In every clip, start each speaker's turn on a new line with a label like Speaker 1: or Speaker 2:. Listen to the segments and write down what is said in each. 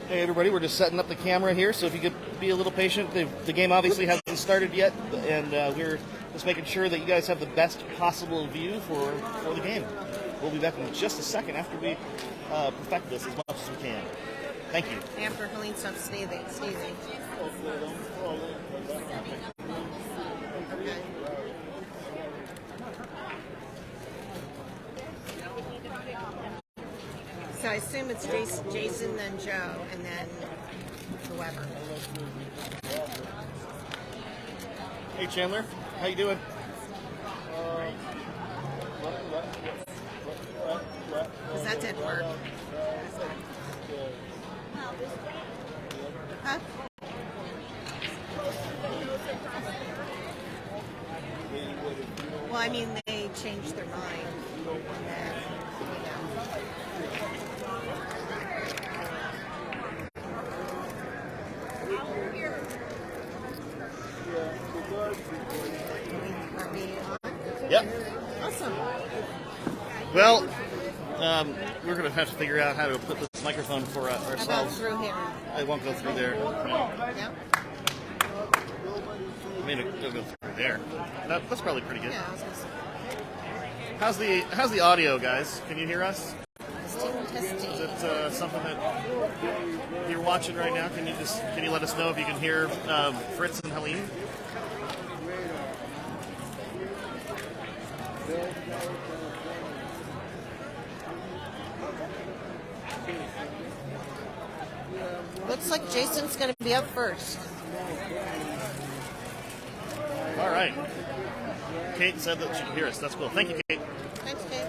Speaker 1: Hey everybody, we're just setting up the camera here, so if you could be a little patient. The game obviously hasn't started yet, and we're just making sure that you guys have the best possible view for the game. We'll be back in just a second after we perfect this as much as we can. Thank you.
Speaker 2: After Helene stops sneezing. Okay. So I assume it's Jason, then Joe, and then whoever.
Speaker 1: Hey Chandler, how you doing?
Speaker 2: Because that didn't work. Huh? Well, I mean, they changed their mind. And then, Are we on?
Speaker 1: Yep.
Speaker 2: Awesome.
Speaker 1: Well, we're going to have to figure out how to put this microphone for
Speaker 2: How about
Speaker 1: ourselves.
Speaker 2: through here?
Speaker 1: It won't go through there.
Speaker 2: Yeah?
Speaker 1: I mean, it'll go through there. That's probably pretty good.
Speaker 2: Yeah, I was going to say.
Speaker 1: How's the audio, guys? Can you hear us?
Speaker 2: Testing.
Speaker 1: Is it something that you're watching right now? Can you let us know if you can hear Fritz and Helene?
Speaker 2: Looks like Jason's going to be up first.
Speaker 1: All right. Kate said that she could hear us. That's cool. Thank you, Kate.
Speaker 2: Thanks, Kate.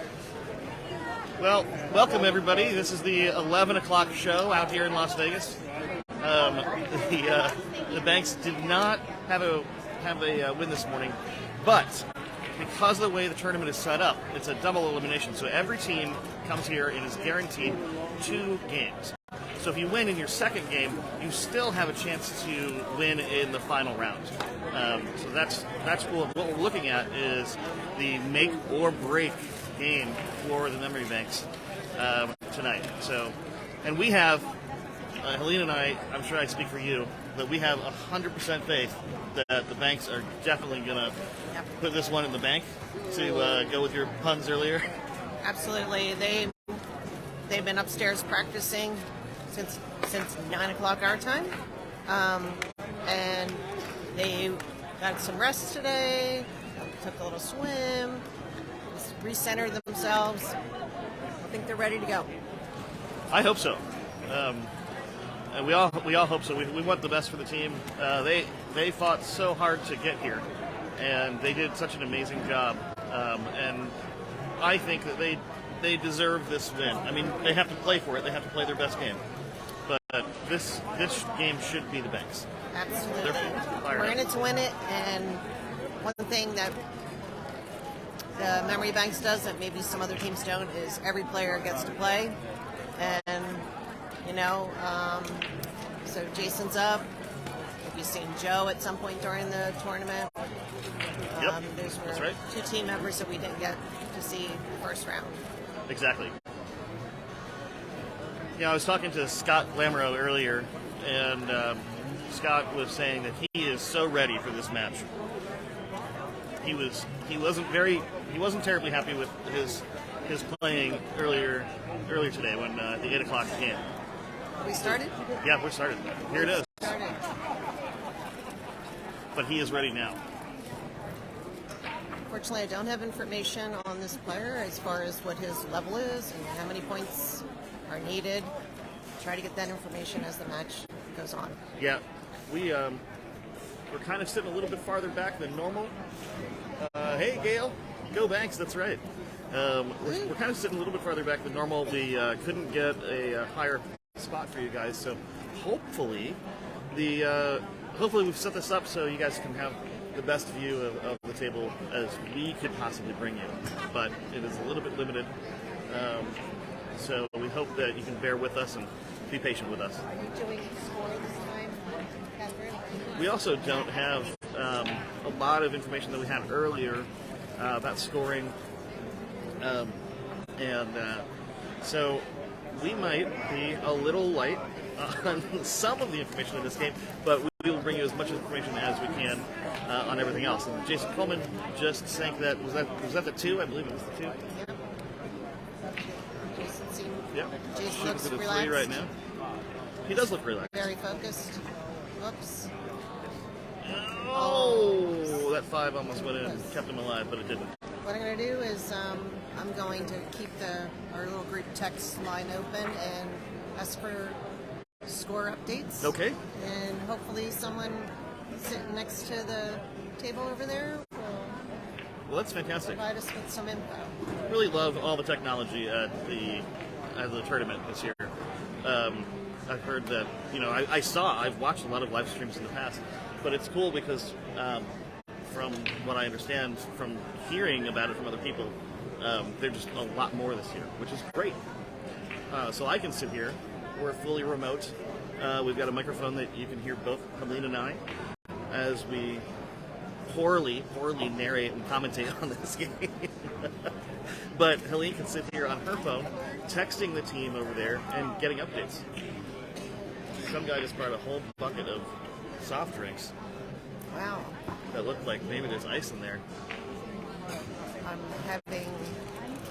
Speaker 1: Well, welcome everybody. This is the 11 o'clock show out here in Las Vegas. The Banks did not have a win this morning, but because of the way the tournament is set up, it's a double elimination. So every team comes here and is guaranteed 2 games. So if you win in your second game, you still have a chance to win in the final round. So that's cool. What we're looking at is the make or break game for the memory banks tonight. So, and we have Helene and I'm sure I speak for you, that we have 100% faith that the banks are definitely gonna put this one in the bank. To go with your puns earlier.
Speaker 2: Absolutely. They've been upstairs practicing since 9 o'clock our time, and they got some rest today. Took a little swim, recentered themselves. I think they're ready to go.
Speaker 1: I hope so. And we all hope so. We want the best for the team. They fought so hard to get here, and they did such an amazing job. And I think that they deserve this win. I mean, they have to play for it. They have to play their best game. But this game should be the Banks.
Speaker 2: Absolutely. We're in it to win it, and one thing that the Memory Banks does that maybe some other teams don't is every player gets to play. And, so Jason's up. You've seen Joe at some point during the tournament.
Speaker 1: Yep,
Speaker 2: Those were
Speaker 1: that's right.
Speaker 2: 2 team members that we didn't get to see first round.
Speaker 1: Exactly. I was talking to Scott Lamoureux earlier, and Scott was saying that he is so ready for this match. He wasn't terribly happy with his playing earlier today when the 8 o'clock game.
Speaker 2: We started?
Speaker 1: Yeah, we're started. Here it is.
Speaker 2: Started.
Speaker 1: But he is ready now.
Speaker 2: Fortunately, I don't have information on this player as far as what his level is and how many points are needed. Try to get that information as the match goes on.
Speaker 1: Yeah, we're kind of sitting a little bit farther back than normal. Hey, Gail, go Banks. That's right. We're kind of sitting a little bit farther back than normal. We couldn't get a higher spot for you guys, so hopefully we've set this up so you guys can have the best view of the table as we could possibly bring you, but it is a little bit limited. So we hope that you can bear with us and be patient with us.
Speaker 2: Are you doing score this time, Catherine?
Speaker 1: We also don't have a lot of information that we had earlier about scoring, and so we might be a little light on some of the information in this game, but we will bring you as much information as we can on everything else. And Jason Coleman just sank that. Was that the 2? I believe it was the 2.
Speaker 2: Yeah. Jason seemed.
Speaker 1: Yep.
Speaker 2: Jason looks
Speaker 1: at a
Speaker 2: relaxed.
Speaker 1: 3 right now. He does look relaxed.
Speaker 2: Very focused. Whoops.
Speaker 1: Oh, that 5 almost went in and kept him alive, but it didn't.
Speaker 2: What I'm going to do is I'm going to keep our little group text line open and ask for score updates.
Speaker 1: Okay.
Speaker 2: And hopefully someone sitting next to the table over there will
Speaker 1: Well, that's fantastic.
Speaker 2: provide us with some info.
Speaker 1: Really love all the technology at the tournament this year. I've heard that, I've watched a lot of live streams in the past, but it's cool because from what I understand from hearing about it from other people, they're just a lot more this year, which is great. So I can sit here. We're fully remote. We've got a microphone that you can hear both Helene and I as we poorly narrate and commentate on this game. But Helene can sit here on her phone, texting the team over there and getting updates. Some guy just brought a whole bucket of soft drinks
Speaker 2: Wow.
Speaker 1: that looked like maybe there's ice in there.
Speaker 2: I'm having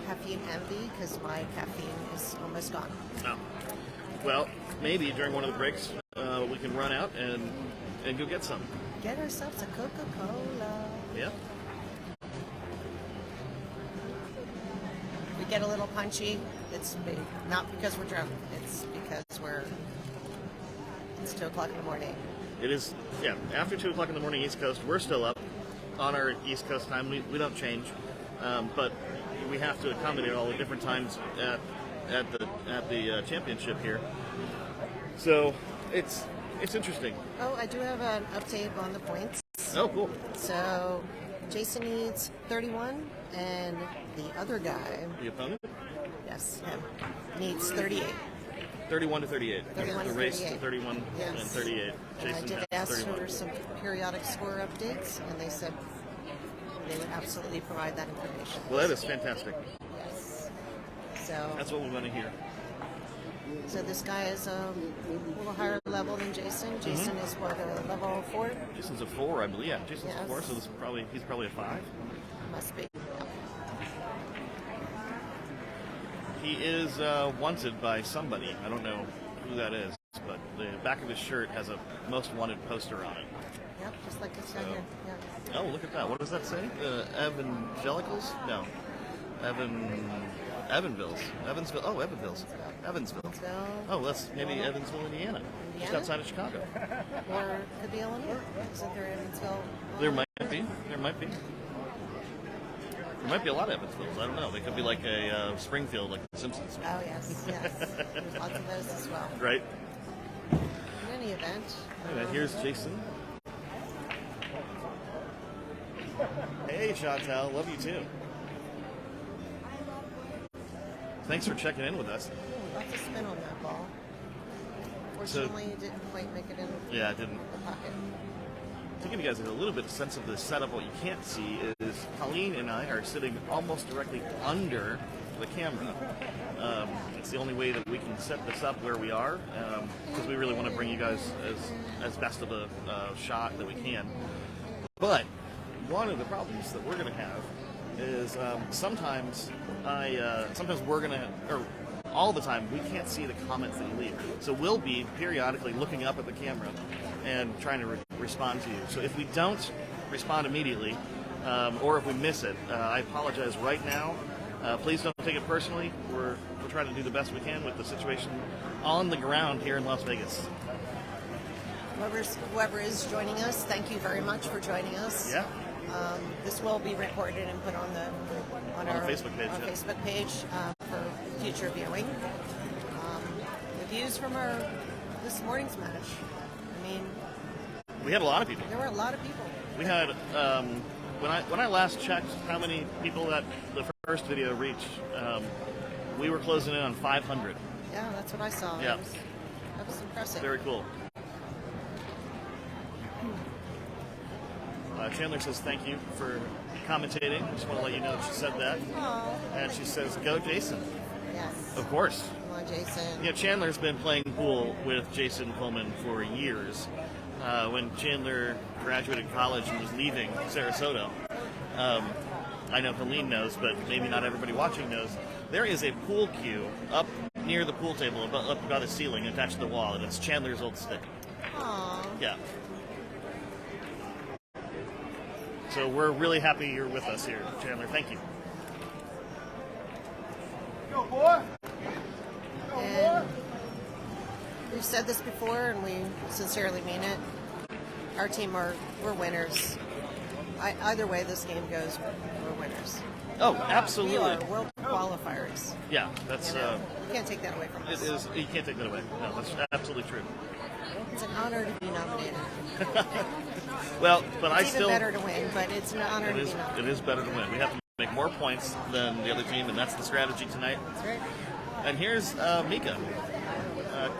Speaker 2: caffeine envy because my caffeine is almost gone.
Speaker 1: Oh. Well, maybe during one of the breaks we can run out and go get some.
Speaker 2: Get ourselves a Coca-Cola.
Speaker 1: Yeah.
Speaker 2: We get a little punchy. It's not because we're drunk. It's because it's 2 o'clock in the morning.
Speaker 1: It is, yeah, after 2 o'clock in the morning East Coast. We're still up on our East Coast time. We don't change. But we have to accommodate all the different times at the championship here. So it's interesting.
Speaker 2: Oh, I do have an update on the points.
Speaker 1: Oh, cool.
Speaker 2: So Jason needs 31, and the other guy,
Speaker 1: The opponent?
Speaker 2: yes, him, needs 38.
Speaker 1: 31 to 38.
Speaker 2: 31
Speaker 1: the
Speaker 2: to
Speaker 1: race
Speaker 2: 38.
Speaker 1: to 31
Speaker 2: Yes.
Speaker 1: and 38.
Speaker 2: And I
Speaker 1: Jason
Speaker 2: did
Speaker 1: has
Speaker 2: ask
Speaker 1: 31.
Speaker 2: for some periodic score updates, and they said they would absolutely provide that information.
Speaker 1: Well, that is fantastic.
Speaker 2: Yes. So,
Speaker 1: That's what we want to hear.
Speaker 2: so this guy is a little higher level than Jason. Jason is what, a level 4?
Speaker 1: Jason's a 4, I believe. Yeah, Jason's
Speaker 2: Yes.
Speaker 1: a 4, so he's probably a 5.
Speaker 2: Must be.
Speaker 1: He is wanted by somebody. I don't know who that is, but the back of his shirt has a most wanted poster on it.
Speaker 2: Yep, just like this guy here. Yeah.
Speaker 1: Oh, look at that. What does that say? Evangelicals? No. Evansville's. Evansville. Oh, Evansville's. Evansville.
Speaker 2: So,
Speaker 1: Oh, that's maybe Evansville, Indiana. Just
Speaker 2: Indiana?
Speaker 1: outside of Chicago.
Speaker 2: or it could be Illinois. Isn't there Evansville?
Speaker 1: There might be. There might be. There might be a lot of Evansvilles. I don't know. They could be like a Springfield, like The Simpsons.
Speaker 2: Oh, yes, yes. There's lots of those as well.
Speaker 1: Right?
Speaker 2: In any event,
Speaker 1: Anyway, here's Jason. Hey, Chantal. Love you too. Thanks for checking in with us.
Speaker 2: lots of spin on that ball. Fortunately, it didn't quite make it in
Speaker 1: Yeah, I didn't.
Speaker 2: the pocket.
Speaker 1: To give you guys a little bit of sense of the setup, what you can't see is Colleen and I are sitting almost directly under the camera. It's the only way that we can set this up where we are, because we really want to bring you guys as best of a shot that we can. But one of the problems that we're going to have is sometimes we're going to, or all the time, we can't see the comments that you leave. So we'll be periodically looking up at the camera and trying to respond to you. So if we don't respond immediately, or if we miss it, I apologize right now. Please don't take it personally. We're trying to do the best we can with the situation on the ground here in Las Vegas.
Speaker 2: Whoever is joining us, thank you very much for joining us.
Speaker 1: Yeah.
Speaker 2: This will be recorded and put on our
Speaker 1: Facebook page,
Speaker 2: our
Speaker 1: yeah.
Speaker 2: Facebook page for future viewing. The views from this morning's match. I mean,
Speaker 1: We had a lot of people.
Speaker 2: there were a lot of people.
Speaker 1: We had when I last checked how many people that the first video reached, we were closing in on 500.
Speaker 2: Yeah, that's what I saw.
Speaker 1: Yeah.
Speaker 2: That was impressive.
Speaker 1: Very cool. Chandler says thank you for commentating. Just want to let you know that she said that.
Speaker 2: Aw,
Speaker 1: And she says, go Jason.
Speaker 2: Yes.
Speaker 1: Of course.
Speaker 2: Come on, Jason.
Speaker 1: Yeah, Chandler's been playing pool with Jason Pullman for years. When Chandler graduated college and was leaving Sarasota, I know Helene knows, but maybe not everybody watching knows, there is a pool cue up near the pool table, up by the ceiling, attached to the wall, and it's Chandler's old stick.
Speaker 2: Aww.
Speaker 1: Yeah. So we're really happy you're with us here, Chandler. Thank you.
Speaker 3: Go, boy.
Speaker 2: And we've said this before, and we sincerely mean it. Our team we're winners. Either way this game goes, we're winners.
Speaker 1: Oh,
Speaker 2: We
Speaker 1: absolutely.
Speaker 2: are world qualifiers.
Speaker 1: Yeah, that's
Speaker 2: You can't take that away from
Speaker 1: it
Speaker 2: us.
Speaker 1: is. You can't take that away. No, that's absolutely true.
Speaker 2: It's an honor to be nominated.
Speaker 1: Well, but I
Speaker 2: It's even
Speaker 1: still.
Speaker 2: better to win, but it's an honor
Speaker 1: It
Speaker 2: to
Speaker 1: is.
Speaker 2: be
Speaker 1: It
Speaker 2: nominated.
Speaker 1: is better to win. We have to make more points than the other team, and that's the strategy tonight.
Speaker 2: That's right.
Speaker 1: And here's Mika,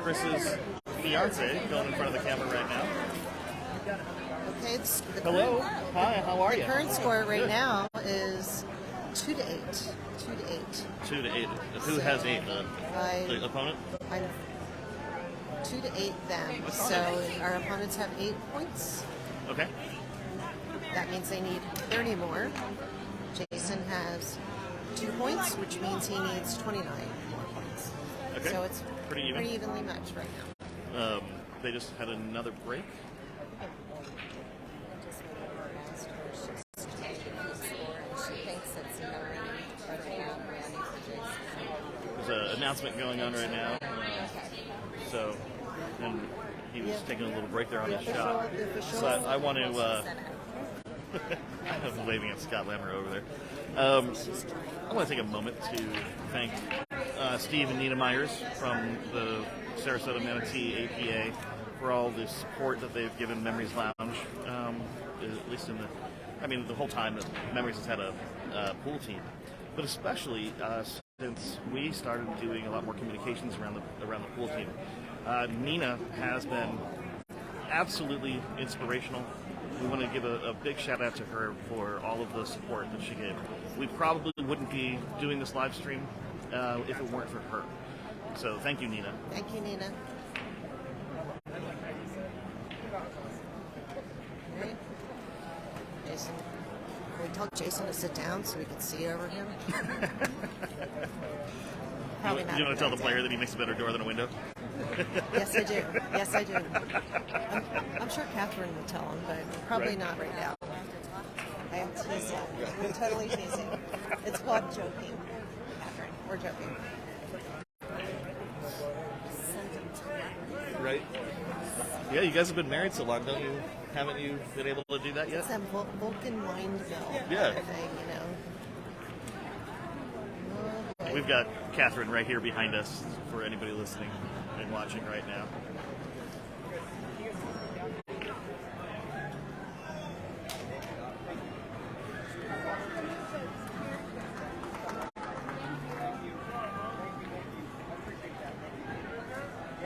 Speaker 1: Chris's fiance, going in front of the camera right now.
Speaker 2: Okay, the
Speaker 1: Hello. Hi. How are
Speaker 2: The
Speaker 1: you?
Speaker 2: current score right
Speaker 1: Good.
Speaker 2: now is 2-8. 2-8.
Speaker 1: 2-8. Who has 8? The opponent.
Speaker 2: I'm 2-8 them. So our opponents have 8 points.
Speaker 1: Okay.
Speaker 2: That means they need 30 more. Jason has 2 points, which means he needs 29 more points.
Speaker 1: Okay.
Speaker 2: So it's
Speaker 1: Pretty even.
Speaker 2: pretty evenly matched right now.
Speaker 1: They just had another break. There's an announcement going on right now. So, and he was taking a little break there on his shot. So I want to. I'm waving at Scott Lammer over there. I want to take a moment to thank Steve and Nina Myers from the Sarasota Manatee APA for all the support that they've given Memories Lounge. At least the whole time that Memories has had a pool team, but especially since we started doing a lot more communications around the pool team. Nina has been absolutely inspirational. We want to give a big shout out to her for all of the support that she gave. We probably wouldn't be doing this live stream if it weren't for her. So thank you, Nina.
Speaker 2: Thank you, Nina. Right. Jason. We told Jason to sit down so we could see over him. Probably not.
Speaker 1: You want to tell the
Speaker 2: a good
Speaker 1: player
Speaker 2: idea.
Speaker 1: that he makes a better door than a window?
Speaker 2: Yes, I do. Yes, I do. I'm sure Catherine will tell him, but probably
Speaker 1: Right.
Speaker 2: not right now. I am teasing. We're totally teasing. It's called joking, Catherine. We're joking.
Speaker 1: Right. Yeah, you guys have been married so long, don't you? Haven't you been able to do that yet?
Speaker 2: It's that Vulcan mind meld
Speaker 1: Yeah.
Speaker 2: thing, you know. Oh, boy.
Speaker 1: We've got Catherine right here behind us for anybody listening and watching right now.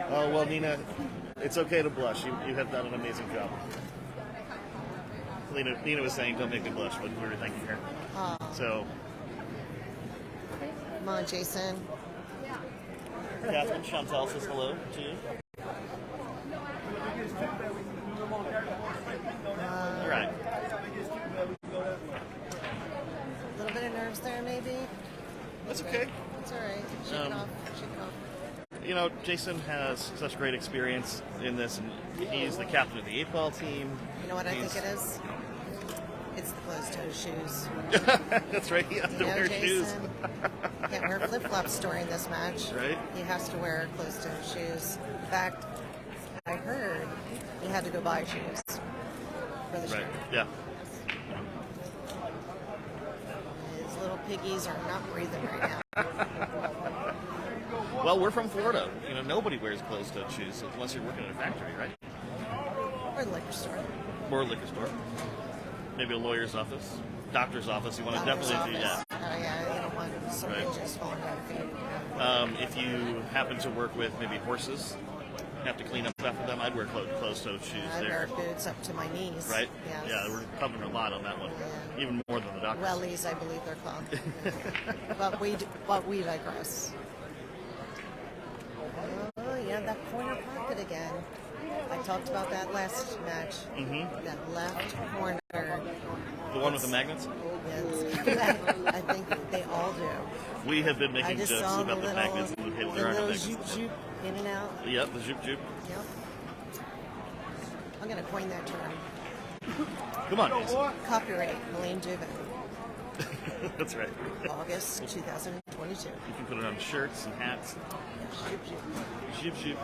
Speaker 1: Oh, well, Nina, it's okay to blush. You have done an amazing job. Nina was saying, don't make me blush, but we were thanking her. So,
Speaker 2: Come on, Jason.
Speaker 1: Catherine, Chantal says hello to you. All right.
Speaker 2: A little bit of nerves there, maybe.
Speaker 1: That's okay.
Speaker 2: It's all right. Shake it off. Shake it off.
Speaker 1: You know, Jason has such great experience in this, and he's the captain of the 8-ball team.
Speaker 2: You know what I
Speaker 1: He's-
Speaker 2: think it is? It's the closed-toe shoes.
Speaker 1: That's right, he has to
Speaker 2: You know,
Speaker 1: wear shoes.
Speaker 2: Jason can't wear flip-flops during this match.
Speaker 1: Right.
Speaker 2: He has to wear closed-toe shoes. In fact, I heard he had to go buy shoes for the show.
Speaker 1: Right, yeah.
Speaker 2: His little piggies are not breathing right now.
Speaker 1: Well, we're from Florida. You know, nobody wears closed-toed shoes unless you're working in a factory, right?
Speaker 2: Or the liquor store.
Speaker 1: Or a liquor store. Maybe a lawyer's office, doctor's office. You want to
Speaker 2: Doctor's
Speaker 1: definitely do
Speaker 2: office.
Speaker 1: that.
Speaker 2: Oh, yeah, you don't want something
Speaker 1: Right.
Speaker 2: just falling out of feet.
Speaker 1: If you happen to work with maybe horses, have to clean up after them, I'd wear closed-toed shoes
Speaker 2: I
Speaker 1: there.
Speaker 2: wear boots up to my knees.
Speaker 1: Right?
Speaker 2: Yes.
Speaker 1: Yeah, we're covering a lot on that one.
Speaker 2: Yeah.
Speaker 1: Even more than the doctors.
Speaker 2: Wellies, I believe they're called. but we digress. Oh, yeah, that corner pocket again. I talked about that last match.
Speaker 1: Mm-hmm.
Speaker 2: That left corner.
Speaker 1: The one with the magnets?
Speaker 2: Yes. I think they all do.
Speaker 1: We have been
Speaker 2: I
Speaker 1: making
Speaker 2: just
Speaker 1: jokes
Speaker 2: saw
Speaker 1: about the magnets and the table. There are no
Speaker 2: little
Speaker 1: magnets.
Speaker 2: zoop in and out.
Speaker 1: Yep, the zoop zoop.
Speaker 2: Yep. I'm going to coin that term.
Speaker 1: Come on, guys.
Speaker 2: Copyright, Helene Dubin,
Speaker 1: That's right.
Speaker 2: August 2022.
Speaker 1: You can put it on shirts and hats.
Speaker 2: Zoop, zoop.
Speaker 1: Zoop zoop.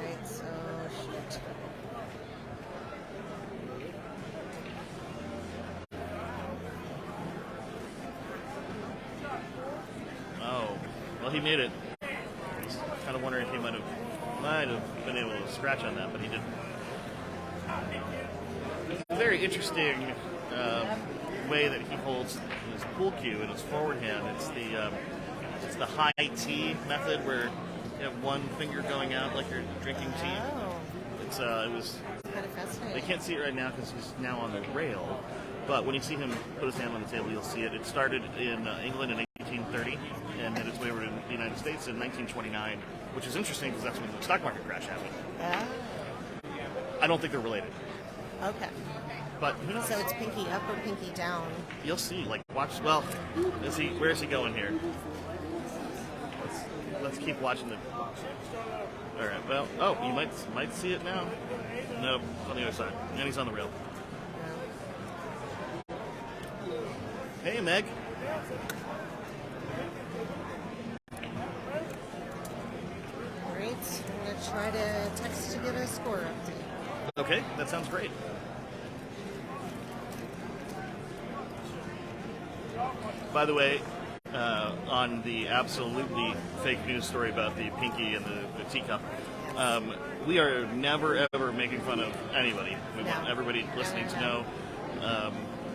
Speaker 2: Alright, so shoot.
Speaker 1: Oh, well, he made it. I was kind of wondering if he might have been able to scratch on that, but he didn't. It's a very interesting way that he holds his pool cue in his forward hand. It's the high T method where you have one finger going out like you're drinking tea.
Speaker 2: Oh,
Speaker 1: It was.
Speaker 2: kind of fascinating.
Speaker 1: They can't see it right now because he's now on the rail. But when you see him put his hand on the table, you'll see it. It started in England in 1830 and made its way over to the United States in 1929, which is interesting because that's when the stock market crash happened.
Speaker 2: Ah,
Speaker 1: I don't think they're related,
Speaker 2: okay.
Speaker 1: but who knows?
Speaker 2: So it's pinky up or pinky down?
Speaker 1: You'll see. Like, watch. Well, where is he going here? Let's keep watching the. All right. Well, oh, you might see it now. Nope, it's on the other side, and he's on the rail. Hey, Meg.
Speaker 2: Alright, I'm going to try to text to get a score update.
Speaker 1: Okay, that sounds great. By the way, on the absolutely fake news story about the pinky and the teacup, we are never ever making fun of anybody. We want everybody listening to know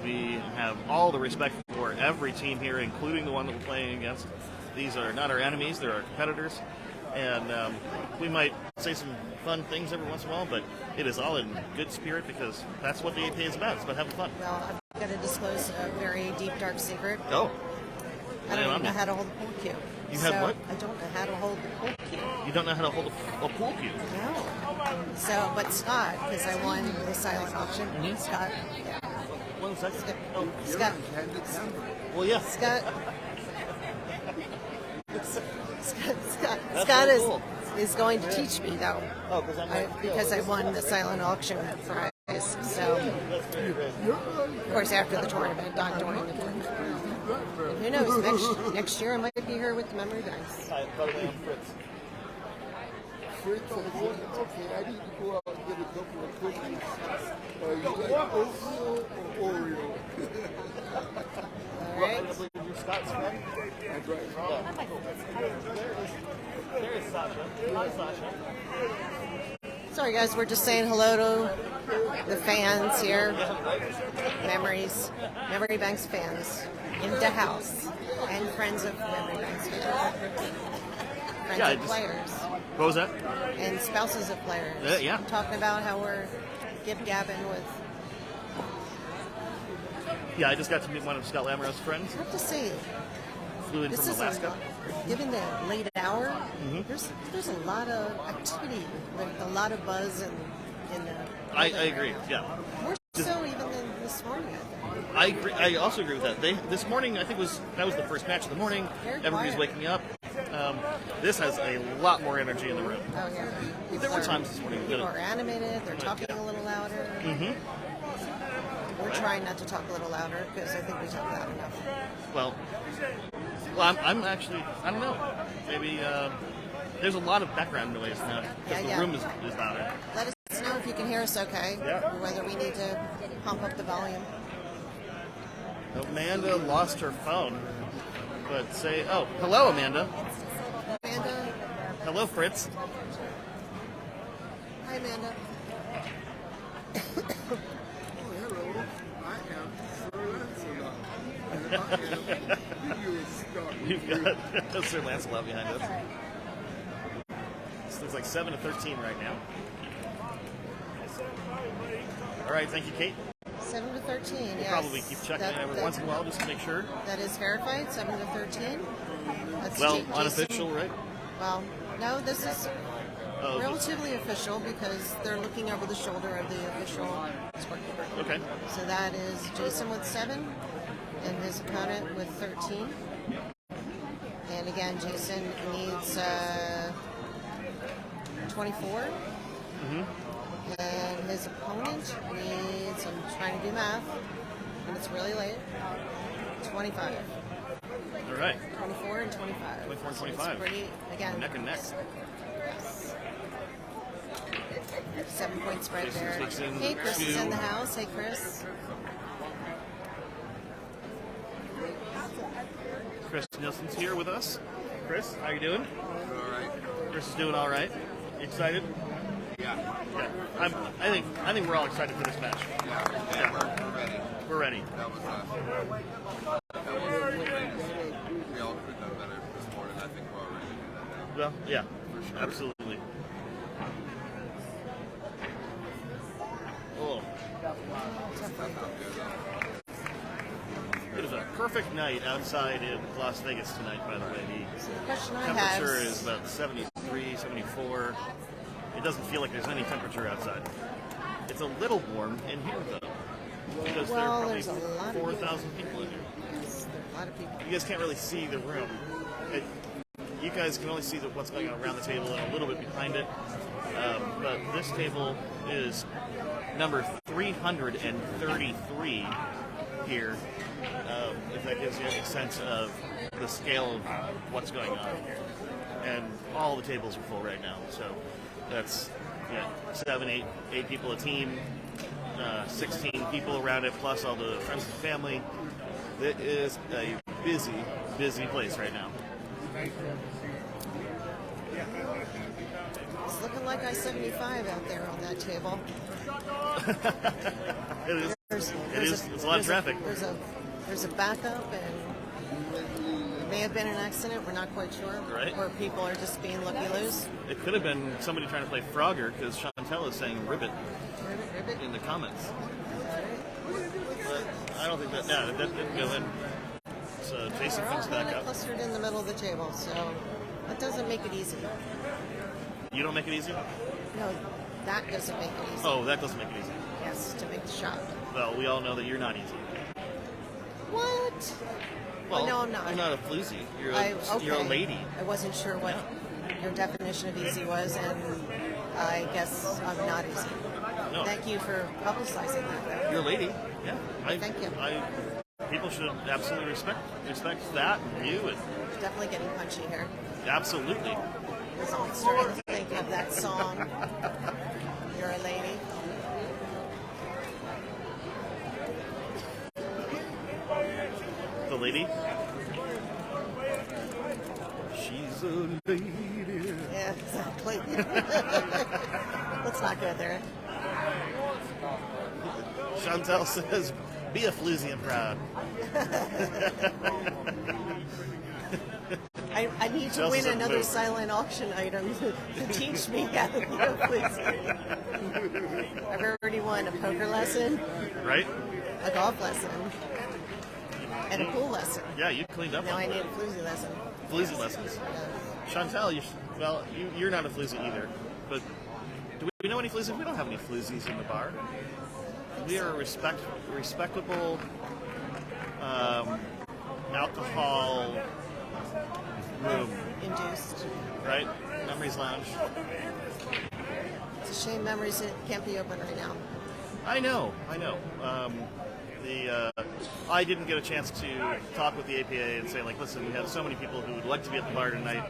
Speaker 1: we have all the respect for every team here, including the one that we're playing against. These are not our enemies; they're our competitors, and we might say some fun things every once in a while, but it is all in good spirit because that's what the AP is about. It's about having fun.
Speaker 2: Well, I've got to disclose a very deep, dark secret.
Speaker 1: Oh.
Speaker 2: I don't even know how to hold the pool cue.
Speaker 1: You have what?
Speaker 2: I don't know how to hold the pool cue.
Speaker 1: You don't know how to hold a pool cue.
Speaker 2: No. So, but Scott, because I won the silent auction, Scott.
Speaker 1: 1 second.
Speaker 2: Scott.
Speaker 1: Well, yeah.
Speaker 2: Scott.
Speaker 1: That's
Speaker 2: Scott
Speaker 1: really cool.
Speaker 2: is going to teach me though.
Speaker 1: Oh,
Speaker 2: Because I won the silent auction prize. So, of course, after the tournament, not during the tournament. And who knows? Next year I might be here with the memory banks.
Speaker 1: Hi, by the way, I'm Fritz.
Speaker 3: Fritz, okay, I need to go out and get a couple of cookies. You like Oreo or Oreo?
Speaker 2: All right.
Speaker 1: You're Scott's friend?
Speaker 3: That's right.
Speaker 1: There is Sasha. Hi, Sasha.
Speaker 2: Sorry, guys, we're just saying hello to the fans here. Memory Banks fans in the house. And friends of Memory Banks fans. Friends of players.
Speaker 1: What was that?
Speaker 2: And spouses of players.
Speaker 1: Yeah.
Speaker 2: I'm talking about how we're gib-gabbing with...
Speaker 1: Yeah, I just got to meet one of Scott Lamoureux's friends.
Speaker 2: I have to say,
Speaker 1: Flew in
Speaker 2: this
Speaker 1: from
Speaker 2: is
Speaker 1: Alaska.
Speaker 2: given the late hour, there's a lot of activity, like a lot of buzz in the...
Speaker 1: I agree, yeah.
Speaker 2: More so even than this morning, I think.
Speaker 1: I agree. I also agree with that. This morning, I think that was the first match of the morning.
Speaker 2: Very
Speaker 1: Everybody's
Speaker 2: quiet.
Speaker 1: waking up. This has a lot more energy in the room.
Speaker 2: Oh, yeah.
Speaker 1: There were times this morning
Speaker 2: People
Speaker 1: that
Speaker 2: are animated, they're talking a little louder. We're trying not to talk a little louder because I think we talk loud enough.
Speaker 1: well, I'm actually, I don't know. Maybe there's a lot of background noise now because the room is louder.
Speaker 2: Let us know if you can hear us okay, or whether we need to pump up the volume.
Speaker 1: Amanda lost her phone, but hello, Amanda.
Speaker 2: Amanda.
Speaker 1: Hello, Fritz.
Speaker 2: Hi, Amanda.
Speaker 3: Oh, hello. I am Sir Lancelot. You're a star.
Speaker 1: We've got Sir Lancelot behind us. This looks like 7 to 13 right now. All right, thank you, Kate.
Speaker 2: 7 to 13.
Speaker 1: We'll
Speaker 2: Yes.
Speaker 1: probably keep checking it every once in a while just to make sure.
Speaker 2: That is verified. 7 to 13. That's
Speaker 1: Well,
Speaker 2: Jason.
Speaker 1: unofficial, right?
Speaker 2: Well, no, this is
Speaker 1: Oh,
Speaker 2: relatively official because they're looking over the shoulder of the official scorekeeper.
Speaker 1: okay.
Speaker 2: So that is Jason with 7 and his opponent with 13. And again, Jason needs 24. And his opponent needs, I'm trying to do math, and it's really late, 25.
Speaker 1: All right.
Speaker 2: 24 and 25.
Speaker 1: 24 and
Speaker 2: So it's
Speaker 1: 25.
Speaker 2: pretty, again,
Speaker 1: Neck and neck.
Speaker 2: yes. 7-point spread
Speaker 1: Jason
Speaker 2: there.
Speaker 1: takes in
Speaker 2: Hey, Chris is
Speaker 1: 2.
Speaker 2: in the house. Hey, Chris.
Speaker 1: Chris Nielsen's here with us. Chris, how you doing?
Speaker 3: All right.
Speaker 1: Chris is doing all right. You excited?
Speaker 3: Yeah.
Speaker 1: Yeah. I think we're all excited for this match.
Speaker 3: Yeah. We're ready.
Speaker 1: We're ready.
Speaker 3: That was we all could have done better this morning. I think we're all ready to do that now.
Speaker 1: Well, yeah,
Speaker 3: For sure.
Speaker 1: absolutely. Oh, it is a perfect night outside in Las Vegas tonight, by the way.
Speaker 2: The question I
Speaker 1: The
Speaker 2: have
Speaker 1: temperature is about 73, 74. It doesn't feel like there's any temperature outside. It's a little warm in here, though, because
Speaker 2: Well,
Speaker 1: there are
Speaker 2: there's a lot
Speaker 1: probably
Speaker 2: of
Speaker 1: 4,000 people in here.
Speaker 2: yes, there are a lot of people.
Speaker 1: You guys can't really see the room. You guys can only see what's going on around the table and a little bit behind it. But this table is number 333 here. If that gives you any sense of the scale of what's going on here. And all the tables are full right now. So that's 7, 8 people a team, 16 people around it, plus all the friends and family. It is a busy, busy place right now.
Speaker 2: It's looking like I-75 out there on that table.
Speaker 1: It is. It's a lot of traffic.
Speaker 2: There's a backup, and it may have been an accident. We're not quite sure.
Speaker 1: Right.
Speaker 2: Or people are just being looky-loos.
Speaker 1: It could have been somebody trying to play Frogger because Chantel is saying ribbit
Speaker 2: Ribbit.
Speaker 1: in the comments. But I don't think that. Yeah, that didn't go in. So Jason
Speaker 2: They're all
Speaker 1: comes
Speaker 2: kind
Speaker 1: back
Speaker 2: of
Speaker 1: up.
Speaker 2: clustered in the middle of the table, so that doesn't make it easy.
Speaker 1: You don't make it easy?
Speaker 2: No, that doesn't make it easy.
Speaker 1: Oh, that doesn't make it easy.
Speaker 2: Yes, to make the shot.
Speaker 1: Well, we all know that you're not easy.
Speaker 2: What?
Speaker 1: Well,
Speaker 2: no, I'm not.
Speaker 1: You're not a floozy. You're a
Speaker 2: Okay.
Speaker 1: lady.
Speaker 2: I wasn't sure what your definition of easy was, and I guess I'm not easy.
Speaker 1: No.
Speaker 2: Thank you for publicizing that, though.
Speaker 1: You're a lady. Yeah.
Speaker 2: Thank you.
Speaker 1: People should absolutely respect that and you, and
Speaker 2: Definitely getting punchy here.
Speaker 1: absolutely.
Speaker 2: I'm starting to think of that song. You're a lady.
Speaker 1: The lady. She's a lady.
Speaker 2: Yeah, exactly. Let's not go there.
Speaker 1: Chantel says, "Be a floozy and proud."
Speaker 2: I need to
Speaker 1: Chelsea
Speaker 2: win
Speaker 1: said
Speaker 2: another
Speaker 1: move.
Speaker 2: silent auction item to teach me how to be a floozy. I've already won a poker lesson,
Speaker 1: Right?
Speaker 2: a golf lesson, and a pool lesson.
Speaker 1: Yeah, you cleaned up
Speaker 2: Now
Speaker 1: on
Speaker 2: I need a floozy lesson.
Speaker 1: floozy lessons. Chantel, you're not a floozy either. But do we know any floozies? We don't have any floozies in the bar. We are a respectable alcohol room,
Speaker 2: Induced.
Speaker 1: right? Memories Lounge.
Speaker 2: It's a shame memories can't be open right now.
Speaker 1: I know. I didn't get a chance to talk with the APA and say, like, listen, we have so many people who would like to be at the bar tonight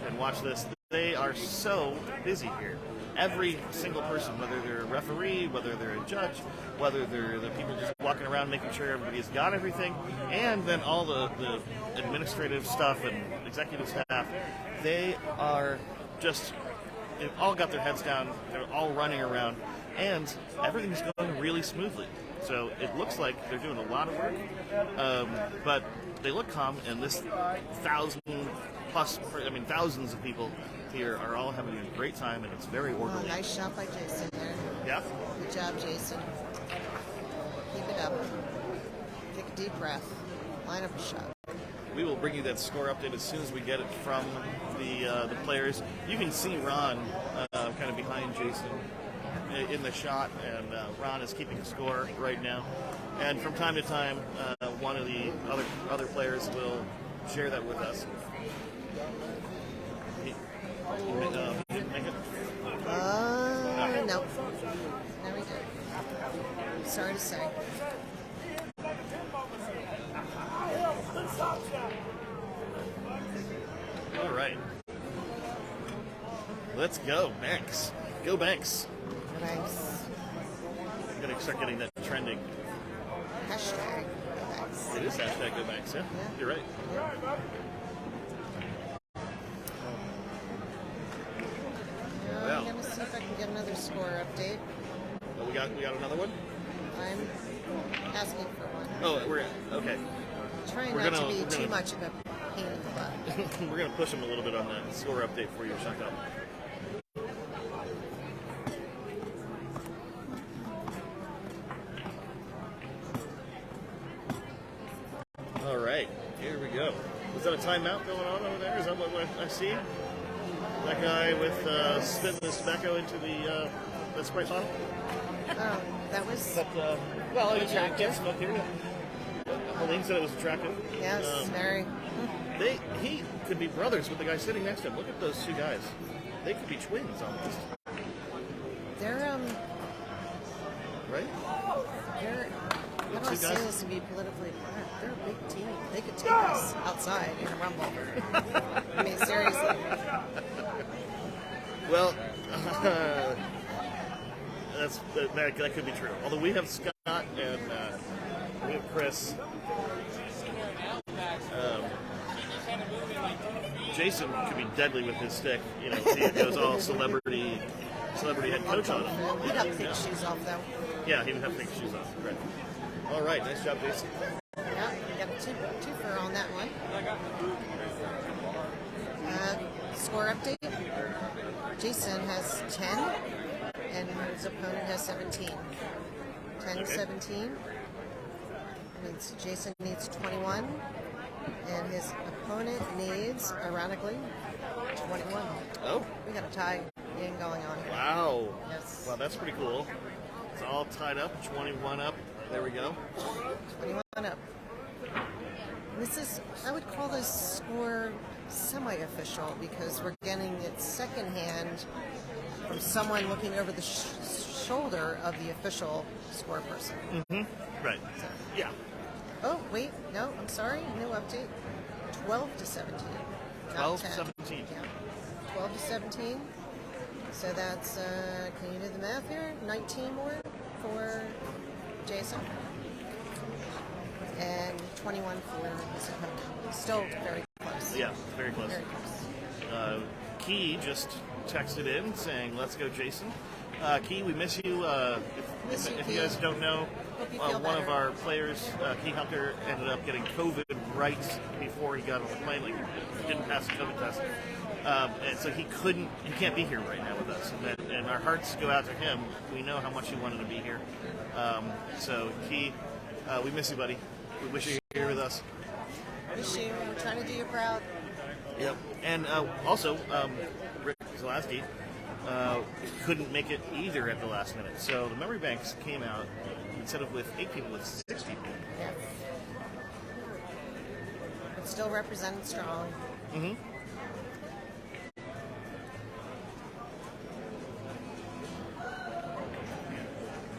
Speaker 1: and watch this. They are so busy here. Every single person, whether they're a referee, whether they're a judge, whether they're the people just walking around making sure everybody's got everything, and then all the administrative stuff and executive staff, they are just, they've all got their heads down, they're all running around, and everything's going really smoothly. So it looks like they're doing a lot of work, but they look calm, and this thousands of people here are all having a great time, and it's very
Speaker 2: Oh,
Speaker 1: orderly.
Speaker 2: nice shot by Jason there.
Speaker 1: Yeah?
Speaker 2: Good job, Jason. Keep it up. Take a deep breath. Line up a shot.
Speaker 1: We will bring you that score update as soon as we get it from the players. You can see Ron kind of behind Jason in the shot, and Ron is keeping score right now. And from time to time, one of the other players will share that with us. He didn't make it.
Speaker 2: No. No, we did. Sorry to say.
Speaker 1: All right. Let's go, Banks. Go, Banks.
Speaker 2: Thanks.
Speaker 1: I'm going to start getting that trending.
Speaker 2: Hashtag. Thanks.
Speaker 1: It is hashtag Go Banks, yeah?
Speaker 2: Yeah.
Speaker 1: You're right.
Speaker 2: I'm going to see if I can get another score update.
Speaker 1: Oh, we got another one?
Speaker 2: I'm asking for one.
Speaker 1: Oh, we're okay.
Speaker 2: Trying
Speaker 1: We're
Speaker 2: not
Speaker 1: gonna-
Speaker 2: to be
Speaker 1: we're
Speaker 2: too
Speaker 1: gonna-
Speaker 2: much of a pain in the butt.
Speaker 1: We're going to push him a little bit on that score update for you, Chantal. All right, here we go. Is that a timeout going on over there? Is that what I see? That guy with spitting his tobacco into the Sprite bottle?
Speaker 2: Oh, that was...
Speaker 1: But, well, it's
Speaker 2: Attractive.
Speaker 1: smoke here. Helene said it was attractive.
Speaker 2: Yes, very.
Speaker 1: He could be brothers with the guy sitting next to him. Look at those two guys. They could be twins almost,
Speaker 2: They're,
Speaker 1: right?
Speaker 2: I don't
Speaker 1: Two
Speaker 2: say
Speaker 1: guys?
Speaker 2: this to be politically correct. They're a big team. They could take us outside in a rumble. I mean, seriously.
Speaker 1: Well, that could be true. Although we have Scott and we have Chris. Jason could be deadly with his stick. You know, he goes all celebrity head coach on him.
Speaker 2: He'd have to take his shoes off, though.
Speaker 1: Yeah, he would have to take his shoes off. Right. All right, nice job, Jason.
Speaker 2: Yeah, we got a twofer on that one. Score update. Jason has 10, and his opponent has 17. 10-17. Means Jason needs 21, and his opponent needs, ironically, 21.
Speaker 1: Oh,
Speaker 2: We got a tie game going on here.
Speaker 1: wow.
Speaker 2: Yes.
Speaker 1: Well, that's pretty cool. It's all tied up, 21 up. There we go.
Speaker 2: 21 up. This is, I would call this score semi-official because we're getting it secondhand from someone looking over the shoulder of the official score person.
Speaker 1: Right. Yeah.
Speaker 2: Oh, wait, no, I'm sorry, new update. 12-17. not 10.
Speaker 1: 12-17.
Speaker 2: Yeah. 12-17. So that's, can you do the math here? 19 more for Jason. And 21 for his opponent. Still very close.
Speaker 1: Yeah, very close.
Speaker 2: Very close.
Speaker 1: Key just texted in saying, "Let's go, Jason." Key, we miss you.
Speaker 2: Miss you,
Speaker 1: If
Speaker 2: Key.
Speaker 1: you guys don't know,
Speaker 2: Hope you feel
Speaker 1: one of
Speaker 2: better.
Speaker 1: our players, Key Hunter, ended up getting COVID right before he got on the plane. Like, he didn't pass the COVID test, and so he can't be here right now with us. And our hearts go out to him. We know how much he wanted to be here. So, Key, we miss you, buddy. We wish you were here with us.
Speaker 2: Miss you. We're trying to do you proud.
Speaker 1: Yep. And also, Rick Zalaski couldn't make it either at the last minute. So the memory banks came out, instead of with 8 people, with 6 people.
Speaker 2: Yeah. But still represented strong.
Speaker 1: Mm-hmm.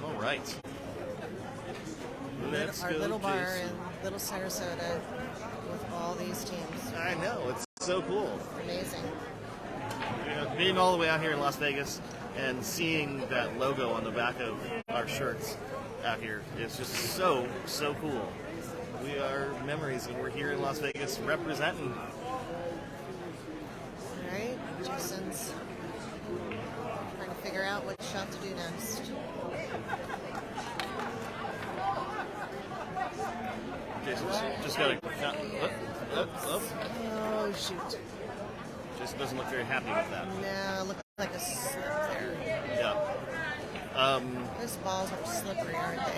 Speaker 1: All right. Let's
Speaker 2: Our
Speaker 1: go,
Speaker 2: little bar
Speaker 1: Jason.
Speaker 2: in Little Sarasota with all these teams.
Speaker 1: I know, it's so cool.
Speaker 2: Amazing.
Speaker 1: You know, being all the way out here in Las Vegas and seeing that logo on the back of our shirts out here is just so cool. We are memories, and we're here in Las Vegas representing.
Speaker 2: All right, Jason's trying to figure out what shot to do next.
Speaker 1: Jason's just got to count.
Speaker 2: Oh, shoot.
Speaker 1: Jason doesn't look very happy with that.
Speaker 2: No, looks like a slip there.
Speaker 1: Yeah.
Speaker 2: Those balls are slippery, aren't they?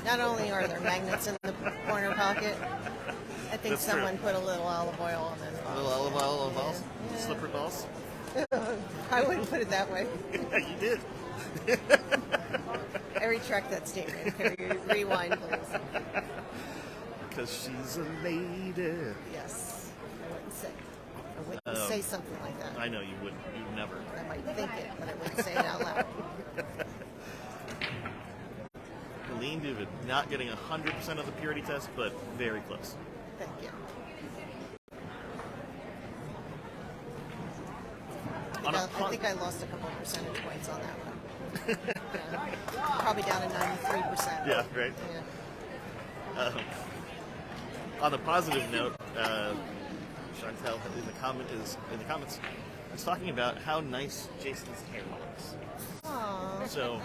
Speaker 2: Not only are there magnets in the corner pocket, I think
Speaker 1: That's
Speaker 2: someone
Speaker 1: true.
Speaker 2: put a little olive oil on those balls.
Speaker 1: Little olive balls,
Speaker 2: Yeah.
Speaker 1: slippery balls.
Speaker 2: I wouldn't put it that way.
Speaker 1: You did.
Speaker 2: I retract that statement. Can you rewind, please?
Speaker 1: Because she's a lady.
Speaker 2: Yes. I wouldn't say something like that.
Speaker 1: I know you wouldn't. You never.
Speaker 2: I might think it, but I wouldn't say it out loud.
Speaker 1: Lean David not getting 100% of the purity test, but very close.
Speaker 2: Thank you. I think I lost a couple of percentage points on that one. Probably down to 93%.
Speaker 1: Yeah, right.
Speaker 2: Yeah.
Speaker 1: On the positive note, Chantel in the comments is talking about how nice Jason's hair looks.
Speaker 2: Aww.
Speaker 1: So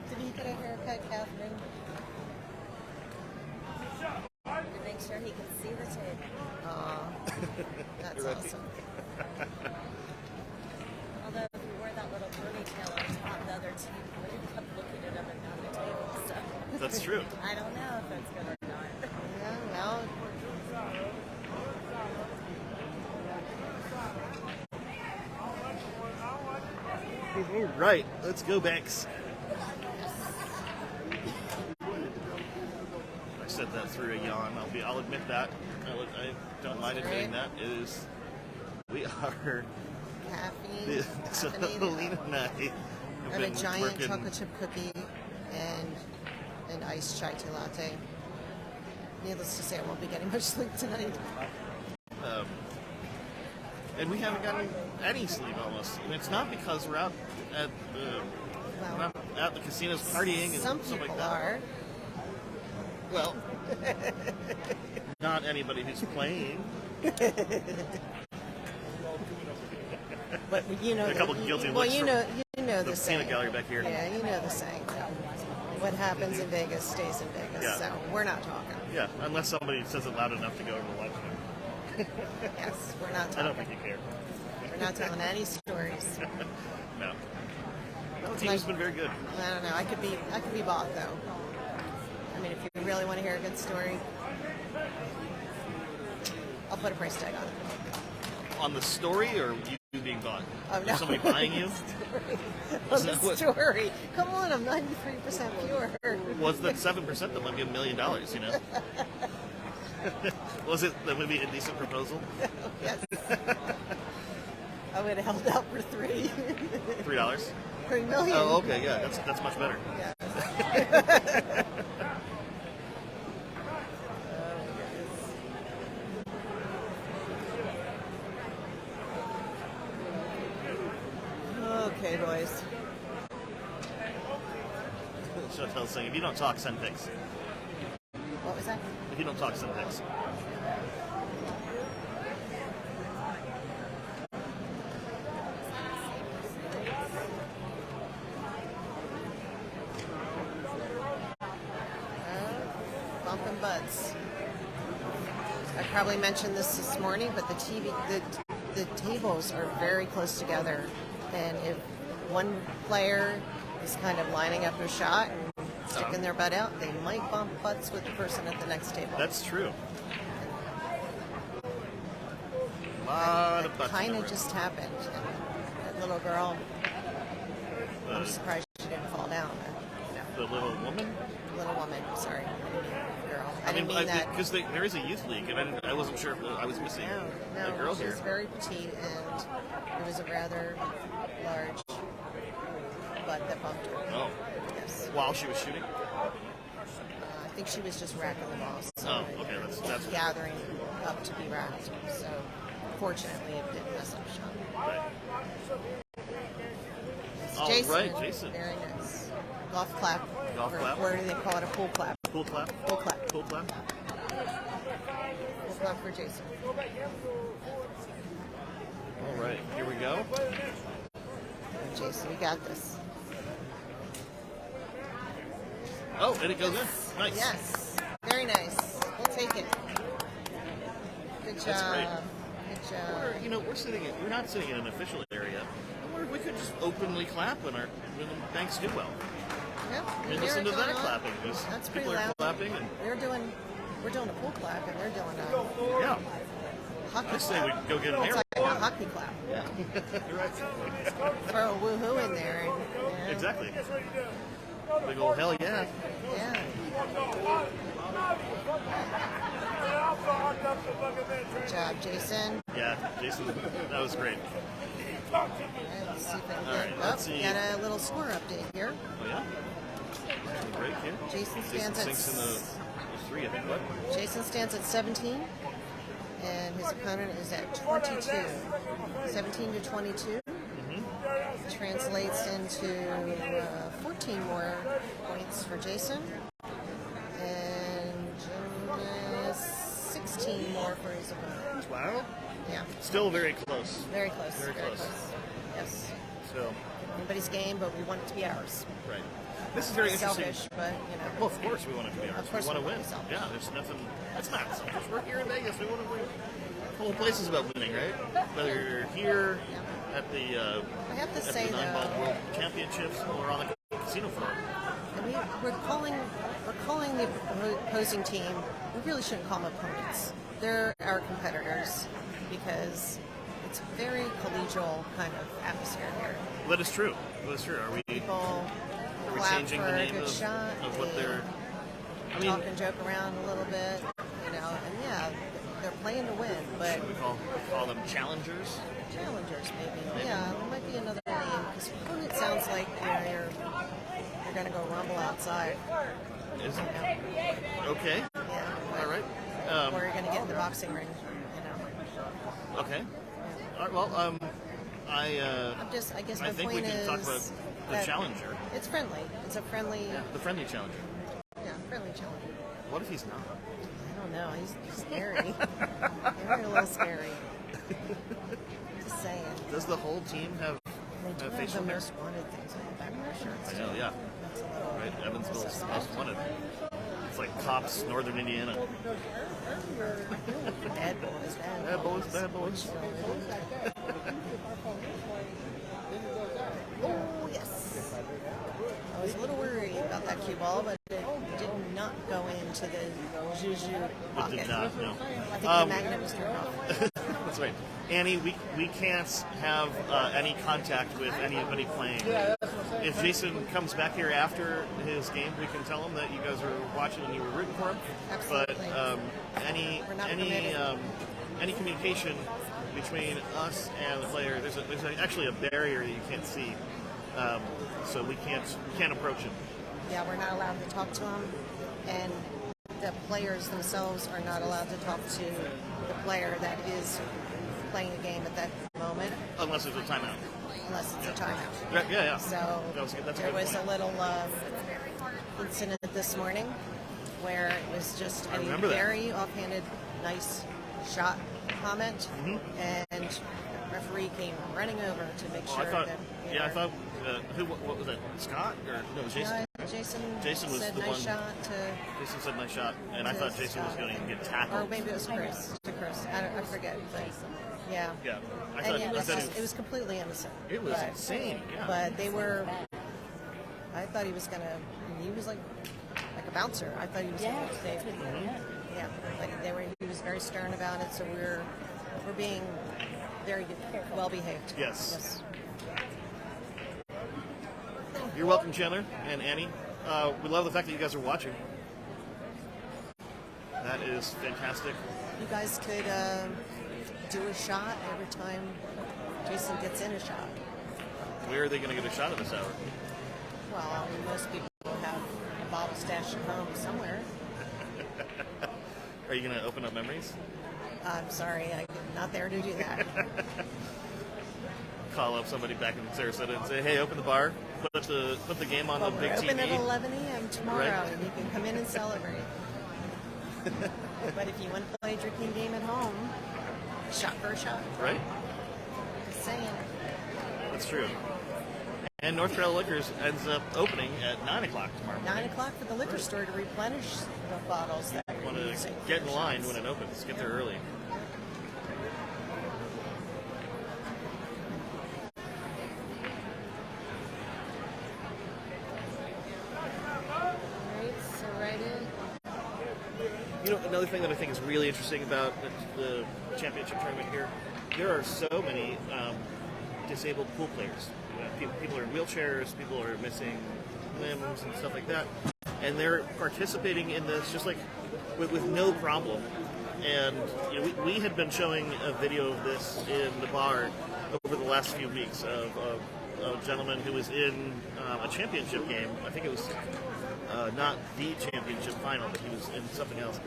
Speaker 2: Did you get a haircut, Catherine?
Speaker 4: To make sure he can see the tape.
Speaker 2: That's
Speaker 1: Right.
Speaker 2: awesome.
Speaker 4: Although if you wore that little ponytail on top, the other team would have kept looking at him and not the table. So
Speaker 1: that's true.
Speaker 4: I don't know if that's good or not.
Speaker 2: Yeah, well,
Speaker 1: All right, let's go, Banks. I said that through a yawn. I'll admit that. I don't mind admitting that. We are.
Speaker 2: caffeine,
Speaker 1: So
Speaker 2: caffeinated.
Speaker 1: Lena and I have
Speaker 2: And a
Speaker 1: been
Speaker 2: giant
Speaker 1: working.
Speaker 2: chocolate chip cookie and an iced chai tea latte. Needless to say, I won't be getting much sleep tonight.
Speaker 1: And we haven't gotten any sleep almost. And it's not because we're out at we're not at the casinos partying and
Speaker 2: Some
Speaker 1: stuff
Speaker 2: people
Speaker 1: like that.
Speaker 2: are.
Speaker 1: Well, not anybody who's playing.
Speaker 2: But you know,
Speaker 1: A couple guilty
Speaker 2: well,
Speaker 1: looks
Speaker 2: you
Speaker 1: from
Speaker 2: know
Speaker 1: the
Speaker 2: the saying.
Speaker 1: peanut gallery back here.
Speaker 2: Yeah, you know the saying. What happens in Vegas stays in Vegas.
Speaker 1: Yeah.
Speaker 2: So we're not talking.
Speaker 1: Yeah, unless somebody says it loud enough to go over the live stream.
Speaker 2: Yes, we're not
Speaker 1: I
Speaker 2: talking.
Speaker 1: don't think you care.
Speaker 2: We're not telling any stories.
Speaker 1: No. The team has been very good.
Speaker 2: I don't know. I could be bought though. I mean, if you really want to hear a good story, I'll put a price tag on it.
Speaker 1: On the story or you being bought?
Speaker 2: Oh, no.
Speaker 1: Is somebody buying you?
Speaker 2: On
Speaker 1: that
Speaker 2: the
Speaker 1: what-
Speaker 2: story. Come on, I'm 93% pure.
Speaker 1: Was that 7% that might be $1 million, you know? Was it the movie Indecent Proposal?
Speaker 2: Yes. I would have held out for $3
Speaker 1: $3?
Speaker 2: million.
Speaker 1: Oh, okay, yeah, that's much better.
Speaker 2: Yeah. Okay, boys.
Speaker 1: Chantel's saying, if you don't talk, send pics.
Speaker 2: What was that?
Speaker 1: If you don't talk, send pics.
Speaker 2: Bumping butts. I probably mentioned this morning, but the tables are very close together, and if one player is kind of lining up a shot and sticking their butt out, they might bump butts with the person at the next table.
Speaker 1: That's true. A lot of butts. in
Speaker 2: Kind
Speaker 1: the
Speaker 2: of
Speaker 1: room.
Speaker 2: just happened. That little girl, I'm surprised she didn't fall down.
Speaker 1: The little woman?
Speaker 2: Little woman, sorry. Girl. I
Speaker 1: mean,
Speaker 2: didn't mean that.
Speaker 1: because there is a youth league, and I wasn't sure if I was missing
Speaker 2: No,
Speaker 1: a girl
Speaker 2: she
Speaker 1: here.
Speaker 2: was very petite, and it was a rather large butt that bumped her.
Speaker 1: Oh,
Speaker 2: Yes.
Speaker 1: while she was shooting?
Speaker 2: I think she was just racking the balls. So
Speaker 1: Oh, okay, that's
Speaker 2: gathering up to be racked. So fortunately, it didn't mess up the shot.
Speaker 1: right.
Speaker 2: It's
Speaker 1: All
Speaker 2: Jason.
Speaker 1: right, Jason.
Speaker 2: Very nice. Golf clap.
Speaker 1: Golf
Speaker 2: Or
Speaker 1: clap?
Speaker 2: Where do they call it? A pool clap.
Speaker 1: Pool clap?
Speaker 2: Pool clap.
Speaker 1: Pool clap?
Speaker 2: Pool clap for Jason.
Speaker 1: All right, here we go.
Speaker 2: Jason, we got this.
Speaker 1: Oh, and it goes in. Nice.
Speaker 2: Yes. Very nice. We'll take take it. Good job.
Speaker 1: That's great.
Speaker 2: Good job.
Speaker 1: We're not sitting in an official area. Or we could just openly clap when the Banks do well.
Speaker 2: Yep.
Speaker 1: And listen to that clapping.
Speaker 2: That's pretty
Speaker 1: People are
Speaker 2: loud.
Speaker 1: clapping. And,
Speaker 2: We're doing a pool clap, and they're doing a
Speaker 1: yeah.
Speaker 2: hockey
Speaker 1: I'd say
Speaker 2: clap.
Speaker 1: we go get an
Speaker 2: It's
Speaker 1: air.
Speaker 2: like a hockey clap.
Speaker 1: Yeah. You're right.
Speaker 2: Throw a woohoo in there. And,
Speaker 1: Exactly. Big old hell yeah.
Speaker 2: Yeah. Good job, Jason.
Speaker 1: Yeah, Jason, that was great.
Speaker 2: All right, let's see if I can
Speaker 1: All
Speaker 2: get
Speaker 1: right, let's see.
Speaker 2: Got a little score update here.
Speaker 1: Oh, yeah? Break here.
Speaker 2: Jason stands at
Speaker 1: sinks in the 3, I think. What?
Speaker 2: Jason stands at 17, and his opponent is at 22. 17 to 22. Translates into 14 more points for Jason, and 16 more for his opponent.
Speaker 1: Wow.
Speaker 2: Yeah,
Speaker 1: Still very close.
Speaker 2: very close.
Speaker 1: Very close.
Speaker 2: Yes.
Speaker 1: So,
Speaker 2: Anybody's game, but we want it to be ours.
Speaker 1: right. This is very interesting.
Speaker 2: Selfish, but
Speaker 1: Well, of course we want it to be ours.
Speaker 2: Of course
Speaker 1: we want to
Speaker 2: we
Speaker 1: win.
Speaker 2: want to be selfish.
Speaker 1: Yeah, there's nothing. That's not selfish. We're here in Vegas. We want to win. The whole place is about winning, right? Whether you're here at the
Speaker 2: I have to
Speaker 1: at
Speaker 2: say
Speaker 1: the 9-ball
Speaker 2: though,
Speaker 1: World Championships or on the casino floor.
Speaker 2: and we're calling the opposing team. We really shouldn't call them opponents. They're our competitors because it's a very collegial kind of atmosphere here.
Speaker 1: That is true. That is true. Are we
Speaker 2: People clap
Speaker 1: changing
Speaker 2: for
Speaker 1: the
Speaker 2: a
Speaker 1: name
Speaker 2: good
Speaker 1: of,
Speaker 2: shot.
Speaker 1: of what
Speaker 2: they
Speaker 1: they're? I mean,
Speaker 2: talk and joke around a little bit, and yeah, they're playing to win, but
Speaker 1: should we call them challengers?
Speaker 2: challengers maybe. Yeah, there might be another name because opponent sounds like you're gonna go rumble outside.
Speaker 1: Is
Speaker 2: You know?
Speaker 1: okay.
Speaker 2: Yeah.
Speaker 1: All right.
Speaker 2: Or you're gonna get in the boxing ring.
Speaker 1: Okay. All right. Well,
Speaker 2: I guess my
Speaker 1: I think we
Speaker 2: point
Speaker 1: can
Speaker 2: is
Speaker 1: talk about the
Speaker 2: that
Speaker 1: challenger,
Speaker 2: It's friendly. It's a friendly,
Speaker 1: the friendly challenger.
Speaker 2: friendly challenger.
Speaker 1: What if he's not?
Speaker 2: I don't know. He's scary. They're a little scary. Just saying.
Speaker 1: Does the whole team have
Speaker 2: They do have
Speaker 1: facial
Speaker 2: the
Speaker 1: hair?
Speaker 2: most wanted things on the back of their shirts.
Speaker 1: I know. Yeah.
Speaker 2: That's a little.
Speaker 1: Right. Evansville's most wanted. It's like cops, Northern Indiana.
Speaker 2: Bad boys.
Speaker 1: Bad boys. Bad boys.
Speaker 2: Oh, yes. I was a little worried about that cue ball, but it did not go into the Juju
Speaker 1: It
Speaker 2: pocket.
Speaker 1: did not. No.
Speaker 2: I think the magnet was turned off.
Speaker 1: That's right. Annie, we can't have any contact with anybody playing. If Jason comes back here after his game, we can tell him that you guys were watching and you were rooting for him.
Speaker 2: Absolutely.
Speaker 1: But
Speaker 2: We're not permitted.
Speaker 1: any communication between us and the player, there's actually a barrier that you can't see, so we can't approach him.
Speaker 2: Yeah, we're not allowed to talk to them, and the players themselves are not allowed to talk to the player that is playing the game at that moment,
Speaker 1: Unless there's a timeout.
Speaker 2: unless it's a timeout.
Speaker 1: Yeah, yeah.
Speaker 2: So
Speaker 1: That's a
Speaker 2: there
Speaker 1: good
Speaker 2: was
Speaker 1: point.
Speaker 2: a little incident this morning where it was just a
Speaker 1: remember that.
Speaker 2: very offhanded, nice shot comment, and the referee came running over to make
Speaker 1: Oh,
Speaker 2: sure
Speaker 1: I thought,
Speaker 2: that
Speaker 1: I thought, what was that? Scott or no? It was Jason.
Speaker 2: Jason
Speaker 1: was
Speaker 2: said
Speaker 1: the
Speaker 2: nice
Speaker 1: one-
Speaker 2: shot to.
Speaker 1: Jason said nice shot, and I
Speaker 2: to
Speaker 1: thought Jason was
Speaker 2: Scott.
Speaker 1: going to get
Speaker 2: Or
Speaker 1: tackled.
Speaker 2: maybe it was Chris. To Chris. I forget. But yeah.
Speaker 1: Yeah, I
Speaker 2: And
Speaker 1: thought,
Speaker 2: it
Speaker 1: I
Speaker 2: was
Speaker 1: thought
Speaker 2: just, it was completely innocent.
Speaker 1: it was
Speaker 2: but,
Speaker 1: insane. Yeah.
Speaker 2: But they were. I thought he was gonna. He was like a bouncer. I thought he was gonna stay. Yeah. Like they were. He was very stern about it. So we're being very well behaved.
Speaker 1: Yes. You're welcome, Chandler and Annie. We love the fact that you guys are watching. That is fantastic.
Speaker 2: You guys could do a shot every time Jason gets in a shot.
Speaker 1: Where are they going to get a shot at this hour?
Speaker 2: Well, I mean, most people have a bottle stashed at home somewhere.
Speaker 1: Are you going to open up memories?
Speaker 2: I'm sorry, I'm not there to do that.
Speaker 1: Call up somebody back in Sarasota and say, "Hey, open the bar. Put the game on
Speaker 2: Well,
Speaker 1: the
Speaker 2: we're
Speaker 1: big
Speaker 2: open
Speaker 1: TV."
Speaker 2: at 11 a.m. tomorrow,
Speaker 1: Right.
Speaker 2: and you can come in and celebrate. But if you want to play a drinking game at home, shot for a shot.
Speaker 1: Right?
Speaker 2: Just saying.
Speaker 1: That's true. And North Carolina Liquors ends up opening at 9 o'clock tomorrow morning.
Speaker 2: 9 o'clock for the liquor store to replenish the bottles that
Speaker 1: Want
Speaker 2: we're
Speaker 1: to
Speaker 2: using.
Speaker 1: get in line when it opens. Get there early.
Speaker 2: Alright, so right in.
Speaker 1: You know, another thing that I think is really interesting about the championship tournament here, there are so many disabled pool players. People are in wheelchairs, people are missing limbs and stuff like that, and they're participating in this just like with no problem. And you know, we had been showing a video of this in the bar over the last few weeks of a gentleman who was in a championship game. I think it was not the championship final, but he was in something else.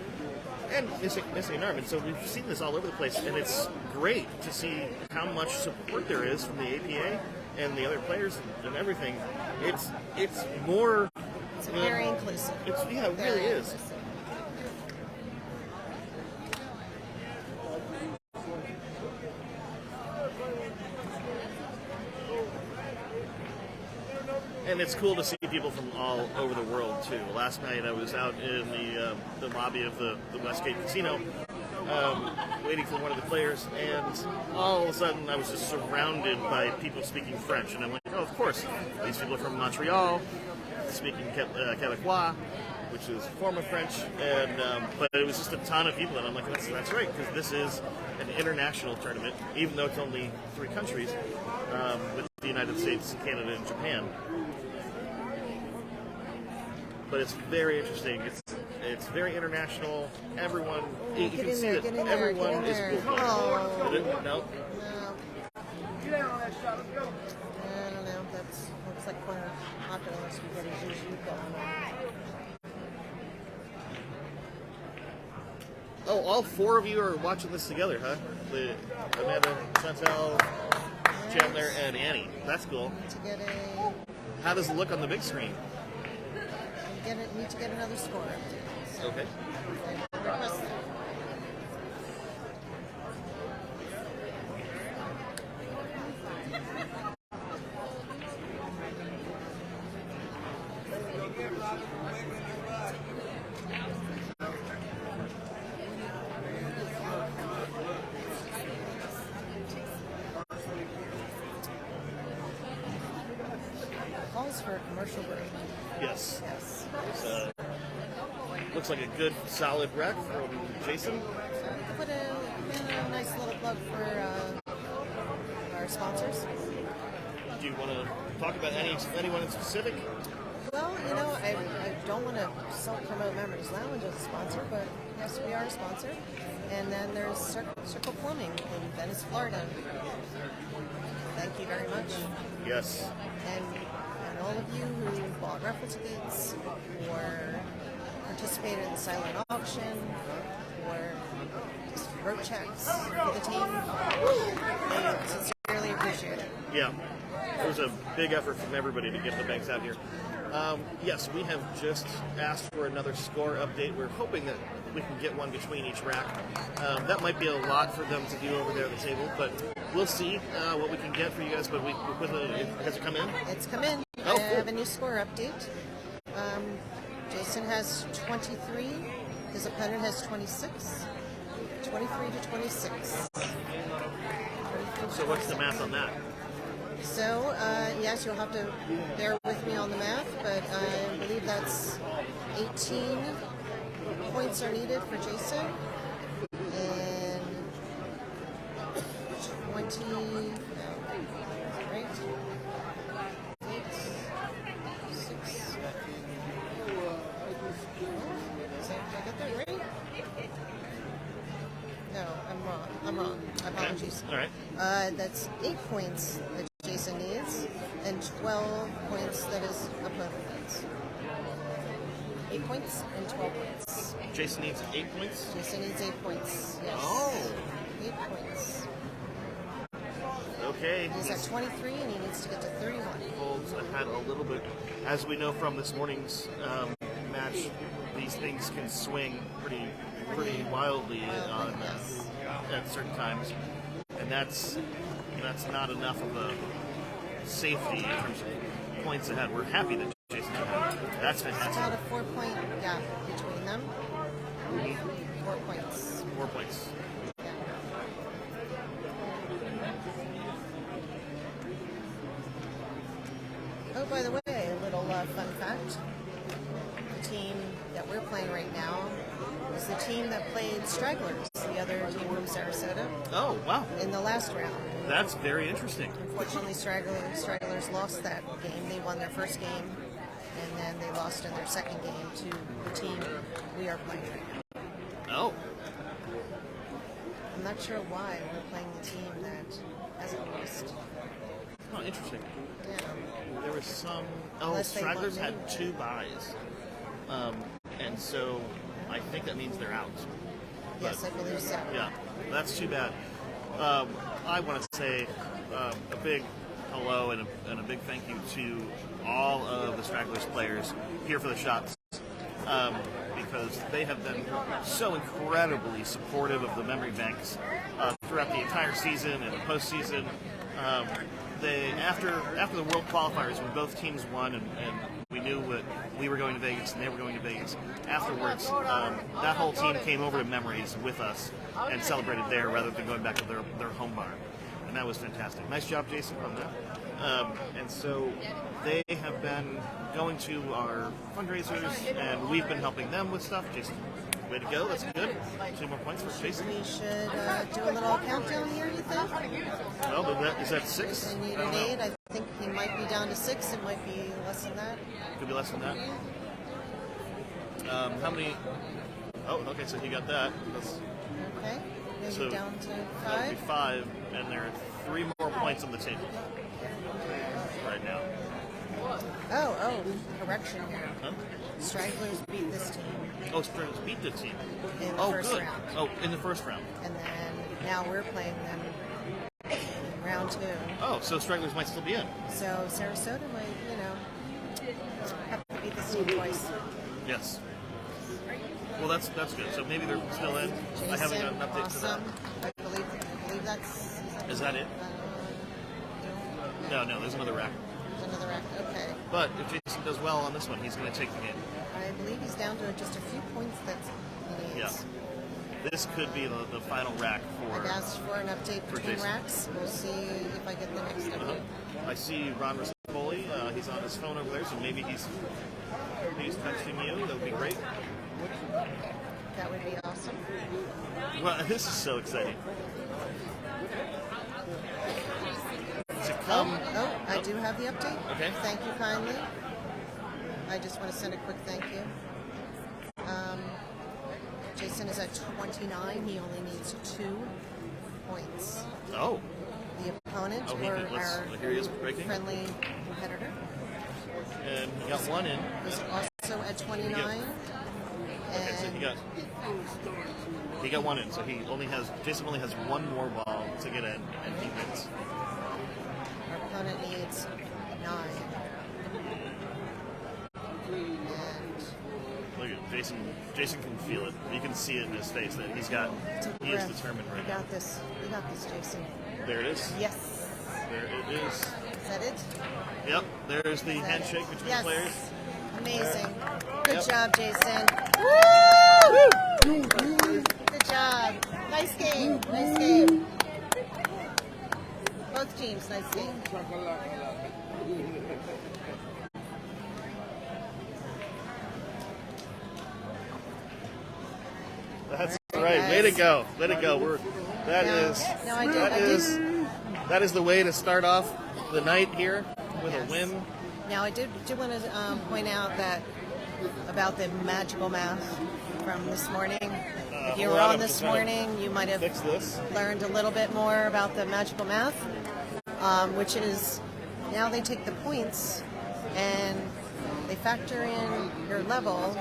Speaker 1: And missing an arm. And so we've seen this all over the place, and it's great to see how much support there is from the APA and the other players and everything. It's more.
Speaker 2: It's very inclusive.
Speaker 1: It really
Speaker 2: Very
Speaker 1: is.
Speaker 2: inclusive.
Speaker 1: And it's cool to see people from all over the world too. Last night I was out in the lobby of the Westgate Casino, waiting for one of the players, and all of a sudden I was just surrounded by people speaking French, and I'm like, oh, of course, these people are from Montreal, speaking Quebecois, which is a form of French, and but it was just a ton of people, and I'm like, that's right, because this is an international tournament, even though it's only 3 countries, with the United States, Canada, and Japan. But it's very interesting. It's very international. Everyone, you
Speaker 2: Get
Speaker 1: can
Speaker 2: in
Speaker 1: see
Speaker 2: there,
Speaker 1: that
Speaker 2: get in there,
Speaker 1: everyone
Speaker 2: get in
Speaker 1: is
Speaker 2: there.
Speaker 1: cool.
Speaker 2: Oh.
Speaker 1: No.
Speaker 2: No. I don't know. That's looks like one of popular spaghetti juju going on.
Speaker 1: Oh, all 4 of you are watching this together, huh? Amanda, Chantel, Chandler, and Annie. That's cool.
Speaker 2: Need to get a.
Speaker 1: How does it look on the big screen?
Speaker 2: Need to get another score update. So
Speaker 1: Okay.
Speaker 2: I request that. Calls for a commercial break.
Speaker 1: Yes.
Speaker 2: Yes.
Speaker 1: Looks like a good, solid rec from Jason.
Speaker 2: Put a nice little plug for our sponsors.
Speaker 1: Do you want to talk about anyone in specific?
Speaker 2: Well, you know, I don't want to self-promote Memories Lounge as a sponsor, but yes, we are a sponsor. And then there's Circle Plumbing in Venice, Florida. Thank you very much.
Speaker 1: Yes.
Speaker 2: And all of you who bought raffle tickets or participated in the silent auction or just wrote checks for the team, I sincerely appreciate it.
Speaker 1: Yeah. It was a big effort from everybody to get the banks out here. Yes, we have just asked for another score update. We're hoping that we can get one between each rack. That might be a lot for them to do over there at the table, but we'll see what we can get for you guys. But has it come in?
Speaker 2: It's come in.
Speaker 1: Oh,
Speaker 2: I
Speaker 1: cool.
Speaker 2: have a new score update. Jason has 23. His opponent has 26. 23 to 26.
Speaker 1: So what's the math on that?
Speaker 2: So, yes, you'll have to bear with me on the math, but I believe that's 18 points are needed for Jason, and 20, right? 8, 6. Did I get that right? No, I'm wrong. Apologies.
Speaker 1: All right.
Speaker 2: That's 8 points that Jason needs, and 12 points that his opponent needs. 8 points and 12 points.
Speaker 1: Jason needs 8 points.
Speaker 2: Jason needs 8 points. Yes.
Speaker 1: Oh.
Speaker 2: 8 points.
Speaker 1: Okay.
Speaker 2: He's at 23 and he needs to get to 31.
Speaker 1: Holds ahead a little bit. As we know from this morning's match, these things can swing pretty wildly on
Speaker 2: Yes.
Speaker 1: at certain times, and that's not enough of a safety in terms of points ahead. We're happy that Jason's ahead. That's
Speaker 2: It's
Speaker 1: fantastic.
Speaker 2: about a 4-point gap between them. 4 points.
Speaker 1: 4 points.
Speaker 2: Yeah. Oh, by the way, a little fun fact. The team that we're playing right now is the team that played Stragglers, the other team from Sarasota,
Speaker 1: Oh, wow.
Speaker 2: in the last round.
Speaker 1: That's very interesting.
Speaker 2: Unfortunately, Stragglers lost that game. They won their first game, and then they lost in their second game to the team we are playing right now.
Speaker 1: Oh,
Speaker 2: I'm not sure why we're playing the team that hasn't lost.
Speaker 1: oh, interesting.
Speaker 2: Yeah.
Speaker 1: There was some. Oh,
Speaker 2: Unless they
Speaker 1: Stragglers
Speaker 2: want
Speaker 1: had
Speaker 2: me.
Speaker 1: 2 buys, and so I think that means they're out.
Speaker 2: Yes, I believe so.
Speaker 1: Yeah, that's too bad. I want to say a big hello and a big thank you to all of the Stragglers players here for the shots, because they have been so incredibly supportive of the memory banks throughout the entire season and the postseason. They after the World Qualifiers, when both teams won and we knew that we were going to Vegas and they were going to Vegas, afterwards that whole team came over to Memories with us and celebrated there rather than going back to their home bar, and that was fantastic. Nice job, Jason, on that. And so they have been going to our fundraisers and we've been helping them with stuff. Jason, way to go, that's good. 2 more points for Jason.
Speaker 2: We should do a little countdown here, you think?
Speaker 1: Oh, but is that 6?
Speaker 2: They need
Speaker 1: I
Speaker 2: an
Speaker 1: don't know.
Speaker 2: 8. I think he might be down to 6. It might be less than that.
Speaker 1: Could be less than that. How many? Oh, okay, so he got that. That's,
Speaker 2: Okay. Maybe
Speaker 1: So,
Speaker 2: down to
Speaker 1: that would be
Speaker 2: 5.
Speaker 1: 5, and there are 3 more points on the table right now.
Speaker 2: Oh, correction here.
Speaker 1: Huh?
Speaker 2: Stragglers beat this team
Speaker 1: Oh, Stragglers beat the team.
Speaker 2: in the
Speaker 1: Oh,
Speaker 2: first
Speaker 1: good.
Speaker 2: round.
Speaker 1: Oh, in the first round.
Speaker 2: And then now we're playing them in round 2.
Speaker 1: Oh, so Stragglers might still be in.
Speaker 2: So Sarasota might, have to beat this team twice.
Speaker 1: Yes. Well, that's good. So maybe they're still in. I haven't got an update
Speaker 2: awesome. I believe that's.
Speaker 1: to that. Is that it? No, there's another rack.
Speaker 2: There's another rack. Okay.
Speaker 1: But if Jason does well on this one, he's going to take the game.
Speaker 2: I believe he's down to just a few points that he needs.
Speaker 1: Yeah. This could be the final rack for.
Speaker 2: I've asked for an update
Speaker 1: for
Speaker 2: between
Speaker 1: Jason.
Speaker 2: racks. We'll see if I get the next update.
Speaker 1: I see Ron Rispoli. He's on his phone over there, so maybe he's texting you. That would be great.
Speaker 2: That would be awesome.
Speaker 1: Well, this is so exciting. To come.
Speaker 2: I do have the update.
Speaker 1: Okay.
Speaker 2: Thank you kindly. I just want to send a quick thank you. Jason is at 29. He only needs 2 points.
Speaker 1: Oh.
Speaker 2: The opponent
Speaker 1: Oh,
Speaker 2: or our
Speaker 1: here he is breaking.
Speaker 2: friendly competitor
Speaker 1: And he got 1 in.
Speaker 2: is also at 29.
Speaker 1: Okay, so he got 1 in. So Jason only has 1 more ball to get in, and he wins.
Speaker 2: Our opponent needs 9. And
Speaker 1: Look at Jason. Jason can feel it. You can see it in his face that he is
Speaker 2: breath.
Speaker 1: determined
Speaker 2: We
Speaker 1: right now.
Speaker 2: got this. We got this, Jason.
Speaker 1: There it is.
Speaker 2: Yes.
Speaker 1: There it is.
Speaker 2: Is that it?
Speaker 1: Yep. There's the handshake between
Speaker 2: Yes.
Speaker 1: the players.
Speaker 2: Amazing. Good
Speaker 1: Yep.
Speaker 2: job, Jason. Woo! Good job. Nice game. Nice game. Both teams, nice game.
Speaker 1: That's
Speaker 2: Very
Speaker 1: right.
Speaker 2: nice.
Speaker 1: Way to go. Way to go. That is the way to start off the night here with
Speaker 2: Yes.
Speaker 1: a win.
Speaker 2: Now, I do want to point out that about the magical math from this morning. If you
Speaker 1: hold
Speaker 2: were
Speaker 1: on,
Speaker 2: on
Speaker 1: I'm
Speaker 2: this
Speaker 1: just trying to
Speaker 2: morning, you might have
Speaker 1: Fix this.
Speaker 2: learned a little bit more about the magical math, which is now they take the points and they factor in your level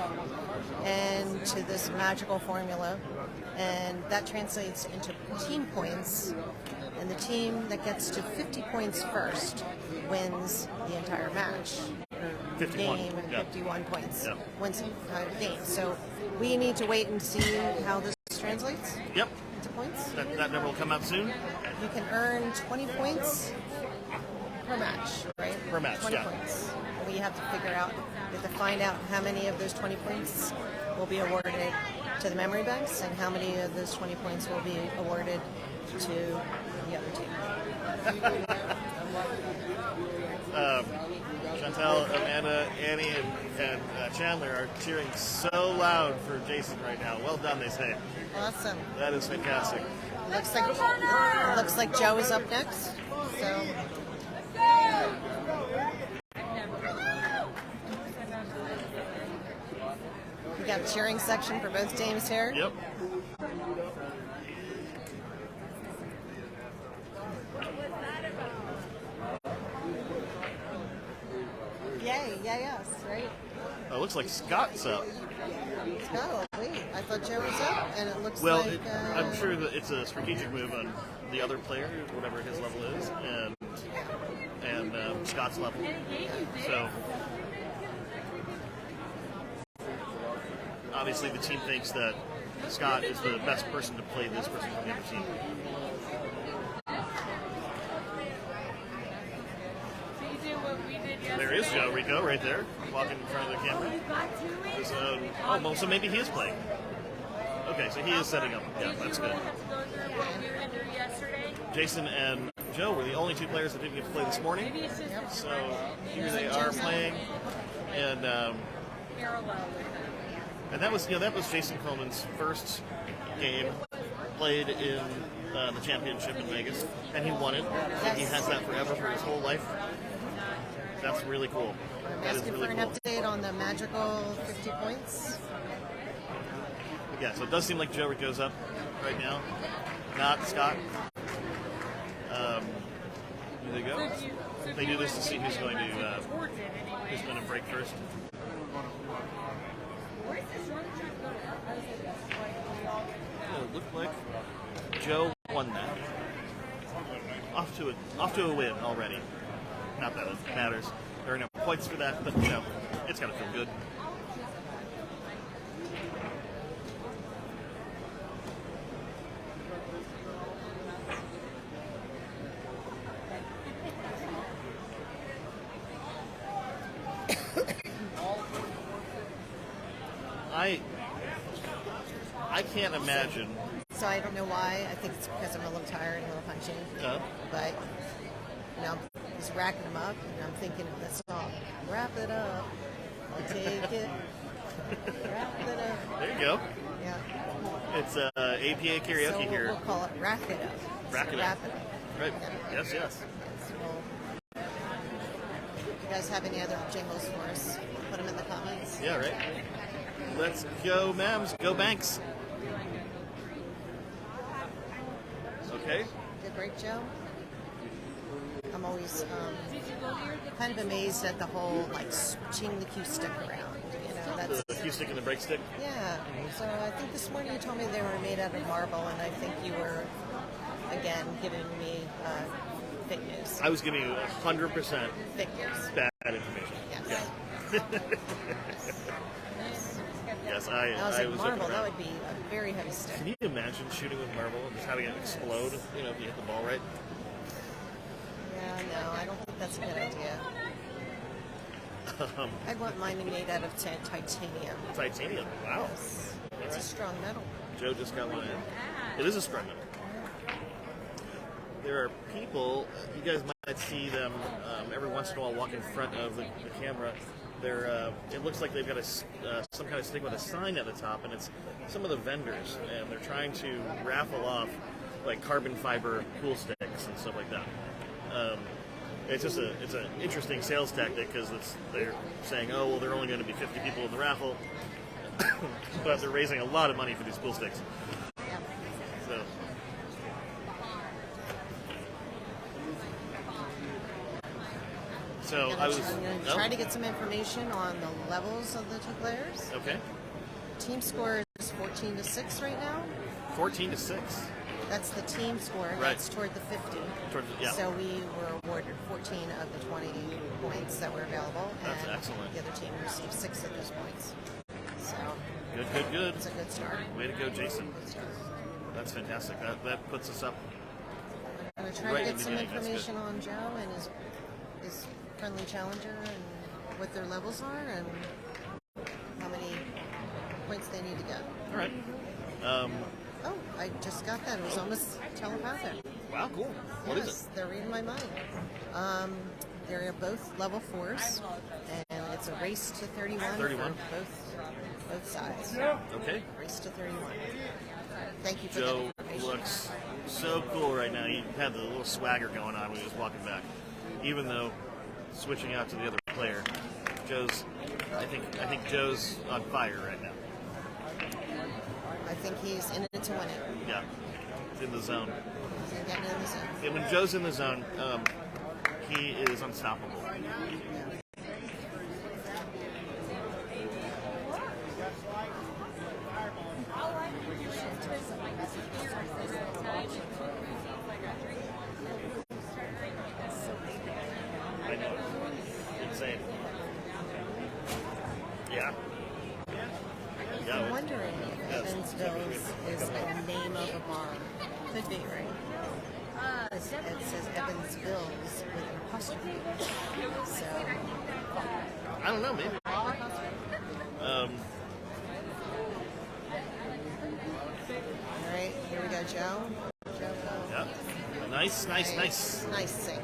Speaker 2: and to this magical formula, and that translates into team points, and the team that gets to 50 points first wins the entire match.
Speaker 1: 51,
Speaker 2: Game and
Speaker 1: yeah.
Speaker 2: 51 points
Speaker 1: Yeah.
Speaker 2: wins the entire game. So we need to wait and see how this translates
Speaker 1: Yep.
Speaker 2: into points.
Speaker 1: That number will come out soon.
Speaker 2: You can earn 20 points per match, right?
Speaker 1: Per match,
Speaker 2: 20
Speaker 1: yeah.
Speaker 2: points. And we have to figure out, we have to find out how many of those 20 points will be awarded to the memory banks and how many of those 20 points will be awarded to the other team.
Speaker 1: Chantel, Amanda, Annie, and Chandler are cheering so loud for Jason right now. Well done, they say.
Speaker 2: Awesome.
Speaker 1: That is fantastic.
Speaker 2: Looks like Joe is up next. So we got a cheering section for both teams here.
Speaker 1: Yep.
Speaker 2: Yay, yes, right?
Speaker 1: Oh, it looks like Scott's up.
Speaker 2: Oh, wait, I thought Joe was up, and it looks
Speaker 1: Well,
Speaker 2: like...
Speaker 1: I'm sure that it's a strategic move on the other player, whatever his level is, and Scott's level. So, obviously the team thinks that Scott is the best person to play this person from the other team. There is Joe Rico right there, walking in front of the camera. So maybe he is playing. Okay, so he is setting up. Yeah, that's good. Jason and Joe were the only two players that didn't get to play this morning. So here they are playing, and that was Jason Coleman's first game played in the championship in Vegas, and he won it. And he has that forever for his whole life. That's really cool.
Speaker 2: I'm
Speaker 1: That is
Speaker 2: asking
Speaker 1: really
Speaker 2: for
Speaker 1: cool.
Speaker 2: an update on the magical 50 points.
Speaker 1: Yeah, so it does seem like Joe goes up right now. Not Scott. Here they go. They do this to see who's going to break first. It looked like Joe won that. Off to a win already. Not that it matters. There are no points for that, but it's gotta feel good. I can't imagine.
Speaker 2: So I don't know why. I think it's because I'm a little tired and a little punchy. But, he's racking them up, and I'm thinking of this song. Wrap it up. I'll take it. Wrap it up.
Speaker 1: There you go.
Speaker 2: Yeah.
Speaker 1: It's APA karaoke
Speaker 2: So
Speaker 1: here.
Speaker 2: we'll call it Rack It Up.
Speaker 1: Rack It Up.
Speaker 2: Wrap It Up.
Speaker 1: Right.
Speaker 2: Yeah.
Speaker 1: Yes.
Speaker 2: So, you guys have any other jingles for us? Put them in the comments.
Speaker 1: Yeah, right. Let's go, Mams. Go Banks. Okay.
Speaker 2: Did great, Joe. I'm always kind of amazed at the whole switching the cue stick around. That's
Speaker 1: The cue stick and the break stick.
Speaker 2: yeah. So I think this morning you told me they were made out of marble, and I think you were again giving me fake news.
Speaker 1: I was giving you 100%
Speaker 2: Fake news.
Speaker 1: bad information.
Speaker 2: Yes.
Speaker 1: Yes,
Speaker 2: I was
Speaker 1: I
Speaker 2: like,
Speaker 1: was
Speaker 2: marble.
Speaker 1: looking
Speaker 2: That
Speaker 1: around.
Speaker 2: would be a very heavy stick.
Speaker 1: Can you imagine shooting with marble and just having it explode? If you hit the ball right.
Speaker 2: Yeah, no, I don't think that's a good idea. I'd want mine made out of titanium.
Speaker 1: Titanium. Wow.
Speaker 2: It's a strong metal.
Speaker 1: Joe just got one in. It is a strong metal. There are people, you guys might see them every once in a while walk in front of the camera. It looks like they've got some kind of stick with a sign at the top, and it's some of the vendors, and they're trying to raffle off carbon fiber pool sticks and stuff like that. It's an interesting sales tactic because they're saying, oh well, there are only going to be 50 people in the raffle, but they're raising a lot of money for these pool sticks.
Speaker 2: Yeah.
Speaker 1: So. So I was
Speaker 2: I'm going to try to get some information on the levels of the two players.
Speaker 1: Okay.
Speaker 2: Team score is 14-6 right now.
Speaker 1: 14-6.
Speaker 2: That's the team score.
Speaker 1: Right.
Speaker 2: That's toward the 50.
Speaker 1: Yeah.
Speaker 2: So we were awarded 14 of the 20 points that were available.
Speaker 1: That's
Speaker 2: and
Speaker 1: excellent.
Speaker 2: The other team received 6 of those points. So
Speaker 1: Good.
Speaker 2: it's a good start.
Speaker 1: Way to go, Jason.
Speaker 2: Good start.
Speaker 1: That's fantastic. That puts us up.
Speaker 2: I'm going to try
Speaker 1: Right
Speaker 2: to
Speaker 1: in
Speaker 2: get
Speaker 1: the
Speaker 2: some
Speaker 1: beginning, that's
Speaker 2: information on Joe and his his friendly challenger and what their levels are and how many points they need to get.
Speaker 1: All right.
Speaker 2: Oh, I just got that. It was almost telepathic.
Speaker 1: Wow, cool. What is
Speaker 2: Yes, they're reading my mind. They're both level 4s, and it's a race to 31,
Speaker 1: 31.
Speaker 2: for both sides.
Speaker 1: Okay.
Speaker 2: Race to 31. Thank you for
Speaker 1: Joe
Speaker 2: that information.
Speaker 1: looks so cool right now. He had the little swagger going on when he was walking back. Even though switching out to the other player, I think Joe's on fire right now.
Speaker 2: I think he's in it to win it.
Speaker 1: Yeah. He's in the zone.
Speaker 2: He's getting in the zone.
Speaker 1: And when Joe's in the zone, he is unstoppable. I know. Insane. Yeah.
Speaker 2: I'm wondering if Evansville's is a name of a bar. Could be, right? It says Evansville's with an apostrophe. So,
Speaker 1: I don't know, maybe.
Speaker 2: all right, here we go, Joe. Joe, go.
Speaker 1: Yeah. Nice.
Speaker 2: Nice sink.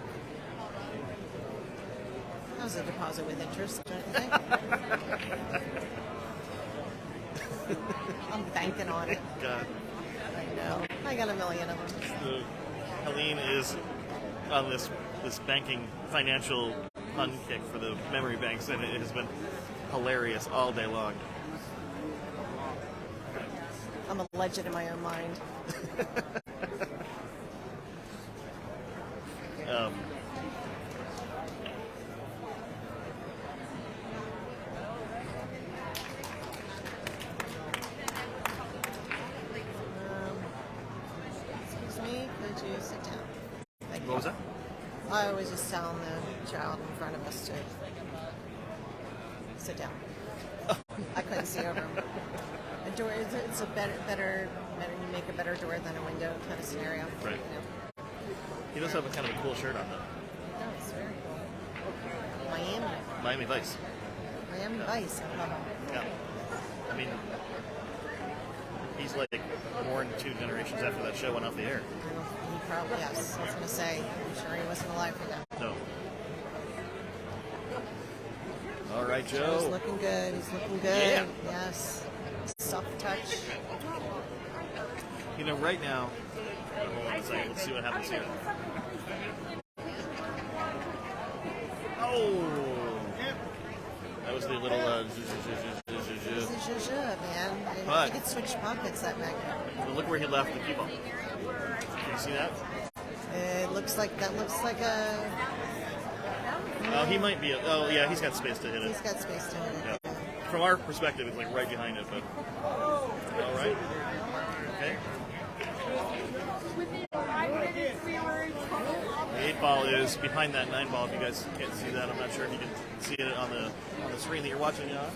Speaker 2: That was a deposit with interest, don't you think? I'm banking on it.
Speaker 1: God.
Speaker 2: I know. I got a million of them.
Speaker 1: Helene is on this banking financial pun kick for the memory banks, and it has been hilarious all day long.
Speaker 2: I'm a legend in my own mind. Excuse me, could you sit down? Thank
Speaker 1: What
Speaker 2: you.
Speaker 1: was that?
Speaker 2: I was just telling the child in front of us to sit down. I couldn't see over him. A door, it's a better, you make a better door than a window kind of scenario.
Speaker 1: Right.
Speaker 2: You know.
Speaker 1: He does have a kind of a cool shirt on, though.
Speaker 2: That was very cool.
Speaker 1: Miami Vice.
Speaker 2: Miami Vice.
Speaker 1: Yeah. I mean, he's like born 2 generations after that show went off the air.
Speaker 2: He probably, yes. I was going to say, I'm sure he wasn't alive for that.
Speaker 1: No. All right,
Speaker 2: Joe's
Speaker 1: Joe.
Speaker 2: looking good. He's looking good.
Speaker 1: Yeah.
Speaker 2: Yes. Soft touch.
Speaker 1: You know, right now, hold on a second. Let's see what happens here. Oh! That was the little
Speaker 2: This is Juju, man.
Speaker 1: But-
Speaker 2: He could switch pockets, that magnet.
Speaker 1: But look where he left the cue ball. Can you see that?
Speaker 2: It looks like a.
Speaker 1: Oh, he might be. Oh, yeah, he's got space to hit it.
Speaker 2: He's got space to hit it.
Speaker 1: Yeah. From our perspective, it's like right behind it, but. All right. Okay. The 8 ball is behind that 9 ball. If you guys can't see that, I'm not sure if you can see it on the screen that you're watching it on.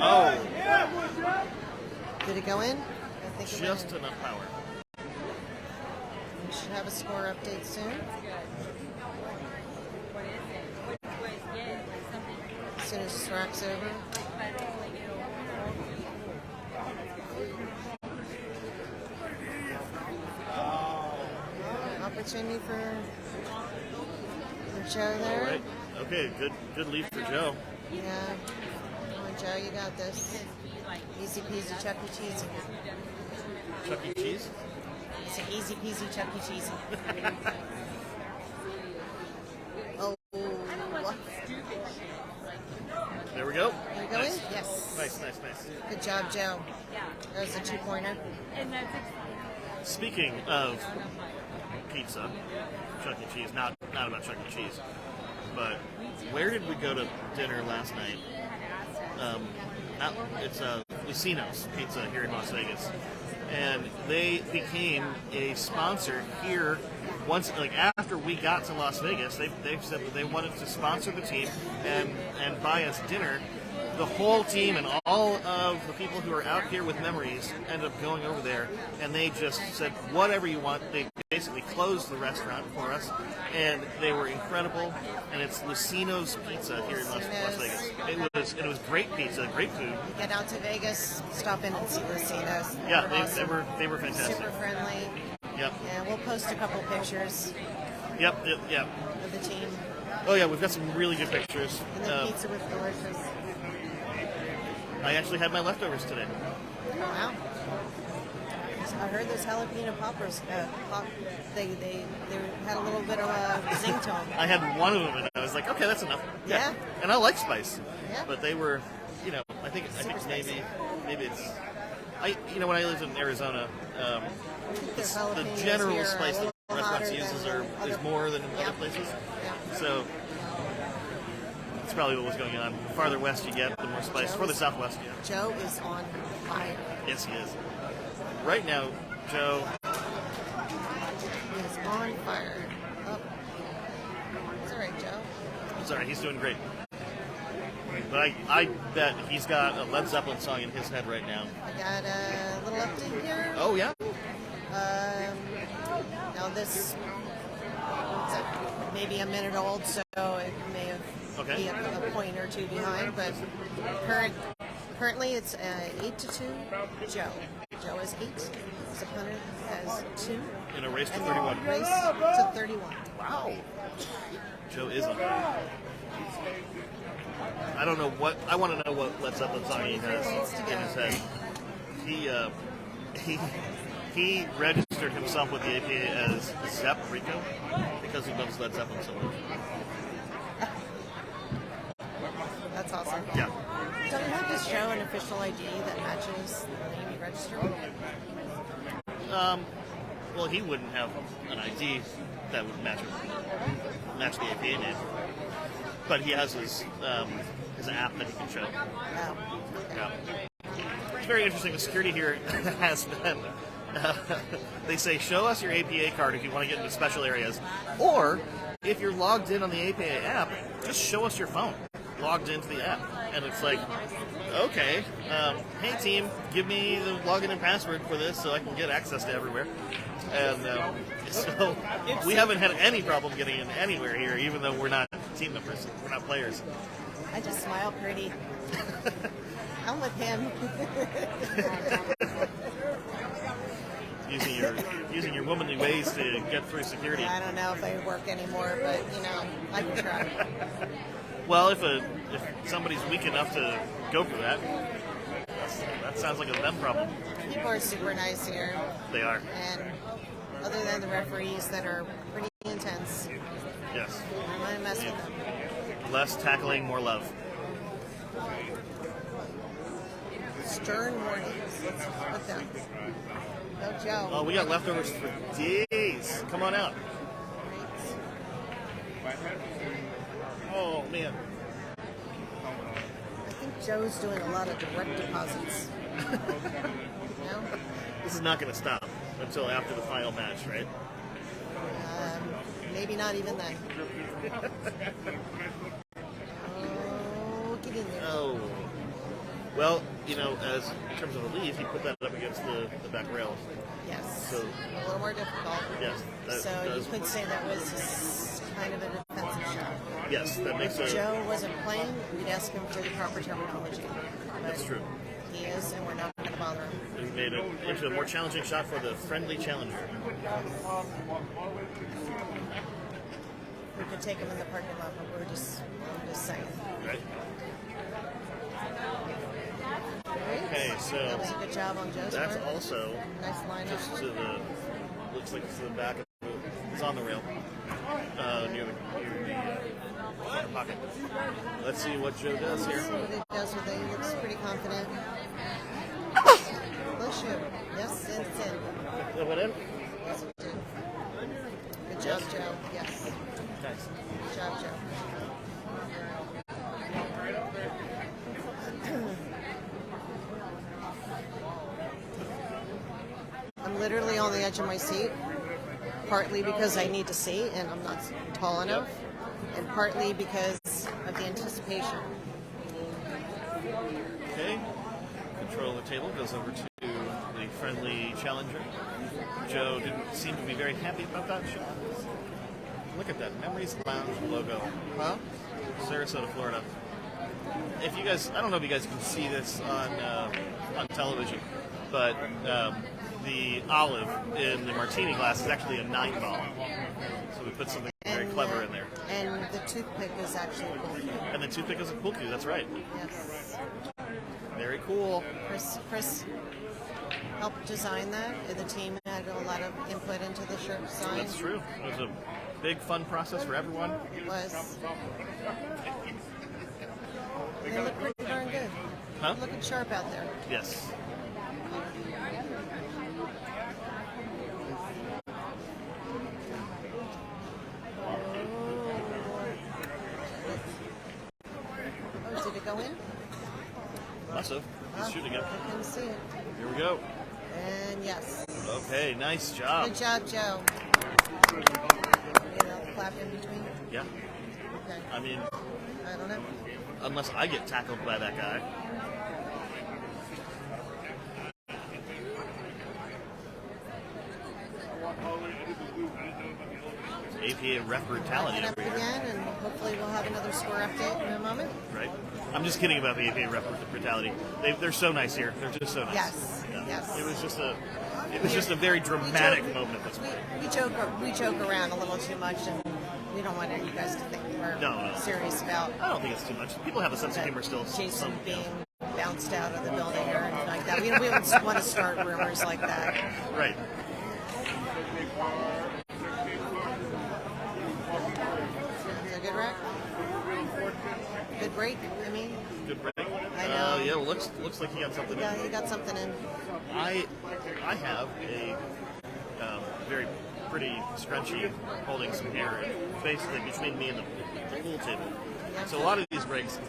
Speaker 1: Oh,
Speaker 2: Did it go in? I think it went
Speaker 1: just
Speaker 2: in.
Speaker 1: enough power.
Speaker 2: We should have a score update soon. As soon as this rack's over. Opportunity for Joe
Speaker 1: All
Speaker 2: there.
Speaker 1: right. Okay, good lead for Joe.
Speaker 2: Yeah. Come on, Joe, you got this. Easy peasy, Chuck E. Cheesy.
Speaker 1: Chuck E. Cheese.
Speaker 2: It's an easy peasy, Chuck E. Cheesy. Oh.
Speaker 1: There we go.
Speaker 2: Are you going?
Speaker 1: Nice.
Speaker 2: Yes.
Speaker 1: Nice.
Speaker 2: Good job, Joe. That was a 2-pointer.
Speaker 1: Speaking of pizza, Chuck E. Cheese, not about Chuck E. Cheese, but where did we go to dinner last night? It's Lucino's Pizza here in Las Vegas, and they became a sponsor here. Once, like after we got to Las Vegas, they said that they wanted to sponsor the team and buy us dinner the whole team and all of the people who are out here with memories ended up going over there, and they just said, whatever you want. They basically closed the restaurant for us, and they were incredible. And it's Lucino's Pizza here in Las Vegas. It was great pizza, great food.
Speaker 2: You get out to Vegas, stop in and see Lucino's.
Speaker 1: Yeah,
Speaker 2: Awesome.
Speaker 1: they were fantastic.
Speaker 2: Super friendly.
Speaker 1: Yep.
Speaker 2: And we'll post a couple pictures
Speaker 1: Yep.
Speaker 2: of the team.
Speaker 1: Oh yeah, we've got some really good pictures.
Speaker 2: And the pizza was delicious.
Speaker 1: I actually had my leftovers today.
Speaker 2: Wow. I heard those jalapeno poppers. They had a little bit of a zing to them.
Speaker 1: I had one of them, and I was like, okay, that's enough.
Speaker 2: Yeah.
Speaker 1: And I like spice.
Speaker 2: Yeah.
Speaker 1: But they were, I think maybe it's. When I lived in Arizona,
Speaker 2: Their
Speaker 1: the
Speaker 2: jalapenos
Speaker 1: general
Speaker 2: here are
Speaker 1: spice
Speaker 2: a
Speaker 1: that
Speaker 2: little
Speaker 1: restaurants
Speaker 2: hotter
Speaker 1: uses
Speaker 2: than
Speaker 1: is more than
Speaker 2: Yeah.
Speaker 1: other places.
Speaker 2: Yeah.
Speaker 1: So that's probably what was going on. The farther west you get, the more spice. Further southwest, yeah.
Speaker 2: Joe is on fire.
Speaker 1: Yes, he is. Right now, Joe.
Speaker 2: He is on fire. Oh. It's all right, Joe.
Speaker 1: Sorry, he's doing great. But I bet he's got a Led Zeppelin song in his head right now.
Speaker 2: I got a little update here.
Speaker 1: Oh, yeah?
Speaker 2: Now this is maybe a minute old, so it may have be a point or two behind. But currently it's 8-2. Joe. Joe has 8. His opponent has 2.
Speaker 1: In a race to 31.
Speaker 2: Race to 31.
Speaker 1: Wow. Joe is on fire. I don't know what. I want to know what Led Zeppelin song he has in his head. He registered himself with the APA as Zepp Rico because he loves Led Zeppelin so much.
Speaker 2: That's awesome.
Speaker 1: Yeah.
Speaker 2: Don't you have to show an official ID that matches the name you registered?
Speaker 1: Well, he wouldn't have an ID that would match the APA name, but he has his app that he can show.
Speaker 2: No.
Speaker 1: Yeah. It's very interesting. The security here has been. They say, show us your APA card if you want to get into special areas, or if you're logged in on the APA app, just show us your phone logged into the app. And it's like, okay, hey team, give me the login and password for this so I can get access to everywhere. And so we haven't had any problem getting in anywhere here, even though we're not team members, we're not players.
Speaker 2: I just smile pretty. I'm with him.
Speaker 1: using your womanly ways to get through security.
Speaker 2: I don't know if they work anymore, but I can try.
Speaker 1: Well, if somebody's weak enough to go for that sounds like a them problem.
Speaker 2: People are super nice here.
Speaker 1: They are.
Speaker 2: And other than the referees that are pretty intense,
Speaker 1: yes.
Speaker 2: I don't want to mess with them.
Speaker 1: Less tackling, more love.
Speaker 2: Stern warnings. Let's put them. No Joe.
Speaker 1: Oh, we got leftovers for days. Come on out. Oh, man.
Speaker 2: I think Joe's doing a lot of direct deposits. No?
Speaker 1: This is not going to stop until after the final match, right?
Speaker 2: Maybe not even then. Oh, get in there.
Speaker 1: Oh. Well, as in terms of a lead, he put that up against the back rail.
Speaker 2: Yes.
Speaker 1: So,
Speaker 2: a little more difficult.
Speaker 1: Yes.
Speaker 2: So you could say that was kind of a defensive shot.
Speaker 1: Yes, that makes
Speaker 2: If
Speaker 1: sense.
Speaker 2: Joe wasn't playing, we'd ask him for the proper terminology.
Speaker 1: That's true.
Speaker 2: He is, and we're not going to bother him.
Speaker 1: He made it into a more challenging shot for the friendly challenger.
Speaker 2: We could take him in the parking lot, but I'm just saying.
Speaker 1: Right.
Speaker 2: Great.
Speaker 1: Okay, so
Speaker 2: that was a good job on Joe's
Speaker 1: that's
Speaker 2: part.
Speaker 1: also
Speaker 2: Nice lineup.
Speaker 1: just to the looks like it's to the back of the, it's on the rail near the corner pocket. Let's see what Joe does here.
Speaker 2: Let's see what he does with it. He looks pretty confident. Bless you. Yes, it's in.
Speaker 1: That went in?
Speaker 2: Yes, it did. Good job, Joe. Yes.
Speaker 1: Nice.
Speaker 2: Good job, Joe. I'm literally on the edge of my seat, partly because I need to see and I'm not tall enough, and partly because of the anticipation.
Speaker 1: Okay. Control of the table goes over to the friendly challenger. Joe didn't seem to be very happy about that shot. Look at that Memories Lounge logo.
Speaker 2: Well,
Speaker 1: Sarasota, Florida. If you guys, I don't know if you guys can see this on television, but the olive in the martini glass is actually a 9-ball. So we put something very clever in there.
Speaker 2: And the toothpick is actually cool.
Speaker 1: And the toothpick is a cool cue, that's right.
Speaker 2: Yes.
Speaker 1: Very cool.
Speaker 2: Chris helped design that, and the team had a lot of input into the shirt design.
Speaker 1: That's true. It was a big, fun process for everyone.
Speaker 2: It was. They look pretty darn good.
Speaker 1: Huh?
Speaker 2: Looking sharp out there.
Speaker 1: Yes.
Speaker 2: Oh, did it go in?
Speaker 1: Must have. He's shooting it.
Speaker 2: I couldn't see it.
Speaker 1: Here we go.
Speaker 2: And yes.
Speaker 1: Okay, nice job.
Speaker 2: Good job, Joe. Clap in between?
Speaker 1: Yeah.
Speaker 2: Okay.
Speaker 1: I mean,
Speaker 2: I don't know.
Speaker 1: unless I get tackled by that guy. APA ref brutality
Speaker 2: It up
Speaker 1: over here.
Speaker 2: again, and hopefully we'll have another score update in a moment.
Speaker 1: Right? I'm just kidding about the APA ref brutality. They're so nice here. They're just so nice.
Speaker 2: Yes,
Speaker 1: Yeah.
Speaker 2: yes.
Speaker 1: It was just a very dramatic moment at this point.
Speaker 2: We joke around a little too much, and we don't want you guys to think we're
Speaker 1: No.
Speaker 2: serious about
Speaker 1: I don't think it's too much. People have a sense of humor still.
Speaker 2: Jason being bounced out of the building or anything like that. We don't want to start rumors like that.
Speaker 1: Right.
Speaker 2: Is it a good rack? Good break, I mean.
Speaker 1: Good break.
Speaker 2: I know.
Speaker 1: Yeah, well, looks like he got something in.
Speaker 2: Yeah, you got something in.
Speaker 1: I have a very pretty scrunchy holding some hair basically between me and the pool table. So a lot of these breaks,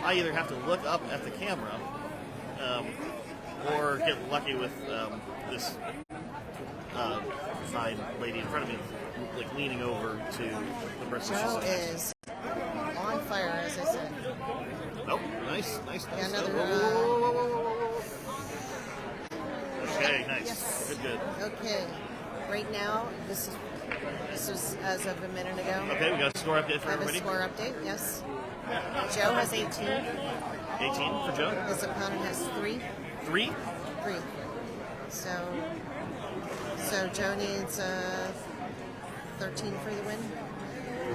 Speaker 1: I either have to look up at the camera or get lucky with this fine lady in front of me, like leaning over to the person she's
Speaker 2: Joe
Speaker 1: sitting next to.
Speaker 2: is on fire, as I said.
Speaker 1: Oh, nice.
Speaker 2: Yeah, another,
Speaker 1: Whoa. Okay, nice.
Speaker 2: Yes.
Speaker 1: Good.
Speaker 2: Okay, right now, this is as of a minute ago.
Speaker 1: Okay, we got a score update for
Speaker 2: I have a
Speaker 1: everybody.
Speaker 2: score update, yes. Joe has 18.
Speaker 1: 18 for Joe.
Speaker 2: His opponent has 3.
Speaker 1: 3.
Speaker 2: 3. So Joe needs 13 for the win.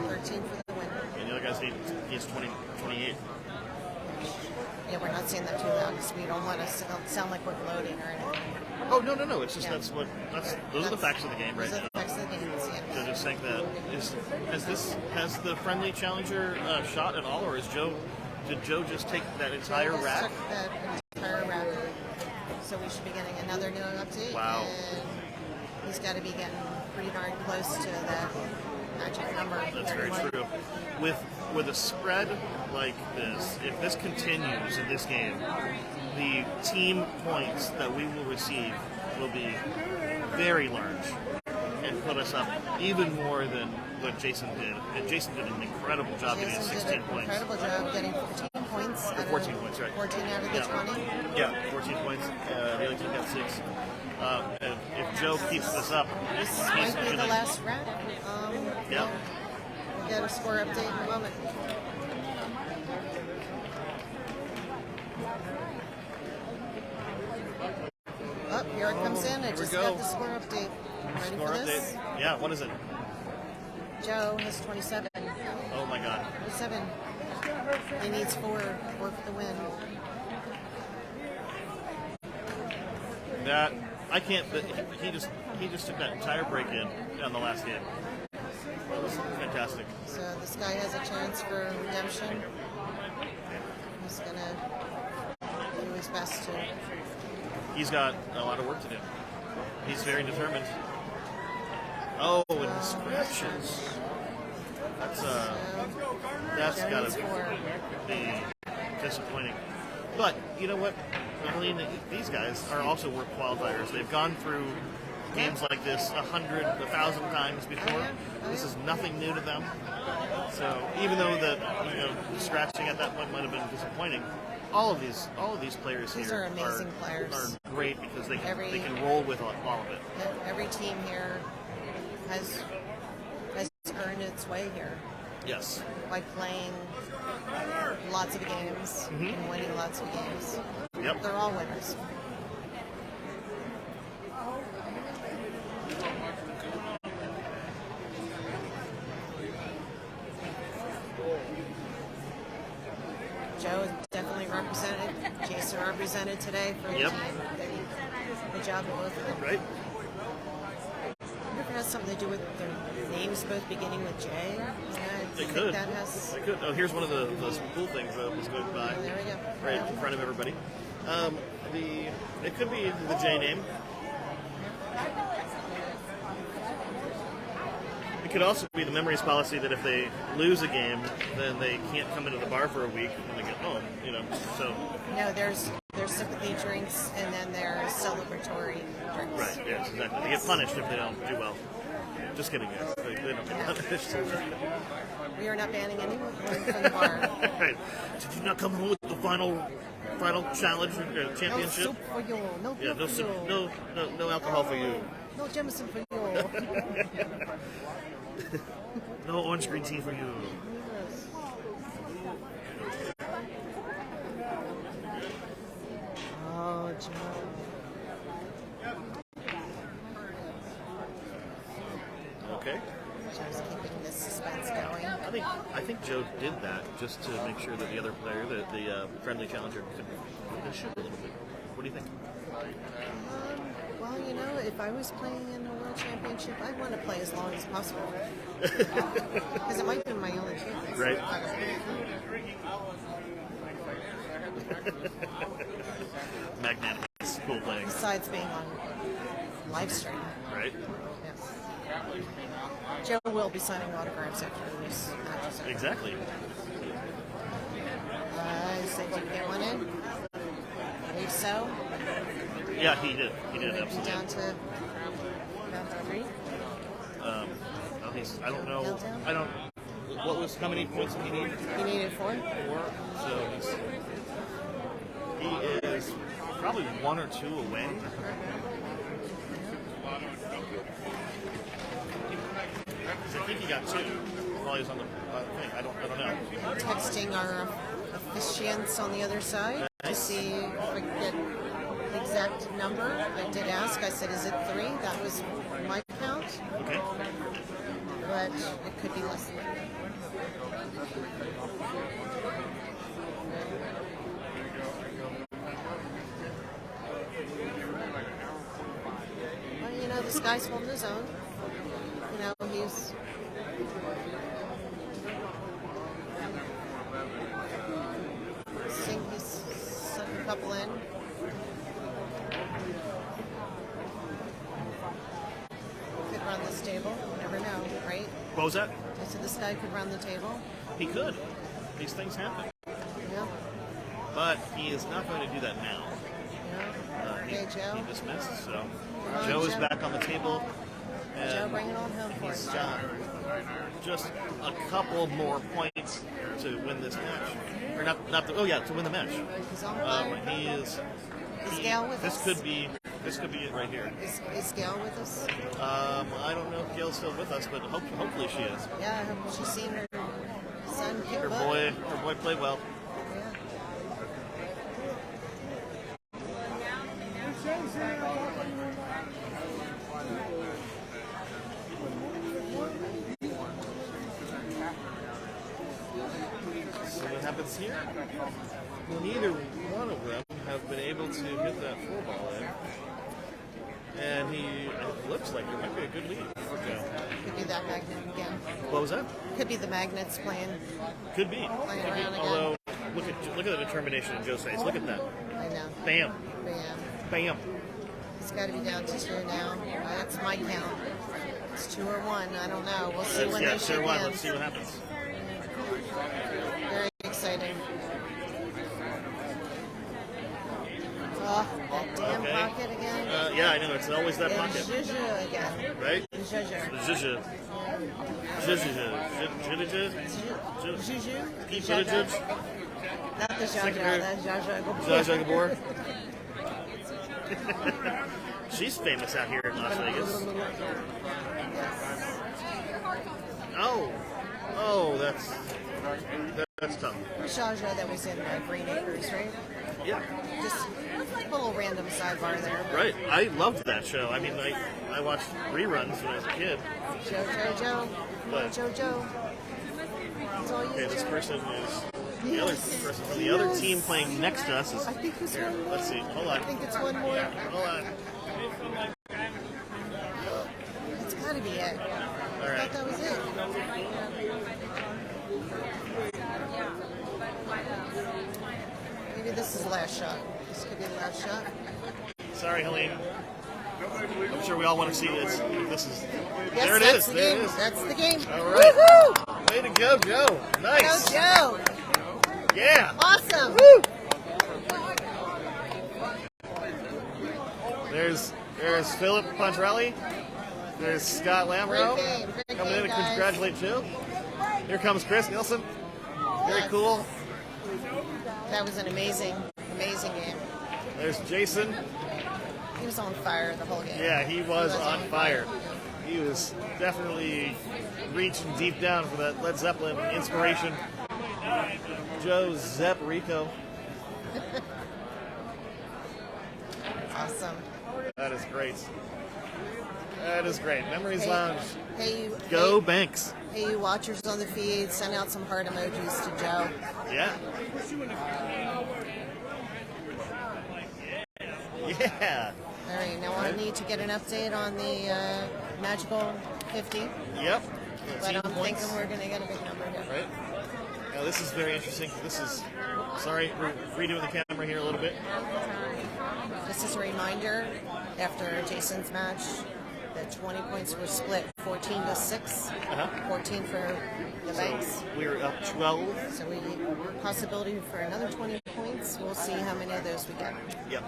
Speaker 2: 13 for the win.
Speaker 1: And the other guy's he's 28.
Speaker 2: Yeah, we're not saying that too loud because we don't want to sound like we're gloating or anything.
Speaker 1: Oh no! It's just
Speaker 2: Yeah.
Speaker 1: Those are the facts of the game right
Speaker 2: Those are
Speaker 1: now.
Speaker 2: the facts of the game, yeah.
Speaker 1: So just think that has the friendly challenger shot at all, or did Joe just take that entire
Speaker 2: Joe just
Speaker 1: rack?
Speaker 2: took that entire rack. So we should be getting another new update.
Speaker 1: Wow.
Speaker 2: And he's got to be getting pretty darn close to that magic number.
Speaker 1: That's very
Speaker 2: 31.
Speaker 1: true. With a spread like this, if this continues in this game, the team points that we will receive will be very large and put us up even more than what Jason did. And Jason did an incredible job getting
Speaker 2: Jason
Speaker 1: 16
Speaker 2: did an
Speaker 1: points.
Speaker 2: incredible job getting 14 points.
Speaker 1: Or 14 points, right.
Speaker 2: 14 out of the 20.
Speaker 1: Yeah, 14 points. The other team got 6. And if Joe keeps this up,
Speaker 2: This
Speaker 1: he's
Speaker 2: might be the
Speaker 1: gonna.
Speaker 2: last rack.
Speaker 1: Yeah.
Speaker 2: We'll get a score update in a moment. Oh, here it comes in. I
Speaker 1: here we
Speaker 2: just
Speaker 1: go.
Speaker 2: got the score update. Ready
Speaker 1: Score
Speaker 2: for
Speaker 1: update.
Speaker 2: this?
Speaker 1: Yeah, what is it?
Speaker 2: Joe has 27.
Speaker 1: Oh my God.
Speaker 2: 27. He needs 4 for the win.
Speaker 1: That I can't. He just took that entire break in on the last game. That was fantastic.
Speaker 2: So this guy has a chance for redemption. He's gonna do his best to.
Speaker 1: He's got a lot of work to do. He's very determined. Oh, and the scratches. That's
Speaker 2: Joe
Speaker 1: gotta
Speaker 2: needs 4.
Speaker 1: be disappointing. But you know what? I mean, these guys are also work qualifiers. They've gone through games like this 100, 1,000 times before.
Speaker 2: Oh, yeah.
Speaker 1: This is nothing new to them. So even though the scratching at that point might have been disappointing, all of these players
Speaker 2: These
Speaker 1: here
Speaker 2: are amazing players.
Speaker 1: are great because they
Speaker 2: Every-
Speaker 1: can roll with all of it.
Speaker 2: Every team here has earned its way here
Speaker 1: Yes.
Speaker 2: by playing lots of games and winning lots of games.
Speaker 1: Yep.
Speaker 2: They're all winners. Joe is definitely represented. Jason represented today for the
Speaker 1: Yep.
Speaker 2: team. Good job of both of them.
Speaker 1: Right.
Speaker 2: I wonder if it has something to do with their names both beginning with J. Yeah, I
Speaker 1: They
Speaker 2: think
Speaker 1: could.
Speaker 2: that has.
Speaker 1: They could. Oh, here's one of the cool things that was going by
Speaker 2: There we go.
Speaker 1: right in front of everybody. It could be the J name. It could also be the memories policy that if they lose a game, then they can't come into the bar for a week when they get home. So
Speaker 2: No, there's sympathy drinks and then there's celebratory drinks.
Speaker 1: right, yes, exactly. They get punished if they don't do well. Just kidding, guys. They don't get punished.
Speaker 2: We are not banning anyone from the bar.
Speaker 1: Right. Did you not come home with the final challenge
Speaker 2: No
Speaker 1: championship?
Speaker 2: soup for you. No
Speaker 1: Yeah,
Speaker 2: beer for you.
Speaker 1: no alcohol for you.
Speaker 2: No Jameson for you.
Speaker 1: No orange green tea for you.
Speaker 2: Oh, Joe.
Speaker 1: Okay.
Speaker 2: Joe's keeping the suspense going.
Speaker 1: I think Joe did that just to make sure that the other player, the friendly challenger, could shoot a little bit. What do you think?
Speaker 2: Well, if I was playing in a world championship, I'd want to play as long as possible. Because it might be my only chance.
Speaker 1: Right. Magnanimous, cool playing.
Speaker 2: Besides being on live stream.
Speaker 1: Right.
Speaker 2: Yes. Joe will be signing autographs after this match. is over.
Speaker 1: Exactly.
Speaker 2: So did you get one in? I believe so.
Speaker 1: Yeah, he did. He did
Speaker 2: Maybe
Speaker 1: absolutely.
Speaker 2: down to 3.
Speaker 1: I don't know.
Speaker 2: Countdown?
Speaker 1: I don't. What was how many points did he need?
Speaker 2: You needed 4?
Speaker 1: 4. So he is probably 1 or 2 away. I think he got 2 while he was on the thing. I don't know.
Speaker 2: Texting our officiants on the other side to see if I could get the exact number. I did ask. I said, is it 3? That was my count.
Speaker 1: Okay.
Speaker 2: But it could be less than that. Well, this guy's holding his own. He's he's sunk a couple in. Could run this table. You never know, right?
Speaker 1: What was that?
Speaker 2: I said this guy could run the table.
Speaker 1: He could. These things happen.
Speaker 2: Yeah.
Speaker 1: But he is not going to do that now.
Speaker 2: Yeah. Okay, Joe.
Speaker 1: He dismissed, so
Speaker 2: on,
Speaker 1: Joe is
Speaker 2: Joe.
Speaker 1: back on the table. And
Speaker 2: Joe, bring it on home for
Speaker 1: he's
Speaker 2: us.
Speaker 1: got just a couple more points to win this match. Or to win the match.
Speaker 2: He's on fire.
Speaker 1: He is.
Speaker 2: Is Gail with
Speaker 1: this
Speaker 2: us?
Speaker 1: could be it right here.
Speaker 2: Is Gail with us?
Speaker 1: I don't know if Gail's still with us, but hopefully she is.
Speaker 2: Yeah, I hope she's seen her son kick
Speaker 1: Her
Speaker 2: butt.
Speaker 1: boy played well.
Speaker 2: Yeah.
Speaker 1: So what happens here? Neither one of them have been able to hit that 4-ball in. And it looks like there might be a good lead for Joe.
Speaker 2: Could be that magnet again.
Speaker 1: What was that?
Speaker 2: Could be the magnets playing.
Speaker 1: Could be.
Speaker 2: Playing
Speaker 1: Could be.
Speaker 2: around again.
Speaker 1: Although, look at the determination in Joe's face. Look at that.
Speaker 2: I know.
Speaker 1: Bam.
Speaker 2: But yeah,
Speaker 1: Bam.
Speaker 2: it's got to be down to 2 now. That's my count. It's 2 or 1. I don't know. We'll see when they
Speaker 1: Sure
Speaker 2: shake
Speaker 1: one.
Speaker 2: hands.
Speaker 1: Let's see what happens.
Speaker 2: Very exciting. Oh, that damn
Speaker 1: Okay.
Speaker 2: pocket again.
Speaker 1: Yeah, I know. It's always that
Speaker 2: And
Speaker 1: pocket,
Speaker 2: Juju again.
Speaker 1: right?
Speaker 2: Jojo.
Speaker 1: Zhuzh.
Speaker 2: Juju?
Speaker 1: Pete
Speaker 2: Jojo.
Speaker 1: Buttigieg.
Speaker 2: Not the Jojo,
Speaker 1: Secretary.
Speaker 2: that's Jojo.
Speaker 1: Zsa Zsa Gabor. She's famous out here in Las Vegas. Oh, that's tough.
Speaker 2: Jaja that was in Green Acres, right?
Speaker 1: Yeah,
Speaker 2: Just a little random sidebar there.
Speaker 1: right. I loved that show. I mean, I watched reruns when I was a kid.
Speaker 2: Joe.
Speaker 1: But-
Speaker 2: Jojo. That's all you
Speaker 1: Okay, this
Speaker 2: do.
Speaker 1: person is the other person from the other team playing next to us. Is
Speaker 2: I think it's
Speaker 1: here.
Speaker 2: one more.
Speaker 1: Let's see. Hold
Speaker 2: I think
Speaker 1: on.
Speaker 2: it's one more.
Speaker 1: Hold on.
Speaker 2: It's gotta be it.
Speaker 1: All
Speaker 2: I
Speaker 1: right.
Speaker 2: thought that was it. Maybe this is the last shot. This could be the last shot.
Speaker 1: Sorry, Helene. I'm sure we all want to see this. This is.
Speaker 2: Yes,
Speaker 1: There it
Speaker 2: that's
Speaker 1: is.
Speaker 2: the
Speaker 1: There
Speaker 2: game.
Speaker 1: it is.
Speaker 2: That's the game.
Speaker 1: All right.
Speaker 2: Woohoo!
Speaker 1: Way to go, Joe. Nice.
Speaker 2: Go, Joe.
Speaker 1: Yeah.
Speaker 2: Awesome.
Speaker 1: There's Philip Pontrelli. There's Scott Lamro
Speaker 2: Great game. Great
Speaker 1: coming in
Speaker 2: game,
Speaker 1: to
Speaker 2: guys.
Speaker 1: congratulate Joe. Here comes Chris Nielsen. Very cool.
Speaker 2: That was an amazing game.
Speaker 1: There's Jason.
Speaker 2: He was on fire the whole game.
Speaker 1: Yeah, he was on fire. He was definitely reaching deep down for that Led Zeppelin inspiration. Joe Zepperico.
Speaker 2: Awesome.
Speaker 1: That is great. That is great. Memories
Speaker 2: Hey,
Speaker 1: Lounge.
Speaker 2: Hey, you.
Speaker 1: Go
Speaker 2: Hey,
Speaker 1: Banks.
Speaker 2: hey, you watchers on the feed, send out some heart emojis to Joe.
Speaker 1: Yeah. Yeah.
Speaker 2: All right, now I need to get an update on the Magical 50,
Speaker 1: Yep.
Speaker 2: but
Speaker 1: Team
Speaker 2: I'm
Speaker 1: points.
Speaker 2: thinking we're going to get a big number here.
Speaker 1: Right. Now this is very interesting. This is. Sorry, we're redoing the camera here a little bit.
Speaker 2: Just as a reminder, after Jason's match, the 20 points were split 14-6, 14 for the Banks.
Speaker 1: We're up 12.
Speaker 2: So we possibility for another 20 points. We'll see how many of those we get
Speaker 1: Yep.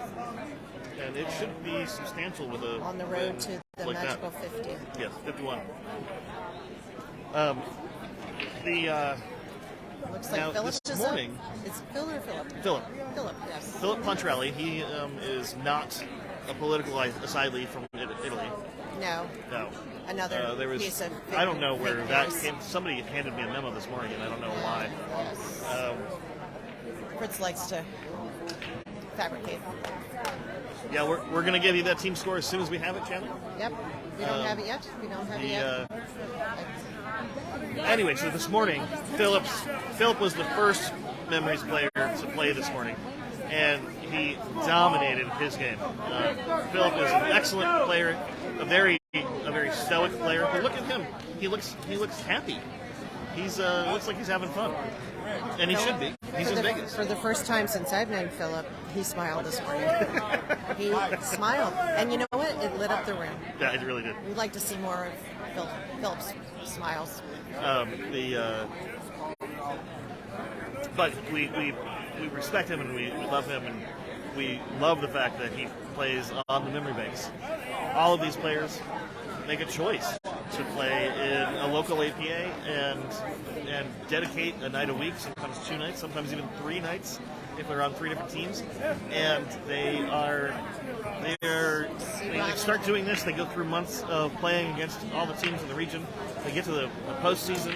Speaker 1: And it should be substantial with a
Speaker 2: on the road to the
Speaker 1: like that.
Speaker 2: Magical 50.
Speaker 1: Yes, 51. The
Speaker 2: Looks like
Speaker 1: Now,
Speaker 2: Philip
Speaker 1: this
Speaker 2: is
Speaker 1: morning-
Speaker 2: up. It's Phil or Philip?
Speaker 1: Philip
Speaker 2: Yes.
Speaker 1: Philip Pontrelli. He is not a political aside from Italy.
Speaker 2: No,
Speaker 1: No.
Speaker 2: another
Speaker 1: There was.
Speaker 2: piece of.
Speaker 1: I don't know where
Speaker 2: fake
Speaker 1: that
Speaker 2: news.
Speaker 1: came. Somebody handed me a memo this morning, and I don't know why.
Speaker 2: Yes. Fritz likes to fabricate.
Speaker 1: Yeah, we're gonna give you that team score as soon as we have it, Chandler.
Speaker 2: Yep. We don't have it yet. We don't have it yet.
Speaker 1: Anyway, so this morning, Philip was the first Memories player to play this morning, and he dominated his game. Philip is an excellent player, a very stoic player. But look at him; he looks happy. He's looks like he's having fun, and he should be. He's in Vegas.
Speaker 2: For the first time since I've known Philip, he smiled this morning. He smiled, and you know what? It lit up the room.
Speaker 1: Yeah, it really did.
Speaker 2: We'd like to see more of Philip's smiles.
Speaker 1: But we respect him and we love him, and we love the fact that he plays on the memory banks. All of these players make a choice to play in a local APA and dedicate a night a week, sometimes 2 nights, sometimes even 3 nights if they're on 3 different teams. And they start doing this. They go through months of playing against all the teams in the region. They get to the postseason.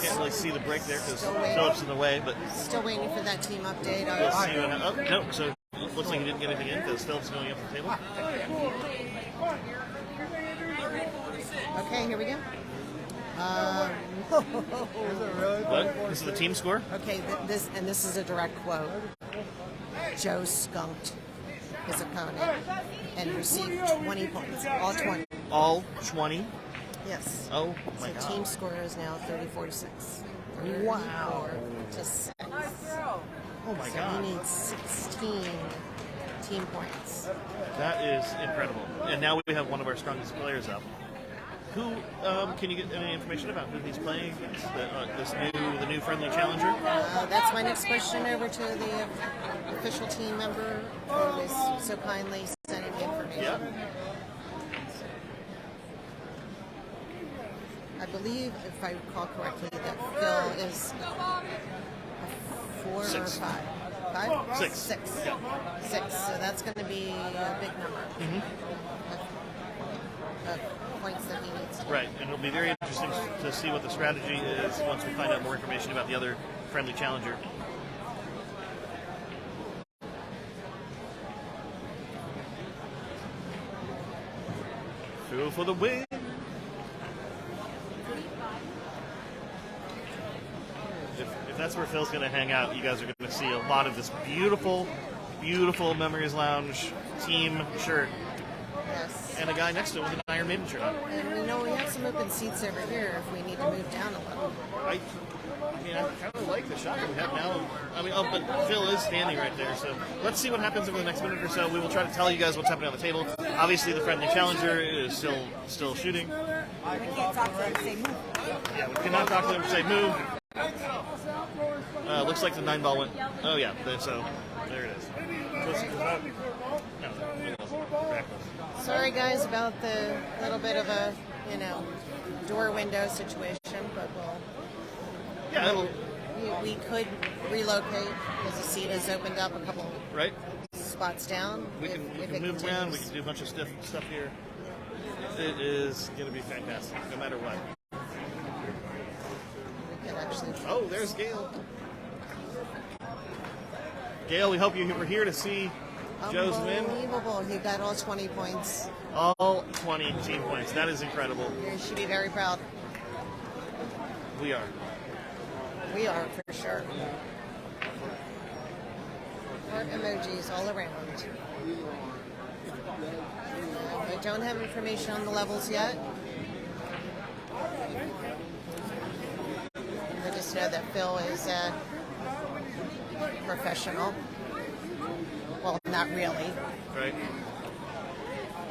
Speaker 1: Can't really see the break there because Philip's in the way, but
Speaker 2: Still waiting for that team update.
Speaker 1: we'll see what happens. Oh, no, so it looks like he didn't get anything in because Philip's going up the table.
Speaker 2: Okay, here we go.
Speaker 1: What? This is the team score?
Speaker 2: Okay, this is a direct quote. Joe skunked his opponent and received 20 points, all 20.
Speaker 1: All 20?
Speaker 2: Yes.
Speaker 1: Oh, my
Speaker 2: So
Speaker 1: God.
Speaker 2: team score is now 34-6. Wow. To 6.
Speaker 1: Oh, my
Speaker 2: So
Speaker 1: God.
Speaker 2: he needs 16 team points.
Speaker 1: That is incredible. And now we have one of our strongest players up. Who, can you get any information about who he's playing against? The new friendly challenger?
Speaker 2: That's my next question over to the official team member who is so kindly sending me information.
Speaker 1: Yeah.
Speaker 2: I believe, if I recall correctly, that Phil is a 4
Speaker 1: 6.
Speaker 2: or 5. 5?
Speaker 1: 6.
Speaker 2: 6.
Speaker 1: Yeah.
Speaker 2: 6. So that's going to be a big number of points that he needs to.
Speaker 1: Right, and it'll be very interesting to see what the strategy is once we find out more information about the other friendly challenger. Phil for the win. If that's where Phil's going to hang out, you guys are going to see a lot of this beautiful, beautiful Memories Lounge team shirt.
Speaker 2: Yes.
Speaker 1: And a guy next to him with an Iron Maiden shirt on.
Speaker 2: And we know we have some open seats over here if we need to move down a little.
Speaker 1: I kind of like the shot that we have now. But Phil is standing right there, so let's see what happens over the next minute or so. We will try to tell you guys what's happening on the table. Obviously, the friendly challenger is still shooting.
Speaker 4: We can't talk to them and say move.
Speaker 1: Yeah, we cannot talk to them and say move. Looks like the 9-ball went. Oh yeah, so there it is.
Speaker 2: Sorry guys about the little bit of a, door window situation, but we could relocate because the seat has opened up a couple
Speaker 1: Right.
Speaker 2: spots down.
Speaker 1: We can move around. We can do a bunch of stuff here. It is going to be fantastic, no matter what.
Speaker 2: We could actually.
Speaker 1: Oh, there's Gail. Gail, we hope you were here to see Joe's win.
Speaker 2: Unbelievable. He got all 20 points.
Speaker 1: All 20 team points. That is incredible.
Speaker 2: You should be very proud.
Speaker 1: We are.
Speaker 2: We are, for sure. Heart emojis all around. I don't have information on the levels yet. I just know that Phil is a professional. Well, not really.
Speaker 1: Right.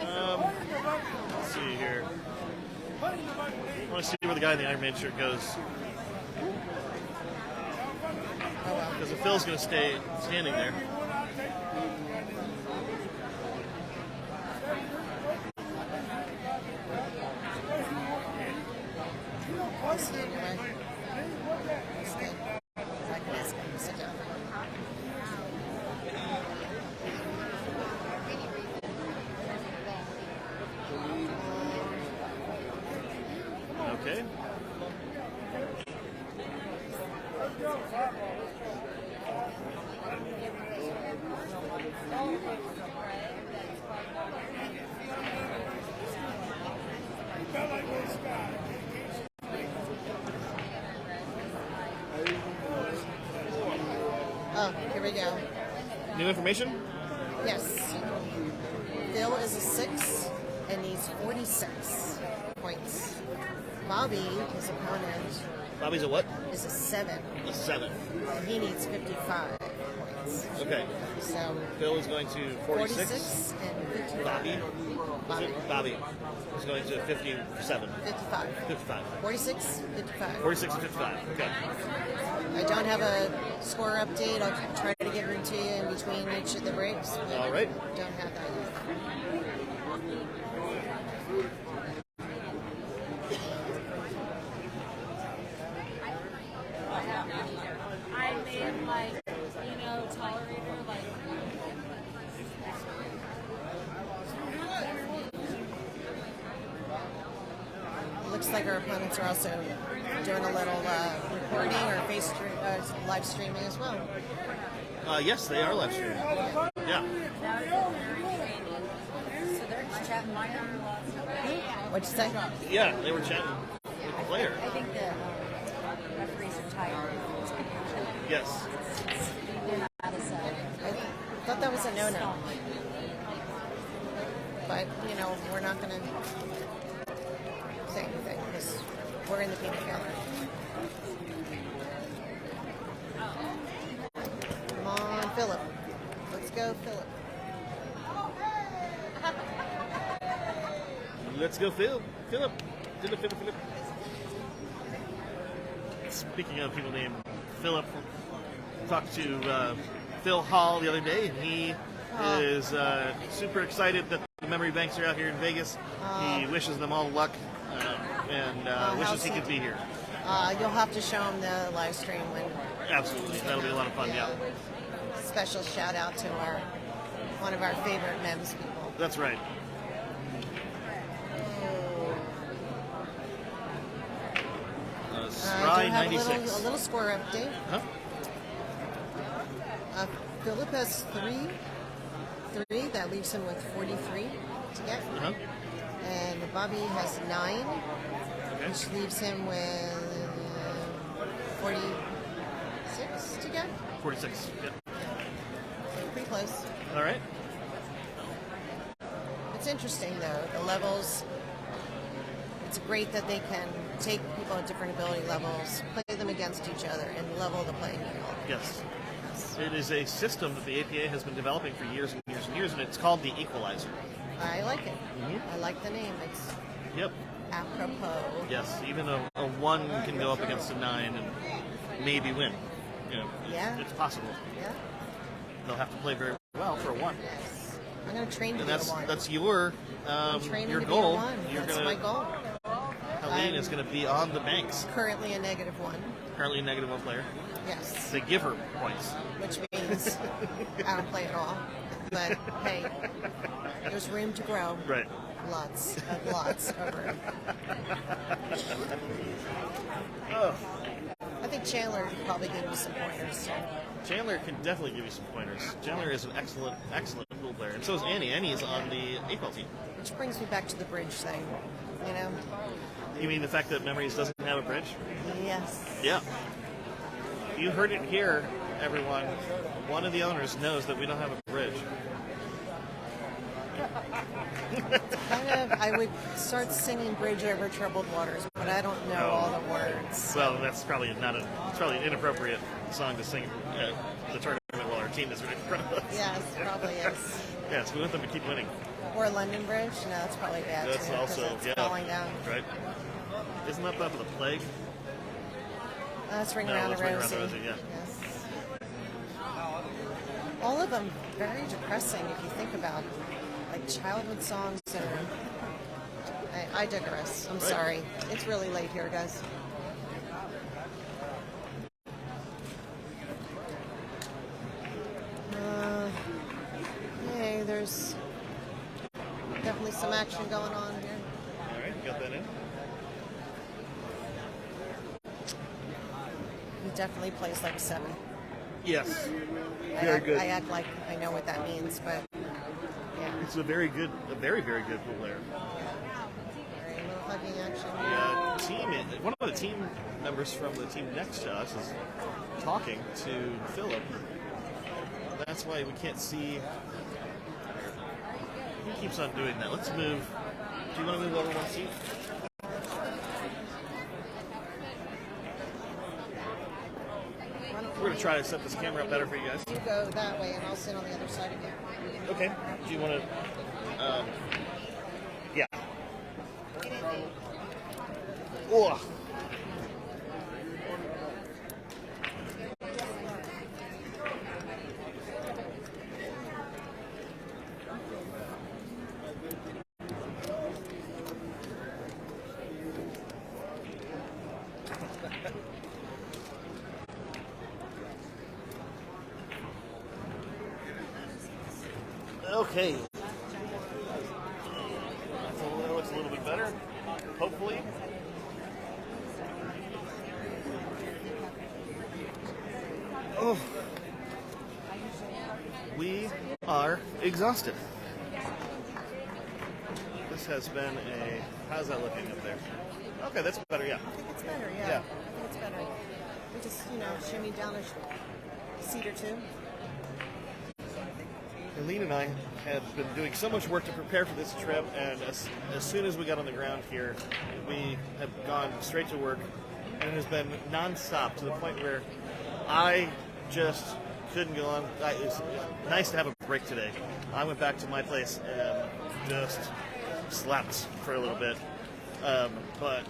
Speaker 1: Let's see here. I want to see where the guy in the Iron Maiden shirt goes.
Speaker 2: Oh well.
Speaker 1: Because if Phil's going to stay standing there.
Speaker 2: I'll stay anyway. I'll stay. I can ask him to sit down.
Speaker 1: Okay.
Speaker 2: Oh, here we go.
Speaker 1: New information?
Speaker 2: Yes. Phil is a 6 and needs 46 points. Bobby, his opponent,
Speaker 1: Bobby's a what?
Speaker 2: is a 7
Speaker 1: A 7.
Speaker 2: and he needs 55 points.
Speaker 1: Okay.
Speaker 2: So
Speaker 1: Phil is going to 46.
Speaker 2: 46 and 55.
Speaker 1: Bobby. Was it? Bobby is going to 57.
Speaker 2: 55.
Speaker 1: 55.
Speaker 2: 46, 55.
Speaker 1: 46 and 55. Okay.
Speaker 2: I don't have a score update. I'll try to give it to you in between each of the breaks. But
Speaker 1: All right.
Speaker 2: Don't have that yet.
Speaker 4: I made tolerator
Speaker 2: Looks like our opponents are also doing a little recording or live streaming as well.
Speaker 1: Yes, they are live streaming. Yeah.
Speaker 4: So they're just chatting my number.
Speaker 2: What'd you say?
Speaker 1: Yeah, they were chatting with the player.
Speaker 4: I think the referees are tired.
Speaker 1: Yes.
Speaker 2: I thought that was a no-no. But, we're not going to say anything because we're in the game together. Come on, Philip. Let's go, Philip.
Speaker 1: Let's go, Phil. Philip. Philip. Speaking of people named Philip, talked to Phil Hall the other day, and he is super excited that the memory banks are out here in Vegas. He wishes them all luck. and wishes he could be here.
Speaker 2: You'll have to show him the live stream when.
Speaker 1: Absolutely, that'll be a lot of fun. Yeah,
Speaker 2: Special shout out to one of our favorite MEMS people.
Speaker 1: that's right.
Speaker 2: I do have
Speaker 1: 96.
Speaker 2: a little score update.
Speaker 1: Huh?
Speaker 2: Philip has three. That leaves him with 43 to get.
Speaker 1: Uh-huh.
Speaker 2: And Bobby has 9,
Speaker 1: Okay.
Speaker 2: which leaves him with 46 to get.
Speaker 1: 46. Yep.
Speaker 2: So pretty close.
Speaker 1: All right.
Speaker 2: It's interesting though, the levels. It's great that they can take people at different ability levels, play them against each other, and level the playing field.
Speaker 1: Yes. It is a system that the APA has been developing for years and years and years, and it's called the Equalizer.
Speaker 2: I like it.
Speaker 1: Mhm.
Speaker 2: I like the name. It's
Speaker 1: Yep.
Speaker 2: apropos.
Speaker 1: Yes. Even a 1 can go up against a 9 and maybe win. You know,
Speaker 2: Yeah.
Speaker 1: it's possible.
Speaker 2: Yeah.
Speaker 1: They'll have to play very well for a 1.
Speaker 2: Yes. I'm going to train to
Speaker 1: And
Speaker 2: be a 1.
Speaker 1: that's your
Speaker 2: I'm training
Speaker 1: your
Speaker 2: to
Speaker 1: goal.
Speaker 2: be a 1.
Speaker 1: You're
Speaker 2: That's
Speaker 1: gonna
Speaker 2: my goal.
Speaker 1: Helene is going to be on the banks.
Speaker 2: Currently a -1.
Speaker 1: Currently a -1 player.
Speaker 2: Yes.
Speaker 1: They give her points.
Speaker 2: Which means I don't play at all. But hey, there's room to grow.
Speaker 1: Right.
Speaker 2: Lots of room.
Speaker 1: Oh,
Speaker 2: I think Chandler could probably give me some pointers.
Speaker 1: Chandler can definitely give you some pointers. Chandler is an excellent pool player, and so is Annie. Annie is on the equal team.
Speaker 2: Which brings me back to the bridge thing. You know?
Speaker 1: You mean the fact that Memories doesn't have a bridge?
Speaker 2: Yes.
Speaker 1: Yeah. You heard it here, everyone. One of the owners knows that we don't have a bridge.
Speaker 2: I would start singing Bridge Over Troubled Waters, but I don't know all the words.
Speaker 1: Well, that's probably it's probably an inappropriate song to sing at the tournament while our team is right in front of us.
Speaker 2: Yes, probably is.
Speaker 1: Yes, we want them to keep winning.
Speaker 2: Or London Bridge? No, that's probably bad
Speaker 1: That's
Speaker 2: too. 'cause
Speaker 1: also,
Speaker 2: it's
Speaker 1: yeah.
Speaker 2: falling down.
Speaker 1: Right? Isn't that about the plague?
Speaker 2: That's Ring
Speaker 1: No,
Speaker 2: Around
Speaker 1: that's
Speaker 2: the
Speaker 1: Ring
Speaker 2: Rosie.
Speaker 1: Around the Rosie, yeah.
Speaker 2: Yes. All of them very depressing if you think about it. Like childhood songs that are... I digress. I'm
Speaker 1: Right.
Speaker 2: sorry. It's really late here, guys. Hey, there's definitely some action going on here.
Speaker 1: All right, you got that in?
Speaker 2: He definitely plays like 7.
Speaker 1: Yes.
Speaker 2: I
Speaker 1: Very
Speaker 2: act,
Speaker 1: good.
Speaker 2: I act like I know what that means, but yeah.
Speaker 1: It's a very, very good pool player.
Speaker 2: Very little hugging action.
Speaker 1: One of the team members from the team next to us is talking to Philip. That's why we can't see. He keeps on doing that. Let's move. Do you want to move over one seat? We're going to try to set this camera up better for you guys.
Speaker 2: You go that way, and I'll sit on the other side again.
Speaker 1: Okay. Do you want to? Yeah. Oh. Okay. That looks a little bit better. Hopefully. Oh. We are exhausted. This has been a... How's that looking up there? Okay, that's better, yeah.
Speaker 2: I think it's better, yeah.
Speaker 1: Yeah.
Speaker 2: I think it's better. We just, shimmy down a seat or two.
Speaker 1: Helene and I had been doing so much work to prepare for this trip, and as soon as we got on the ground here, we have gone straight to work, and it has been nonstop to the point where I just couldn't go on. It's nice to have a break today. I went back to my place and just slept for a little bit, but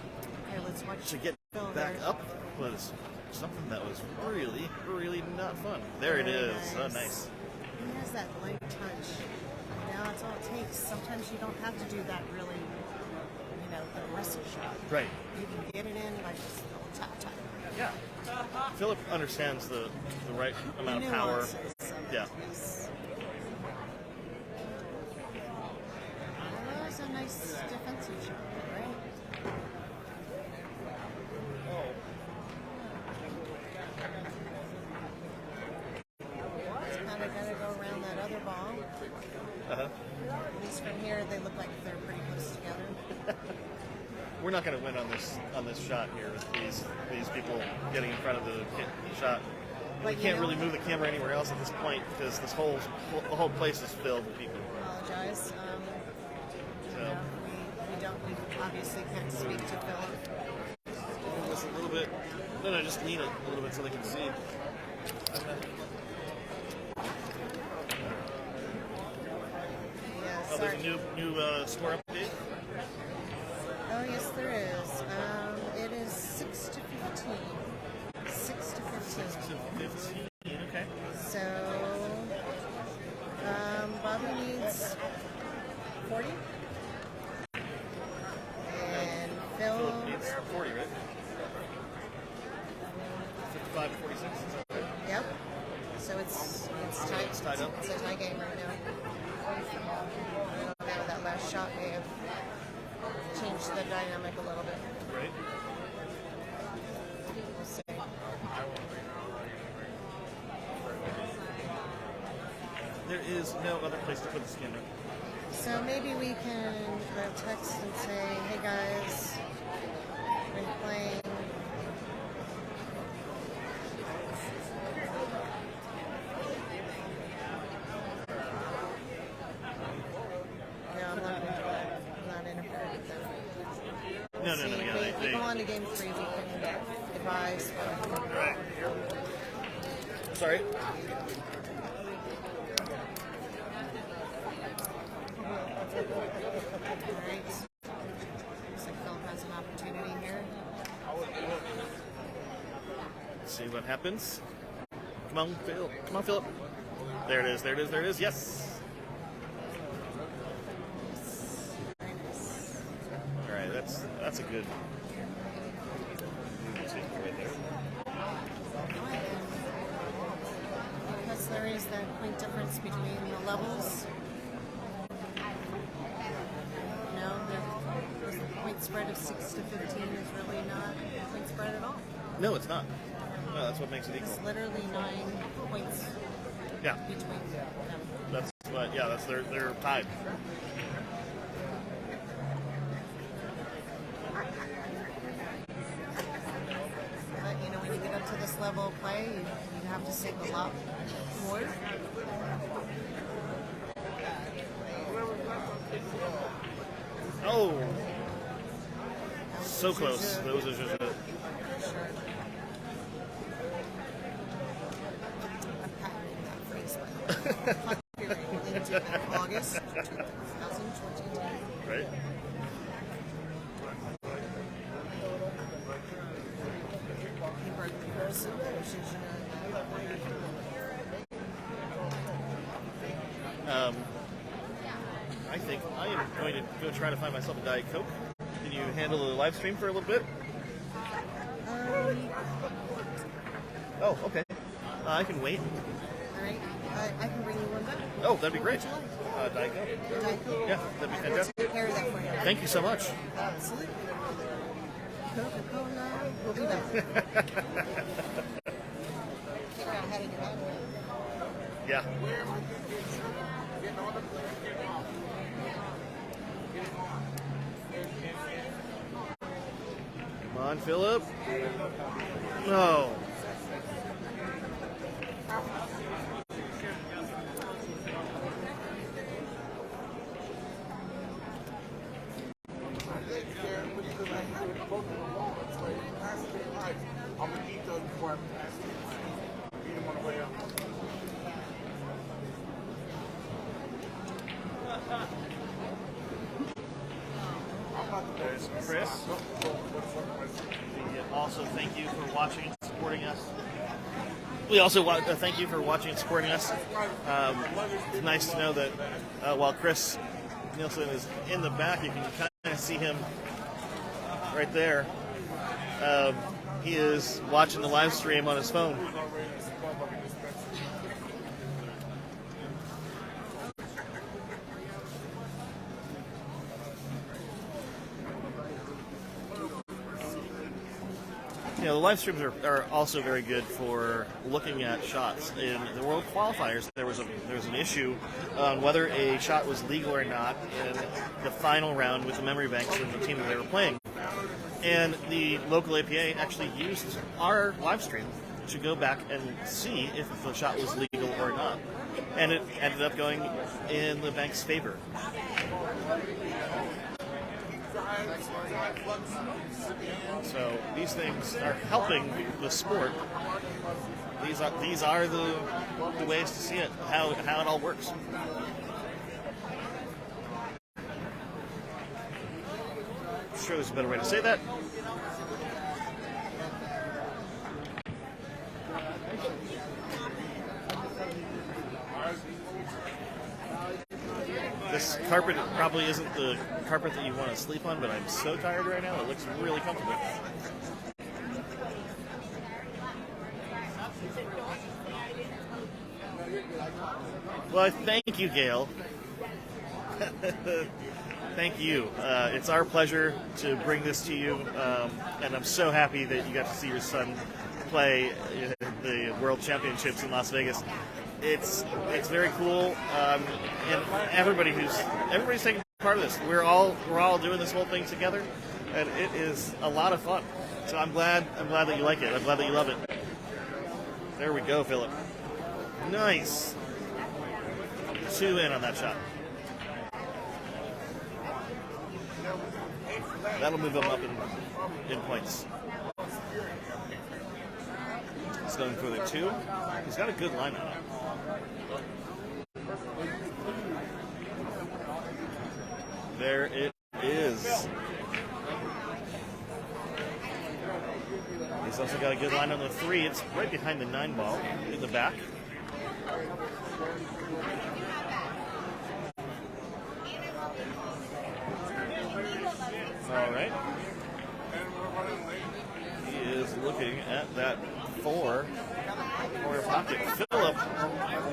Speaker 2: Okay, let's watch
Speaker 1: to get
Speaker 2: Phil
Speaker 1: back
Speaker 2: there.
Speaker 1: up was something that was really, really not fun. There it
Speaker 2: Very
Speaker 1: is. Oh, nice.
Speaker 2: He has that light touch. That's all it takes. Sometimes you don't have to do that really, the aggressive shot.
Speaker 1: Right.
Speaker 2: You can get it in by just a little tap tap.
Speaker 1: Yeah. Philip understands the right amount of power.
Speaker 2: Nuances of it.
Speaker 1: Yeah.
Speaker 2: Yes. That was a nice defensive shot, right? Just kind of gotta go around that other ball.
Speaker 1: Uh-huh.
Speaker 2: At least from here, they look like they're pretty close together.
Speaker 1: We're not going to win on this shot here with these people getting in front of the shot.
Speaker 2: But
Speaker 1: We can't really move the camera anywhere else at this point because the whole place is filled with people.
Speaker 2: Apologize.
Speaker 1: So
Speaker 2: We obviously can't speak to Philip.
Speaker 1: move this a little bit. No, just lean it a little bit so they can see.
Speaker 2: Yeah,
Speaker 1: Oh,
Speaker 2: sorry.
Speaker 1: there's a new score update.
Speaker 2: Oh, yes, there is. It is 6 to 15. 6 to 15.
Speaker 1: 6 to 15. Okay.
Speaker 2: So, Bobby needs 40. And Phil,
Speaker 1: Philip needs 40, right? 55 to 46. Is that right?
Speaker 2: yep. So it's tight.
Speaker 1: It's tied up.
Speaker 2: It's a tie game right now. I don't know, that last shot may have changed the dynamic a little bit.
Speaker 1: Right.
Speaker 2: We'll see.
Speaker 1: There is no other place to put this camera.
Speaker 2: So maybe we can text and say, hey guys, we're playing. No, I'm not going to do that. I'm not interfering with them.
Speaker 1: No,
Speaker 2: See,
Speaker 1: yeah.
Speaker 2: if we go on to game 3, we can advise.
Speaker 1: Right. Sorry.
Speaker 2: Alright. Looks like Phil has an opportunity here.
Speaker 1: Let's see what happens. Come on, Phil. Come on, Philip. There it is. There it is. There it is. Yes.
Speaker 2: Very nice.
Speaker 1: All right. That's a good. Let's see, right there.
Speaker 2: Because there is that point difference between the levels. No, the point spread of 6 to 15 is really not a point spread at all.
Speaker 1: No, it's not. No, that's what makes it
Speaker 2: It's
Speaker 1: equal.
Speaker 2: literally 9 points
Speaker 1: Yeah.
Speaker 2: between them.
Speaker 1: That's what. Yeah. That's they're tied.
Speaker 2: But you know, when you get up to this level of play, you have to sink a lot more.
Speaker 1: Oh. So close. Those are just.
Speaker 2: I'm patenting that phrase, by the way. Copyright into August 2022.
Speaker 1: Right.
Speaker 2: He broke the curse of precision.
Speaker 1: I think I am going to go try to find myself a Diet Coke. Can you handle the live stream for a little bit? Oh, okay. I can wait.
Speaker 2: All right, I can bring you one back.
Speaker 1: Oh, that'd be great.
Speaker 2: What would you like?
Speaker 1: Diet Coke.
Speaker 2: Diet Coke?
Speaker 1: Yeah, that'd be
Speaker 2: We'll
Speaker 1: fantastic.
Speaker 2: take care of that for you.
Speaker 1: Thank you so much.
Speaker 2: Absolutely. Coca-Cola. We'll be back. Figure out how to get out of it.
Speaker 1: Yeah. Come on, Philip. No.
Speaker 3: I'm gonna eat those before I pass it. Eat them on the way out.
Speaker 1: There's Chris. We also thank you for watching and supporting us. We also thank you for watching and supporting us. It's nice to know that while Chris Nielsen is in the back, you can kind of see him right there. He is watching the live stream on his phone. You know, the live streams are also very good for looking at shots. In the World Qualifiers, there was an issue on whether a shot was legal or not in the final round with the memory banks and the team that they were playing. And the local APA actually used our live stream to go back and see if the shot was legal or not. And it ended up going in the bank's favor. So these things are helping the sport. These are the ways to see it, how it all works. I'm sure there's a better way to say that. This carpet probably isn't the carpet that you want to sleep on, but I'm so tired right now. It looks really comfortable. Well, thank you, Gail. Thank you. It's our pleasure to bring this to you, and I'm so happy that you got to see your son play the World Championships in Las Vegas. It's very cool, and everybody's taking part of this. We're all doing this whole thing together, and it is a lot of fun. So I'm glad that you like it. I'm glad that you love it. There we go, Philip. Nice. 2 in on that shot. That'll move him up in points. He's going for the 2. He's got a good line on it. There it is. He's also got a good line on the 3. It's right behind the 9 ball in the back. All right. He is looking at that 4 corner pocket.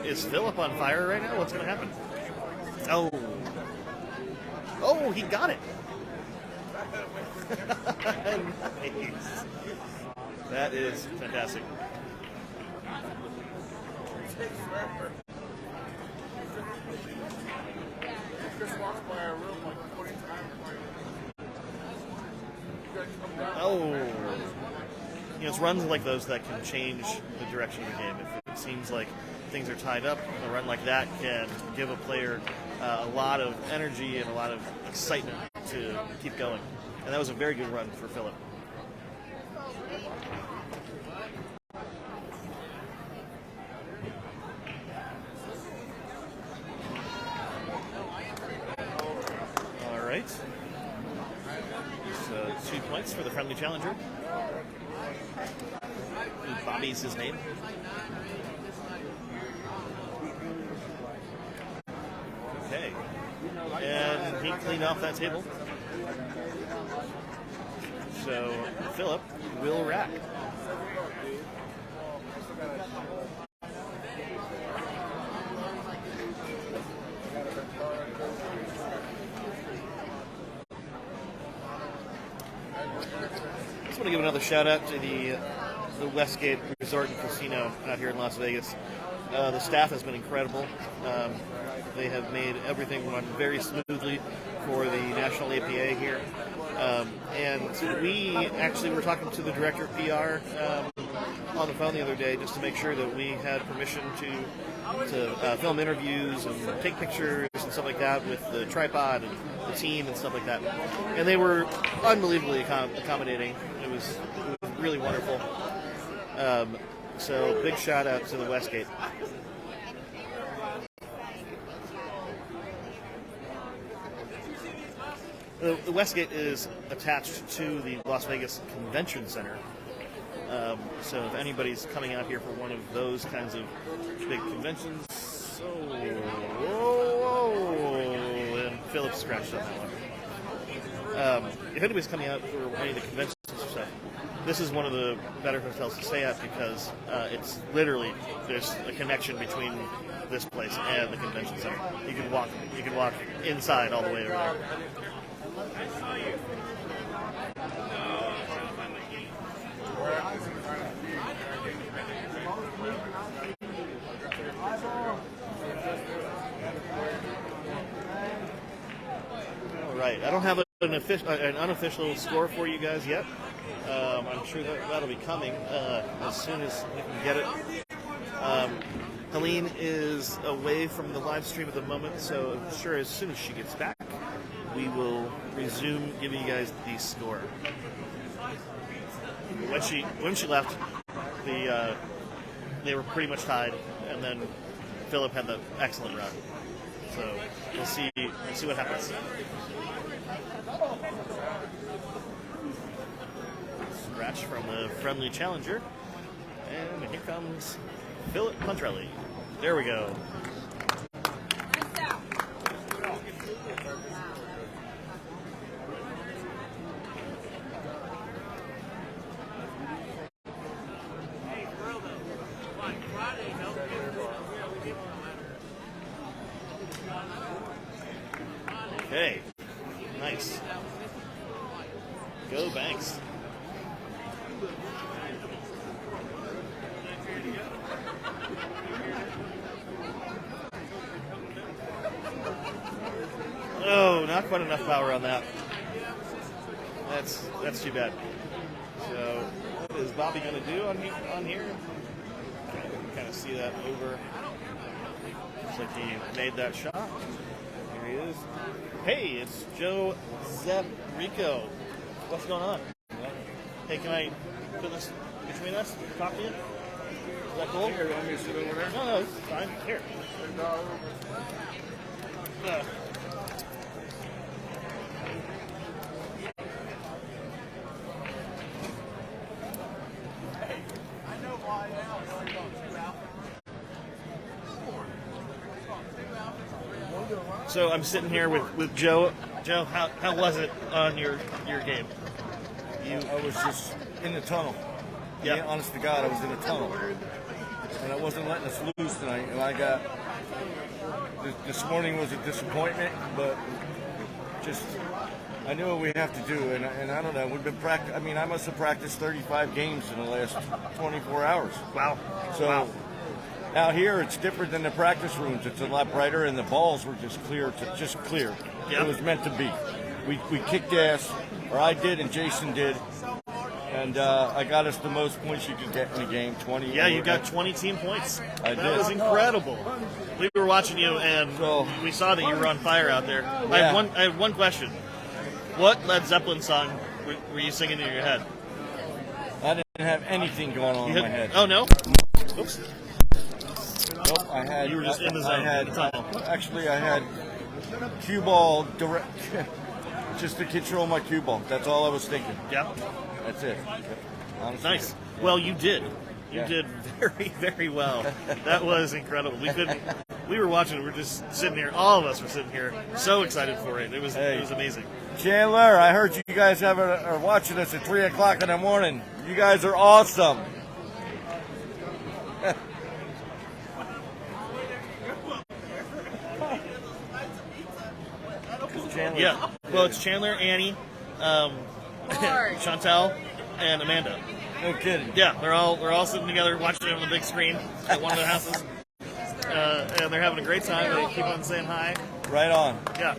Speaker 1: Is Philip on fire right now? What's going to happen? Oh, he got it. Nice. That is fantastic. It's runs like those that can change the direction of the game. If it seems like things are tied up, a run like that can give a player a lot of energy and a lot of excitement to keep going. And that was a very good run for Philip. All right. So 2 points for the friendly challenger. Bobby's his name. Okay. And he cleaned off that table. So Philip will rack. I just want to give another shout out to the Westgate Resort and Casino out here in Las Vegas. The staff has been incredible. They have made everything run very smoothly for the National APA here. And we actually were talking to the director of PR on the phone the other day just to make sure that we had permission to film interviews and take pictures and stuff like that with the tripod and the team and stuff like that. And they were unbelievably accommodating. It was really wonderful. So big shout out to the Westgate. The Westgate is attached to the Las Vegas Convention Center. So if anybody's coming out here for one of those kinds of big conventions, and Philip scratched on that one. if anybody's coming out for any of the conventions and stuff, this is one of the better hotels to stay at because it's literally there's a connection between this place and the convention center. You can walk inside all the way over there. All right, I don't have an unofficial score for you guys yet. I'm sure that'll be coming as soon as we can get it. Helene is away from the live stream at the moment, so I'm sure as soon as she gets back, we will resume giving you guys the score. When she left, they were pretty much tied, and then Philip had the excellent run. So we'll see what happens. Scratch from the friendly challenger, and here comes Philip Pontrelli. There we go. Okay, nice. Go Banks. Oh, not quite enough power on that. That's too bad. So, what is Bobby going to do on here? Kind of see that over. Looks like he made that shot. Here he is. Hey, it's Joe Zebrico. What's going on? Hey, can I put this between us? Talk to you? Is that cool?
Speaker 3: Here, you want me to sit over there?
Speaker 1: No, it's fine. Here. So I'm sitting here with Joe. Joe, how was it on your game?
Speaker 5: I was just in the tunnel.
Speaker 1: Yeah.
Speaker 5: Honest to God, I was in a tunnel. And I wasn't letting us lose tonight. And I got, this morning was a disappointment, but just, I knew what we have to do. And I don't know, we've been I must have practiced 35 games in the last 24 hours.
Speaker 1: Wow.
Speaker 5: So out here, it's different than the practice rooms. It's a lot brighter, and the balls were just clear.
Speaker 1: Yep.
Speaker 5: It was meant to be. We kicked ass, or I did, and Jason did. And I got us the most points you could get in a game, 20.
Speaker 1: Yeah, you got 20 team points.
Speaker 5: I
Speaker 1: that
Speaker 5: did.
Speaker 1: was incredible. We were watching you, and we saw that you were on fire out there.
Speaker 5: Yeah.
Speaker 1: I have one question. What Led Zeppelin song were you singing in your head?
Speaker 5: I didn't have anything going on in my head.
Speaker 1: Oh, no? Oops.
Speaker 5: Nope, I had.
Speaker 1: You were just in the zone.
Speaker 5: I had cue ball direct, just to control my cue ball. That's all I was thinking.
Speaker 1: Yeah.
Speaker 5: That's it. Honestly.
Speaker 1: Nice. Well, you did. You
Speaker 5: Yeah.
Speaker 1: did very, very well. That was incredible. We were watching. We were just sitting here. All of us were sitting here, so excited for it. It was amazing.
Speaker 5: Chandler, I heard you guys are watching us at 3 o'clock in the morning. You guys are awesome. Chandler.
Speaker 1: Yeah. Well, it's Chandler, Annie, Chantel, and Amanda.
Speaker 5: No kidding.
Speaker 1: Yeah, they're all sitting together watching it on the big screen at one of the houses, and they're having a great time. They keep on saying hi.
Speaker 5: Right on.
Speaker 1: Yeah.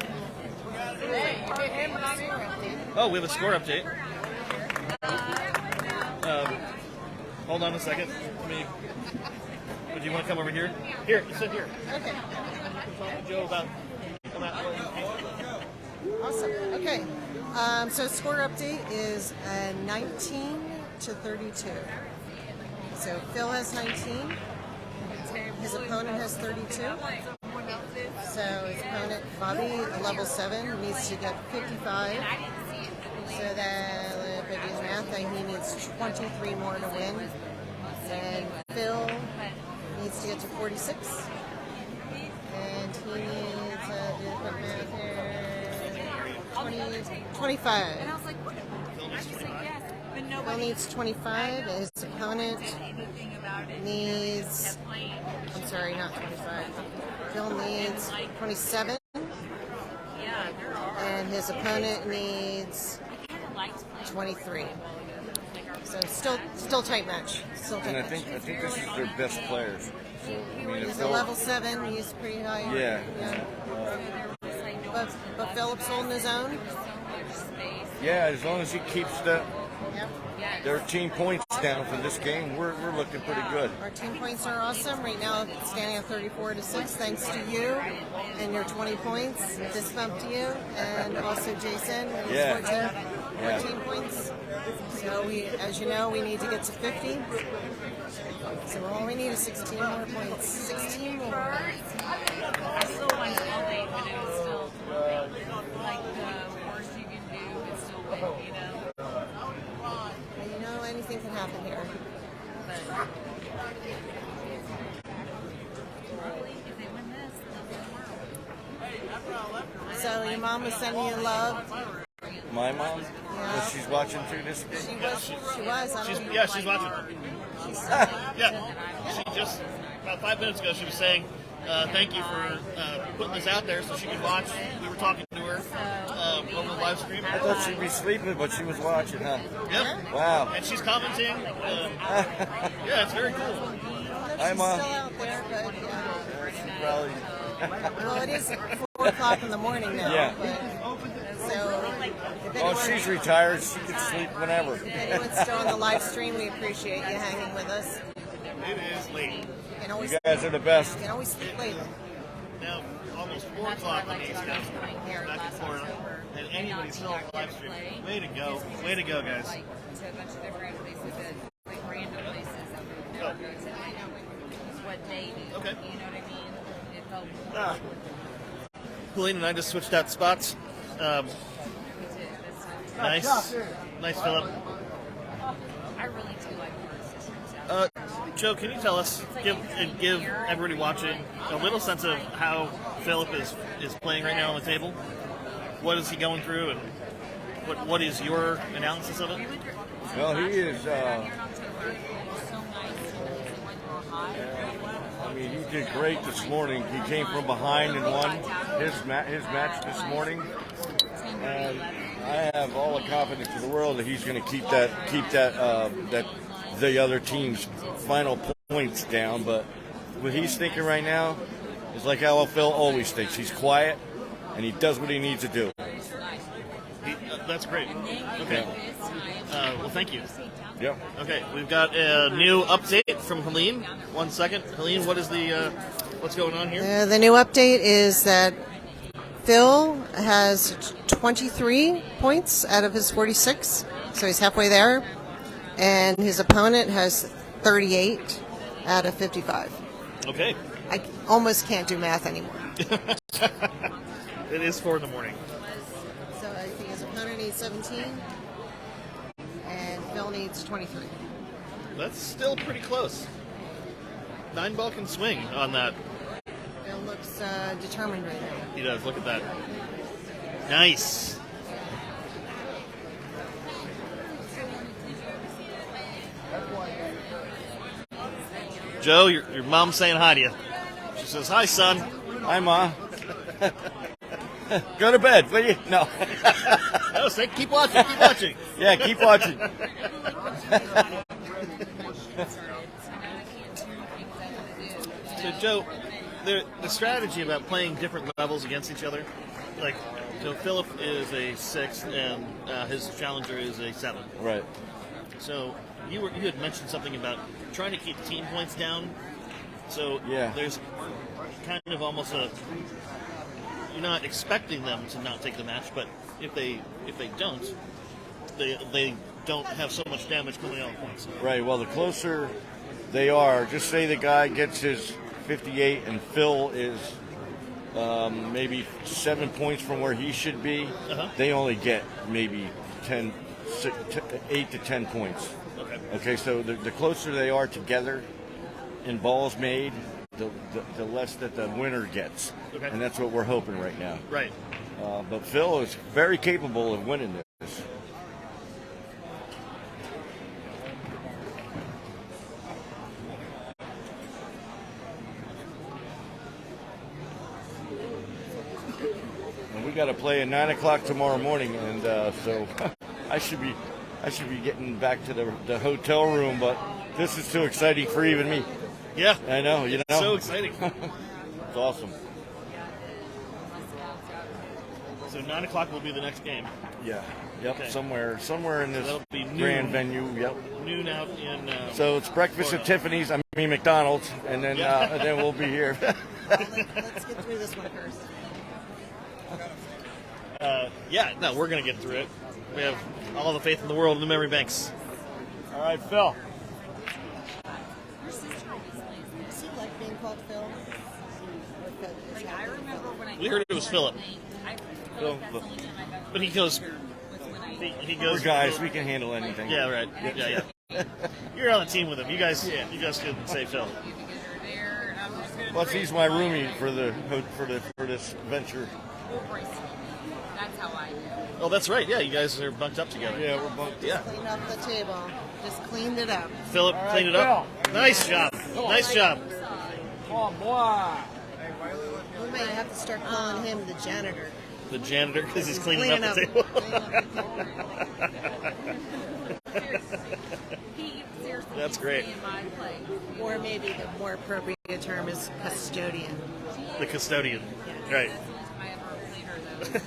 Speaker 1: Oh, we have a score update. Hold on a second. Would you want to come over here? Here, you sit here.
Speaker 2: Okay.
Speaker 1: Talk to Joe about.
Speaker 2: Awesome. Okay. So score update is 19-32. So Phil has 19. His opponent has 32. So his opponent, Bobby, level 7, needs to get 55. So that, if I do the math, then he needs 23 more to win. And Phil needs to get to 46. And he needs, do the quick math here. 25.
Speaker 4: And I was like, what? And she said yes, but
Speaker 2: Phil
Speaker 4: nobody
Speaker 2: needs 25. His opponent
Speaker 4: said anything about it.
Speaker 2: needs, I'm sorry, not 25. Phil needs 27.
Speaker 4: Yeah, they're all.
Speaker 2: And his opponent needs
Speaker 4: I kind of liked playing.
Speaker 2: 23. So still tight match. Still tight
Speaker 5: And I
Speaker 2: match.
Speaker 5: think this is their best players. So I mean, if
Speaker 2: He's a
Speaker 5: they'll-
Speaker 2: level 7. He's pretty high.
Speaker 5: Yeah.
Speaker 2: But Philip's holding his own.
Speaker 5: Yeah, as long as he keeps
Speaker 2: Yep.
Speaker 5: their team points down for this game, we're looking pretty good.
Speaker 2: Our team points are awesome. Right now, it's standing at 34-6, thanks to you and your 20 points. Fist bump to you, and also Jason and his
Speaker 5: Yeah.
Speaker 2: 14 points. So we, as you know, we need to get to 50. So all we need is 16 more points. 16 more.
Speaker 4: I still watched all day, but it was still like the worst you can do is still win, you know?
Speaker 2: And you know, anything can happen here.
Speaker 4: But hopefully, if they win this, they'll win tomorrow.
Speaker 2: So your mom was sending you love.
Speaker 5: My mom,
Speaker 2: Yeah.
Speaker 5: she's watching through this game.
Speaker 2: She was. I don't know.
Speaker 1: She's watching. Yeah, she just about 5 minutes ago she was saying thank you for putting this out there so she could watch. We were talking to her over the live stream.
Speaker 5: I thought she'd be sleeping, but she was watching, huh?
Speaker 1: Yep.
Speaker 5: Wow.
Speaker 1: And she's commenting. Yeah, it's very cool.
Speaker 2: She's
Speaker 5: Hi, Mom.
Speaker 2: still out there, but yeah.
Speaker 5: She probably.
Speaker 2: Well, it is 4 o'clock in the morning now.
Speaker 5: Yeah.
Speaker 2: But, so if
Speaker 5: Oh,
Speaker 2: anyone,
Speaker 5: she's retired. She can sleep whenever.
Speaker 2: if anyone's still on the live stream, we appreciate you hanging with us.
Speaker 1: It is late.
Speaker 2: You can always,
Speaker 5: You guys are the best.
Speaker 2: you can always sleep later.
Speaker 1: Now, almost 4 o'clock on the East Coast. Back in Florida. And anybody's still on the live stream. Way to go. Way to go, guys.
Speaker 4: Like to a bunch of different places that like random places that we never go to. I know what they do.
Speaker 1: Okay.
Speaker 4: You know what I mean? It felt
Speaker 1: Ah. Helene and I just switched out spots. Nice. Nice, Philip.
Speaker 4: I really do like Forest Sisters.
Speaker 1: Joe, can you tell us, give everybody watching a little sense of how Philip is playing right now on the table? What is he going through, and what is your analysis of it?
Speaker 5: Well, he is. I mean, he did great this morning. He came from behind and won his match this morning. And I have all the confidence in the world that he's going to keep the other team's final points down. But what he's thinking right now is like how Phil always thinks. He's quiet and he does what he needs to do.
Speaker 1: That's great. Okay. Well, thank you.
Speaker 5: Yep.
Speaker 1: Okay, we've got a new update from Helene. 1 second, Helene. What is the what's going on here?
Speaker 2: The new update is that Phil has 23 points out of his 46, so he's halfway there. And his opponent has 38 out of 55.
Speaker 1: Okay.
Speaker 2: I almost can't do math anymore.
Speaker 1: It is 4 in the morning.
Speaker 2: So I think his opponent needs 17, and Phil needs 23.
Speaker 1: That's still pretty close. 9-ball can swing on that.
Speaker 2: Phil looks determined right now.
Speaker 1: He does. Look at that. Nice. Joe, your mom's saying hi to you. She says, "Hi, son."
Speaker 5: Hi, Ma. Go to bed, will you? No.
Speaker 1: No, say, keep watching. Keep watching.
Speaker 5: Yeah, keep watching.
Speaker 1: So, Joe, the strategy about playing different levels against each other, like, so Philip is a 6 and his challenger is a 7.
Speaker 5: Right.
Speaker 1: So you had mentioned something about trying to keep team points down. So
Speaker 5: Yeah.
Speaker 1: there's kind of almost you're not expecting them to not take the match, but if they don't, they don't have so much damage coming out of points.
Speaker 5: Right. Well, the closer they are, just say the guy gets his 58 and Phil is maybe 7 points from where he should be.
Speaker 1: Uh-huh.
Speaker 5: They only get maybe 8 to 10 points.
Speaker 1: Okay.
Speaker 5: Okay, so the closer they are together in balls made, the less that the winner gets.
Speaker 1: Okay.
Speaker 5: And that's what we're hoping right now.
Speaker 1: Right.
Speaker 5: But Phil is very capable of winning this. And we got to play at 9 o'clock tomorrow morning, and so I should be getting back to the hotel room, but this is too exciting for even me.
Speaker 1: Yeah.
Speaker 5: I know, you know.
Speaker 1: So exciting.
Speaker 5: It's awesome.
Speaker 1: So 9 o'clock will be the next game.
Speaker 5: Yeah. Yep.
Speaker 1: Okay.
Speaker 5: Somewhere in this
Speaker 1: That'll be noon.
Speaker 5: grand venue. Yep.
Speaker 1: Noon out in.
Speaker 5: So it's breakfast at
Speaker 1: Florida.
Speaker 5: Tiffany's. I mean McDonald's, and then
Speaker 1: Yeah.
Speaker 5: and then we'll be here.
Speaker 2: Let's get through this one first.
Speaker 1: Yeah. No, we're gonna get through it. We have all the faith in the world in the memory banks.
Speaker 5: All right, Phil.
Speaker 2: Does he like being called Phil?
Speaker 4: Like, I remember when I
Speaker 1: We heard it was Philip,
Speaker 4: I feel like that's the only time I've ever
Speaker 1: but he goes.
Speaker 4: was when I
Speaker 1: He
Speaker 5: We're
Speaker 1: goes.
Speaker 5: guys. We can handle anything.
Speaker 1: Yeah. Right. Yeah. You're on the team with him. You guys could say Phil.
Speaker 4: because you're there. And I'm just gonna
Speaker 5: Plus,
Speaker 4: drink
Speaker 5: he's my
Speaker 4: wine
Speaker 5: roomie for this venture.
Speaker 4: or brace. That's how I do.
Speaker 1: Oh, that's right. Yeah, you guys are bunked up together.
Speaker 5: Yeah, we're both.
Speaker 1: Yeah.
Speaker 2: Clean up the table. Just cleaned it up.
Speaker 1: Philip cleaned it up. Nice job. Nice job.
Speaker 5: Oh boy.
Speaker 2: We might have to start calling him the janitor.
Speaker 1: The janitor, because he's cleaning
Speaker 2: Cleaning
Speaker 1: up the
Speaker 2: up.
Speaker 1: table.
Speaker 4: He seriously
Speaker 1: That's
Speaker 4: needs to
Speaker 1: great.
Speaker 4: be in my place.
Speaker 2: Or maybe the more appropriate term is custodian.
Speaker 1: The custodian.
Speaker 2: Yeah.
Speaker 1: Right.
Speaker 4: I ever played her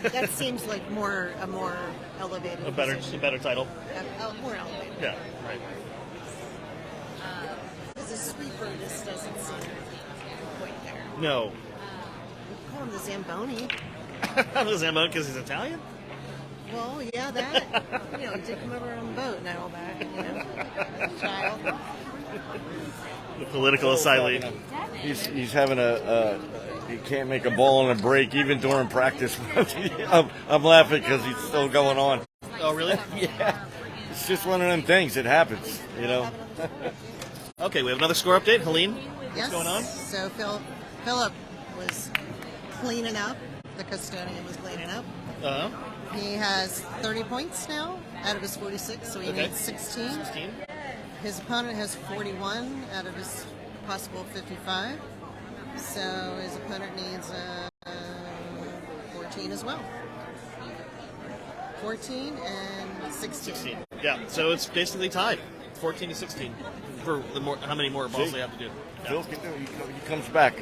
Speaker 4: though.
Speaker 2: That seems like a more elevated
Speaker 1: A better title.
Speaker 2: more elevated.
Speaker 1: Yeah. Right.
Speaker 2: As a sweeper, this doesn't seem quite there.
Speaker 1: No.
Speaker 2: We call him the Zamboni.
Speaker 1: The Zamboni because he's Italian?
Speaker 2: Well, yeah, that. You know, he did come over on the boat and all that, you know, as a child.
Speaker 1: The political asylum.
Speaker 5: He's having he can't make a ball on a break even during practice. I'm laughing because he's still going on.
Speaker 1: Oh, really?
Speaker 5: Yeah. It's just one of them things. It happens, you know.
Speaker 1: Okay, we have another score update. Helene,
Speaker 2: Yes.
Speaker 1: what's going on?
Speaker 2: So Philip was cleaning up. The custodian was cleaning up.
Speaker 1: Uh-huh.
Speaker 2: He has 30 points now out of his 46, so he
Speaker 1: Okay.
Speaker 2: needs 16.
Speaker 1: 16.
Speaker 2: His opponent has 41 out of his possible 55. So his opponent needs 14 as well. 14 and 16.
Speaker 1: 16. Yeah, so it's basically tied. 14 to 16 for how many more balls
Speaker 5: See?
Speaker 1: they have to do. Yeah.
Speaker 5: Phil can do it. He comes back.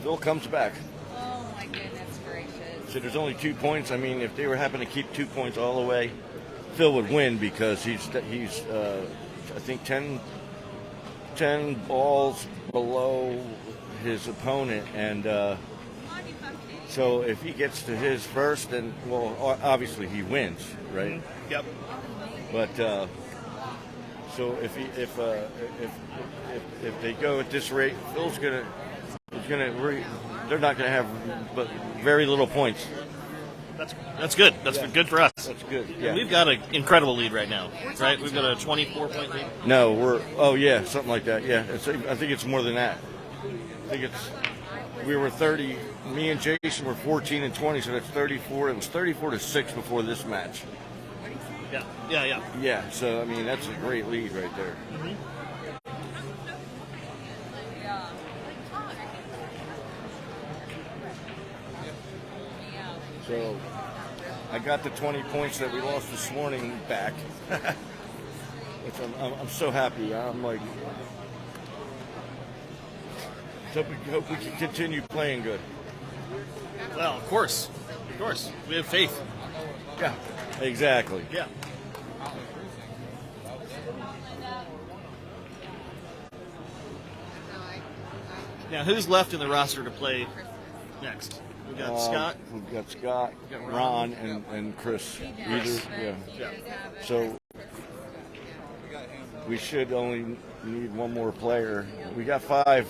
Speaker 5: Phil comes back.
Speaker 4: Oh my goodness gracious.
Speaker 5: So there's only 2 points. I mean, if they were happen to keep 2 points all the way, Phil would win because he's I think 10 balls below his opponent, and so if he gets to his first, then well, obviously he wins, right?
Speaker 1: Yep.
Speaker 5: But so if they go at this rate, they're not gonna have but very little points.
Speaker 1: That's good. That's good for us.
Speaker 5: That's good. Yeah.
Speaker 1: We've got an incredible lead right now, right? We've got a 24-point lead.
Speaker 5: No, something like that. Yeah, I think it's more than that. We were 30. Me and Jason were 14 and 20, so that's 34. It was 34 to 6 before this match.
Speaker 1: Yeah.
Speaker 5: Yeah, so I mean that's a great lead right there. So I got the 20 points that we lost this morning back, which I'm so happy. I'm like, hope we can continue playing good.
Speaker 1: Well, of course. We have faith.
Speaker 5: Yeah, exactly.
Speaker 1: Yeah. Now, who's left in the roster to play next? We've got Scott.
Speaker 5: We've got Scott,
Speaker 1: got
Speaker 5: Ron, and Chris.
Speaker 1: Yeah.
Speaker 5: So we should only need one more player. We got 5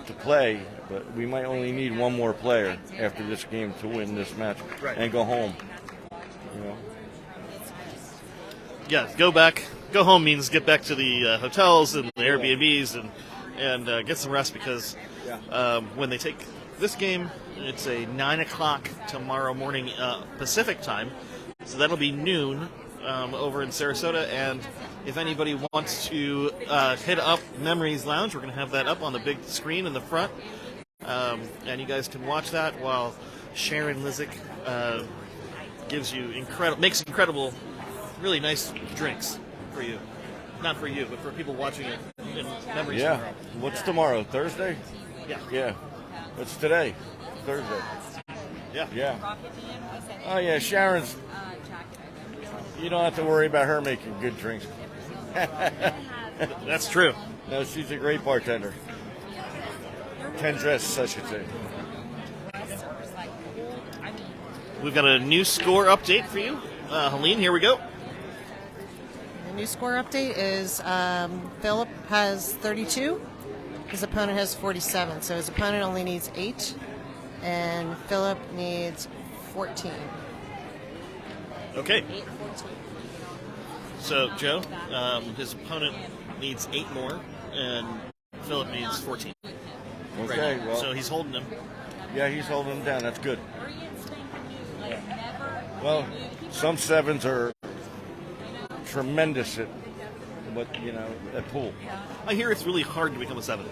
Speaker 5: to play, but we might only need one more player after this game to win this match and go home. You know?
Speaker 1: Yeah, go home means get back to the hotels and the Airbnbs and and get some rest because when they take this game, it's a 9 o'clock tomorrow morning Pacific time, so that'll be noon over in Sarasota. And if anybody wants to hit up Memories Lounge, we're going to have that up on the big screen in the front, and you guys can watch that while Sharon Lizick makes incredible, really nice drinks for you. Not for you, but for people watching it in Memories tomorrow.
Speaker 5: What's tomorrow? Thursday?
Speaker 1: Yeah.
Speaker 5: Yeah. What's today? Thursday.
Speaker 1: Yeah.
Speaker 5: Yeah. Oh, yeah, Sharon's... You don't have to worry about her making good drinks.
Speaker 1: That's true.
Speaker 5: No, she's a great bartender. Tendress, I should say.
Speaker 1: We've got a new score update for you. Helene, here we go.
Speaker 2: The new score update is Philip has 32. His opponent has 47. So his opponent only needs 8, and Philip needs 14.
Speaker 1: Okay. So, Joe, his opponent needs 8 more, and Philip needs 14.
Speaker 5: Okay, well...
Speaker 1: So he's holding him.
Speaker 5: Yeah, he's holding him down. That's good. Well, some 7s are tremendous at pool.
Speaker 1: I hear it's really hard to become a 7.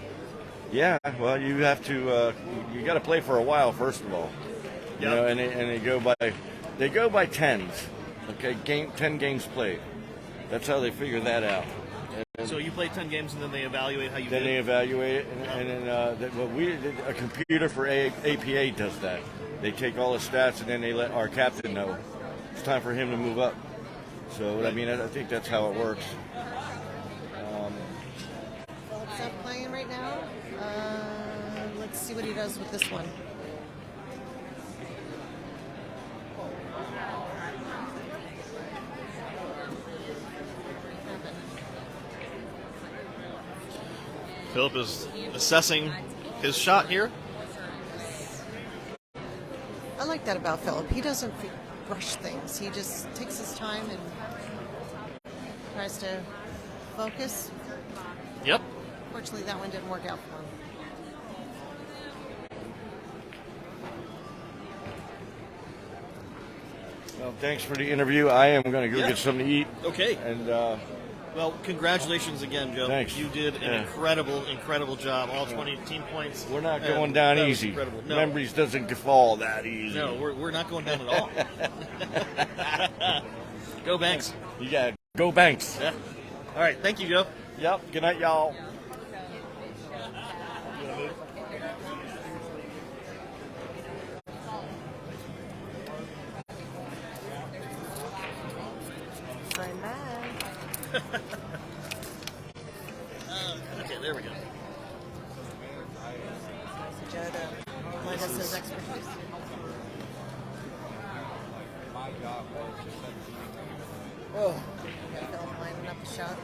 Speaker 5: Yeah, well, you have to. You got to play for a while, first of all. You
Speaker 1: Yep.
Speaker 5: know, and they go by 10s. Okay, 10 games played. That's how they figure that out. And
Speaker 1: So you play 10 games, and then they evaluate how you
Speaker 5: then
Speaker 1: did.
Speaker 5: they evaluate it, and then a computer for APA does that. They take all the stats, and then they let our captain know it's time for him to move up. So, I mean, I think that's how it works.
Speaker 2: Philip's up playing right now. Let's see what he does with this one.
Speaker 1: Philip is assessing his shot here.
Speaker 2: I like that about Philip. He doesn't rush things. He just takes his time and tries to focus.
Speaker 1: Yep.
Speaker 2: Fortunately, that one didn't work out for him.
Speaker 5: Well, thanks for the interview. I am going to go get something to eat.
Speaker 1: Okay.
Speaker 5: And
Speaker 1: Well, congratulations again, Joe.
Speaker 5: Thanks.
Speaker 1: You did an incredible job. All 20 team points.
Speaker 5: we're not
Speaker 1: And
Speaker 5: going down
Speaker 1: that was
Speaker 5: easy.
Speaker 1: incredible. No,
Speaker 5: Memories doesn't fall that easy.
Speaker 1: no, we're not going down at all. Go Banks.
Speaker 5: You got to go Banks.
Speaker 1: Yeah. All right. Thank you, Joe.
Speaker 5: Yep. Good night, y'all.
Speaker 2: Going back.
Speaker 1: Okay, there we go.
Speaker 2: Joe to lend us his expertise. Philip lining up the shot.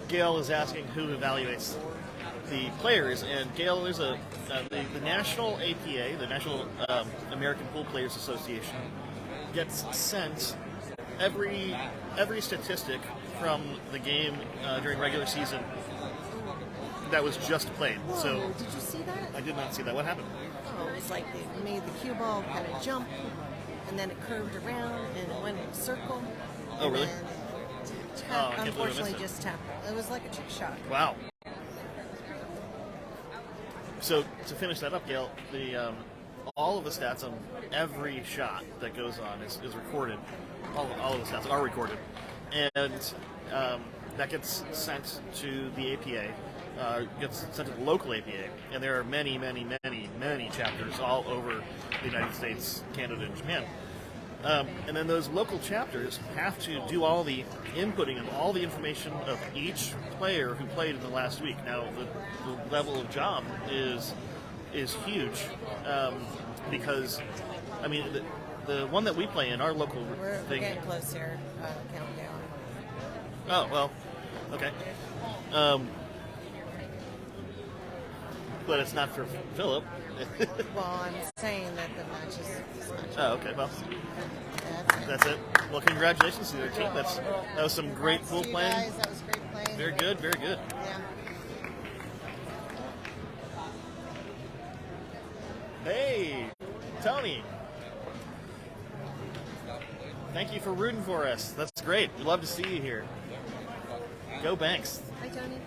Speaker 1: Gail is asking who evaluates the players, and Gail is the National APA, the National American Pool Players Association, gets sent every statistic from the game during regular season that was just played.
Speaker 2: Whoa,
Speaker 1: So
Speaker 2: did you see that?
Speaker 1: I did not see that. What happened?
Speaker 2: Oh, it was like they made the cue ball kind of jump, and then it curved around, and it went in a circle.
Speaker 1: Oh, really?
Speaker 2: And then
Speaker 1: Oh, I
Speaker 2: tapped,
Speaker 1: can't believe I
Speaker 2: unfortunately,
Speaker 1: missed it.
Speaker 2: just tapped. It was like a trick shot.
Speaker 1: Wow. So to finish that up, Gail, the all of the stats on every shot that goes on is recorded. All of the stats are recorded, and that gets sent to the APA, gets sent to the local APA, and there are many chapters all over the United States, Canada, and Japan. And then those local chapters have to do all the inputting of all the information of each player who played in the last week. Now, the level of job is huge because, I mean, the one that we play in, our local
Speaker 2: We're
Speaker 1: thing.
Speaker 2: getting close here. Countdown.
Speaker 1: Oh, well, okay. but it's not for Philip.
Speaker 2: Well, I'm saying that the match is this match.
Speaker 1: Oh, okay. Well,
Speaker 2: That's it.
Speaker 1: that's it. Well, congratulations to your team. That was some great
Speaker 2: Thanks
Speaker 1: pool
Speaker 2: to you
Speaker 1: playing.
Speaker 2: guys. That was great playing.
Speaker 1: Very good. Very good.
Speaker 2: Yeah.
Speaker 1: Hey, Tony. Thank you for rooting for us. That's great. We love to see you here. Go Banks.
Speaker 2: Hi, Tony.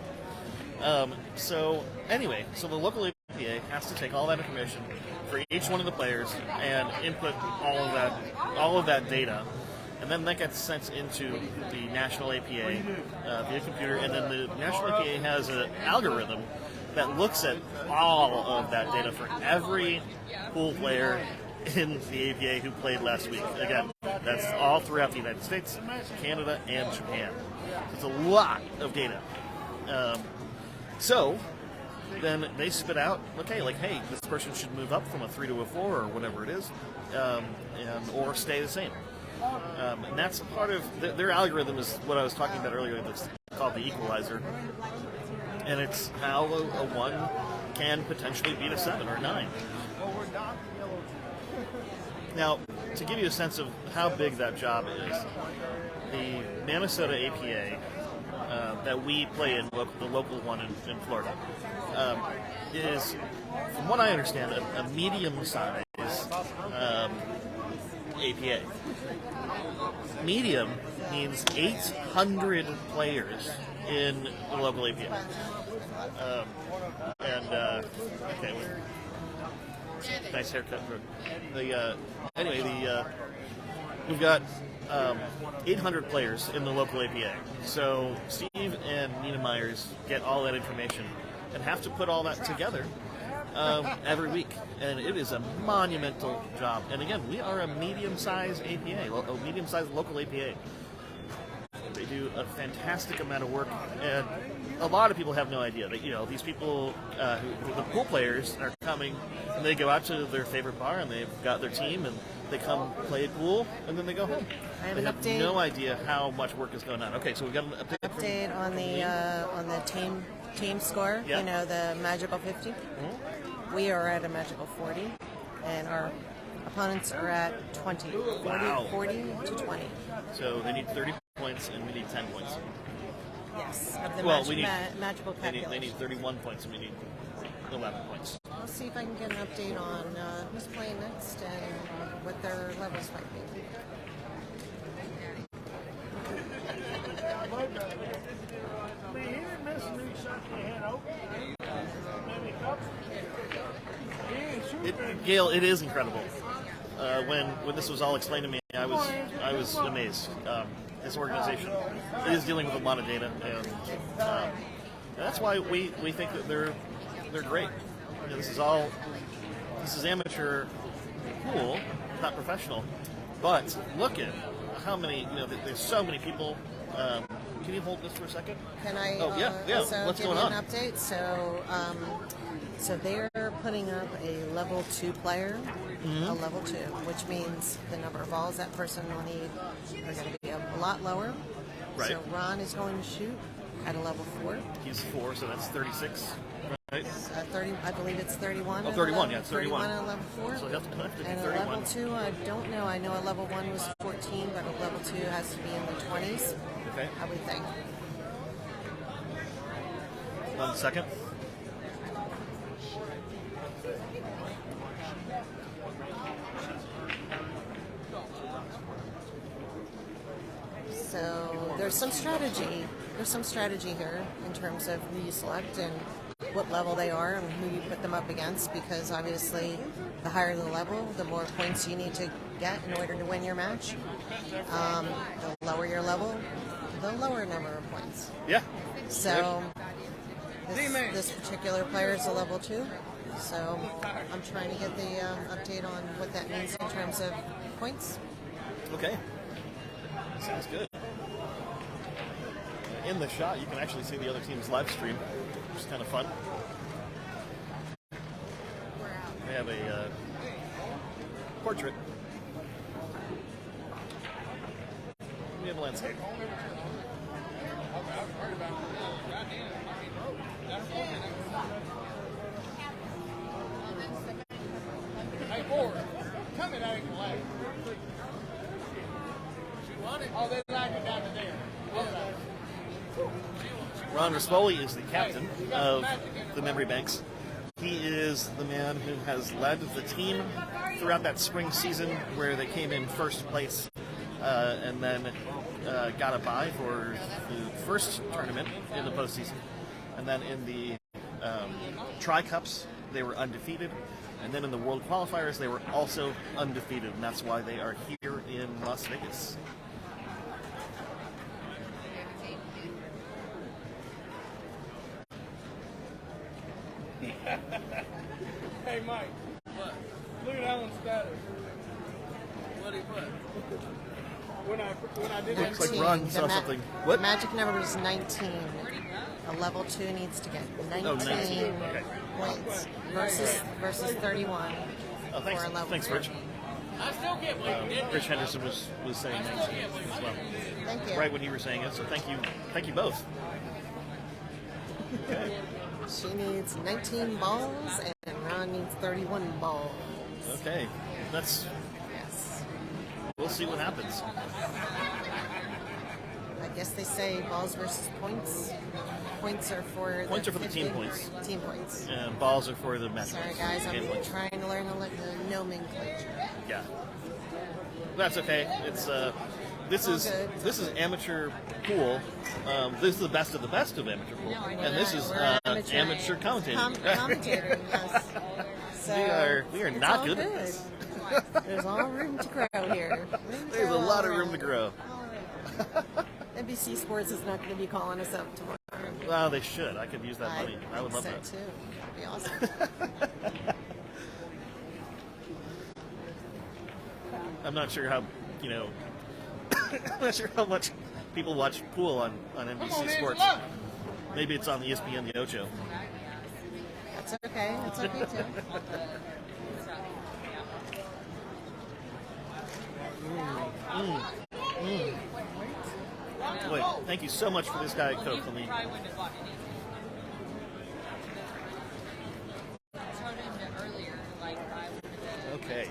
Speaker 1: So anyway, so the local APA has to take all that information for each one of the players and input all of that data, and then that gets sent into the national APA via computer, and then the national APA has an algorithm that looks at all of that data for every pool player in the APA who played last week. Again, that's all throughout the United States, Canada, and Japan. So it's a lot of data. So then they spit out, okay, like, hey, this person should move up from a 3 to a 4 or whatever it is, or stay the same. And that's part of their algorithm is what I was talking about earlier. That's called the equalizer, and it's how a 1 can potentially beat a 7 or 9. Now, to give you a sense of how big that job is, the Minnesota APA that we play in, the local one in Florida, is, from what I understand, a medium-sized APA. Medium means 800 players in the local APA. Okay, nice haircut. We've got 800 players in the local APA. So Steve and Nina Myers get all that information and have to put all that together every week. And it is a monumental job. And again, we are a medium-sized APA, a medium-sized local APA. They do a fantastic amount of work, and a lot of people have no idea that, these people, the pool players, are coming, and they go out to their favorite bar, and they've got their team, and they come play pool, and then they go home. They have no idea how much work is going on. Okay, so we've got an
Speaker 2: Update on the team score.
Speaker 1: Yeah.
Speaker 2: The Magical 50.
Speaker 1: Mm-hmm.
Speaker 2: We are at a Magical 40, and our opponents are at 20. 40 to 20.
Speaker 1: So they need 30 points, and we need 10 points.
Speaker 2: Yes. Of the magical
Speaker 1: They
Speaker 2: calculation.
Speaker 1: need 31 points, and we need 11 points.
Speaker 2: I'll see if I can get an update on who's playing next and what their levels might be.
Speaker 1: Gail, it is incredible. When this was all explained to me, I was amazed. This organization is dealing with a lot of data, and that's why we think that they're great. This is amateur pool, not professional. But look at how many. There's so many people. Can you hold this for a second?
Speaker 2: Can I
Speaker 1: yeah.
Speaker 2: also
Speaker 1: What's
Speaker 2: give
Speaker 1: going
Speaker 2: you
Speaker 1: on?
Speaker 2: an update? So they're putting up a level 2 player, a level 2, which means the number of balls that person will need are going to be a lot lower.
Speaker 1: Right.
Speaker 2: So Ron is going to shoot at a level 4.
Speaker 1: He's 4, so that's 36. Right?
Speaker 2: 30, I believe it's 31.
Speaker 1: Oh,
Speaker 2: at
Speaker 1: 31,
Speaker 2: level-
Speaker 1: yeah, it's 31.
Speaker 2: 31 at level 4.
Speaker 1: So he'll have to be
Speaker 2: And a
Speaker 1: 31.
Speaker 2: level 2, I don't know. I know a level 1 was 14, but a level 2 has to be in the 20s,
Speaker 1: Okay.
Speaker 2: I would think.
Speaker 1: 1 second.
Speaker 2: So there's some strategy. There's some strategy here in terms of who you select and what level they are and who you put them up against, because obviously the higher the level, the more points you need to get in order to win your match. The lower your level, the lower number of points.
Speaker 1: Yeah.
Speaker 2: So this particular player is a level 2. So I'm trying to get the update on what that means in terms of points.
Speaker 1: Okay. Sounds good. In the shot, you can actually see the other team's live stream, which is kind of fun. They have a portrait. We have a landscape.
Speaker 3: Hey, forward. Tell me that ain't the leg. Oh, they like it down to there.
Speaker 1: Ron Rispoli is the captain of the Memory Banks. He is the man who has led the team throughout that spring season where they came in first place and then got a bye for the first tournament in the postseason. And then in the Tri-Cups, they were undefeated. And then in the World Qualifiers, they were also undefeated. And that's why they are here in Las Vegas.
Speaker 3: Hey, Mike. What? Look at Alan's status. What did he put? When I did
Speaker 1: Looks
Speaker 3: that.
Speaker 1: like Ron saw
Speaker 2: The
Speaker 1: something.
Speaker 2: The
Speaker 1: What?
Speaker 2: magic number is 19. A level 2 needs to get 19,
Speaker 1: 19, okay.
Speaker 2: points versus 31
Speaker 1: Oh, thanks,
Speaker 2: for a level
Speaker 1: thanks,
Speaker 2: 3.
Speaker 1: Rich.
Speaker 3: I still get what you did.
Speaker 1: Rich Henderson was saying 19 as well.
Speaker 2: Thank you.
Speaker 1: Right when you were saying it, so thank you both. Okay.
Speaker 2: She needs 19 balls and Ron needs 31 balls.
Speaker 1: Okay.
Speaker 2: Yes.
Speaker 1: We'll see what happens.
Speaker 2: I guess they say balls versus points. Points are for
Speaker 1: The team points.
Speaker 2: Team points.
Speaker 1: And balls are for the match
Speaker 2: Sorry
Speaker 1: points.
Speaker 2: guys, I'm
Speaker 1: Game points.
Speaker 2: trying to learn the nomenclature.
Speaker 1: Yeah. That's okay. It's this is amateur pool. This is the best of amateur pool, and this is
Speaker 2: We're
Speaker 1: amateur commentating.
Speaker 2: Commentating, yes. So,
Speaker 1: we are
Speaker 2: it's
Speaker 1: not
Speaker 2: all
Speaker 1: good at this.
Speaker 2: There's all room to grow here.
Speaker 1: There's a lot of room to grow.
Speaker 2: NBC Sports is not going to be calling us up tomorrow.
Speaker 1: Well, they should. I could use that money. I would love
Speaker 2: think
Speaker 1: that.
Speaker 2: so too. That'd be awesome.
Speaker 1: I'm not sure how, I'm not sure how much people watch pool on NBC Sports. Maybe it's on ESPN The Ocho.
Speaker 2: That's okay. That's okay too.
Speaker 1: Wait, thank you so much for this Diet Coke, Colleen. Okay.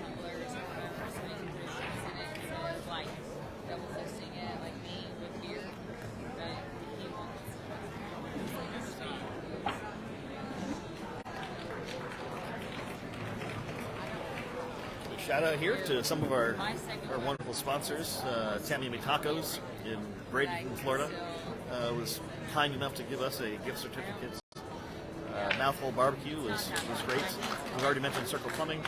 Speaker 1: Shout out here to some of our wonderful sponsors. Tammy McTacos in Bradenton, Florida, was kind enough to give us a gift certificate. Mouthful Barbecue was great. We've already mentioned Circle Plumbing.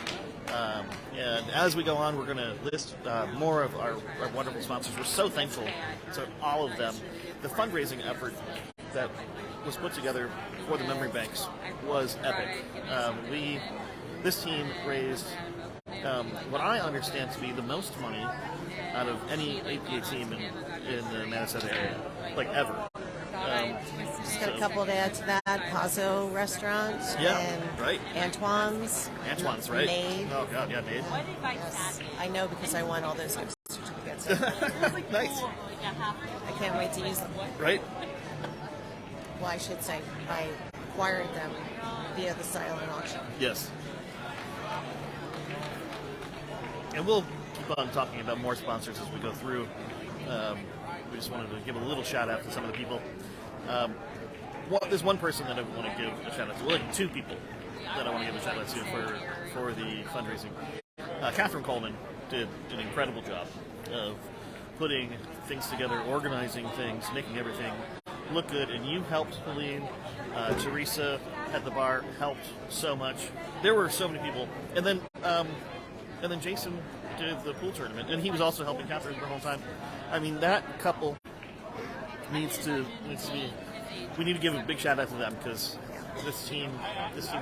Speaker 1: And as we go on, we're going to list more of our wonderful sponsors. We're so thankful to all of them. The fundraising effort that was put together for the Memory Banks was epic. This team raised what I understand to be the most money out of any APA team in the Minnesota area, like ever.
Speaker 2: Just got a couple to add to that. Pazzo Restaurant.
Speaker 1: Yeah,
Speaker 2: and
Speaker 1: right.
Speaker 2: Antoine's.
Speaker 1: Antoine's, right?
Speaker 2: Made.
Speaker 1: Oh, God, yeah, Made.
Speaker 2: Yes. I know because I won all those gift certificates.
Speaker 1: Nice.
Speaker 2: I can't wait to use them.
Speaker 1: Right?
Speaker 2: Well, I should say I acquired them via the silent auction.
Speaker 1: Yes. And we'll keep on talking about more sponsors as we go through. We just wanted to give a little shout out to some of the people. There's one person that I want to give a shout out to. Well, like two people that I want to give a shout out to for the fundraising. Catherine Coleman did an incredible job of putting things together, organizing things, making everything look good. And you helped, Helene. Teresa at the bar helped so much. There were so many people. And then Jason did the pool tournament, and he was also helping Catherine the whole time. I mean, that couple needs to be. We need to give a big shout out to them because this team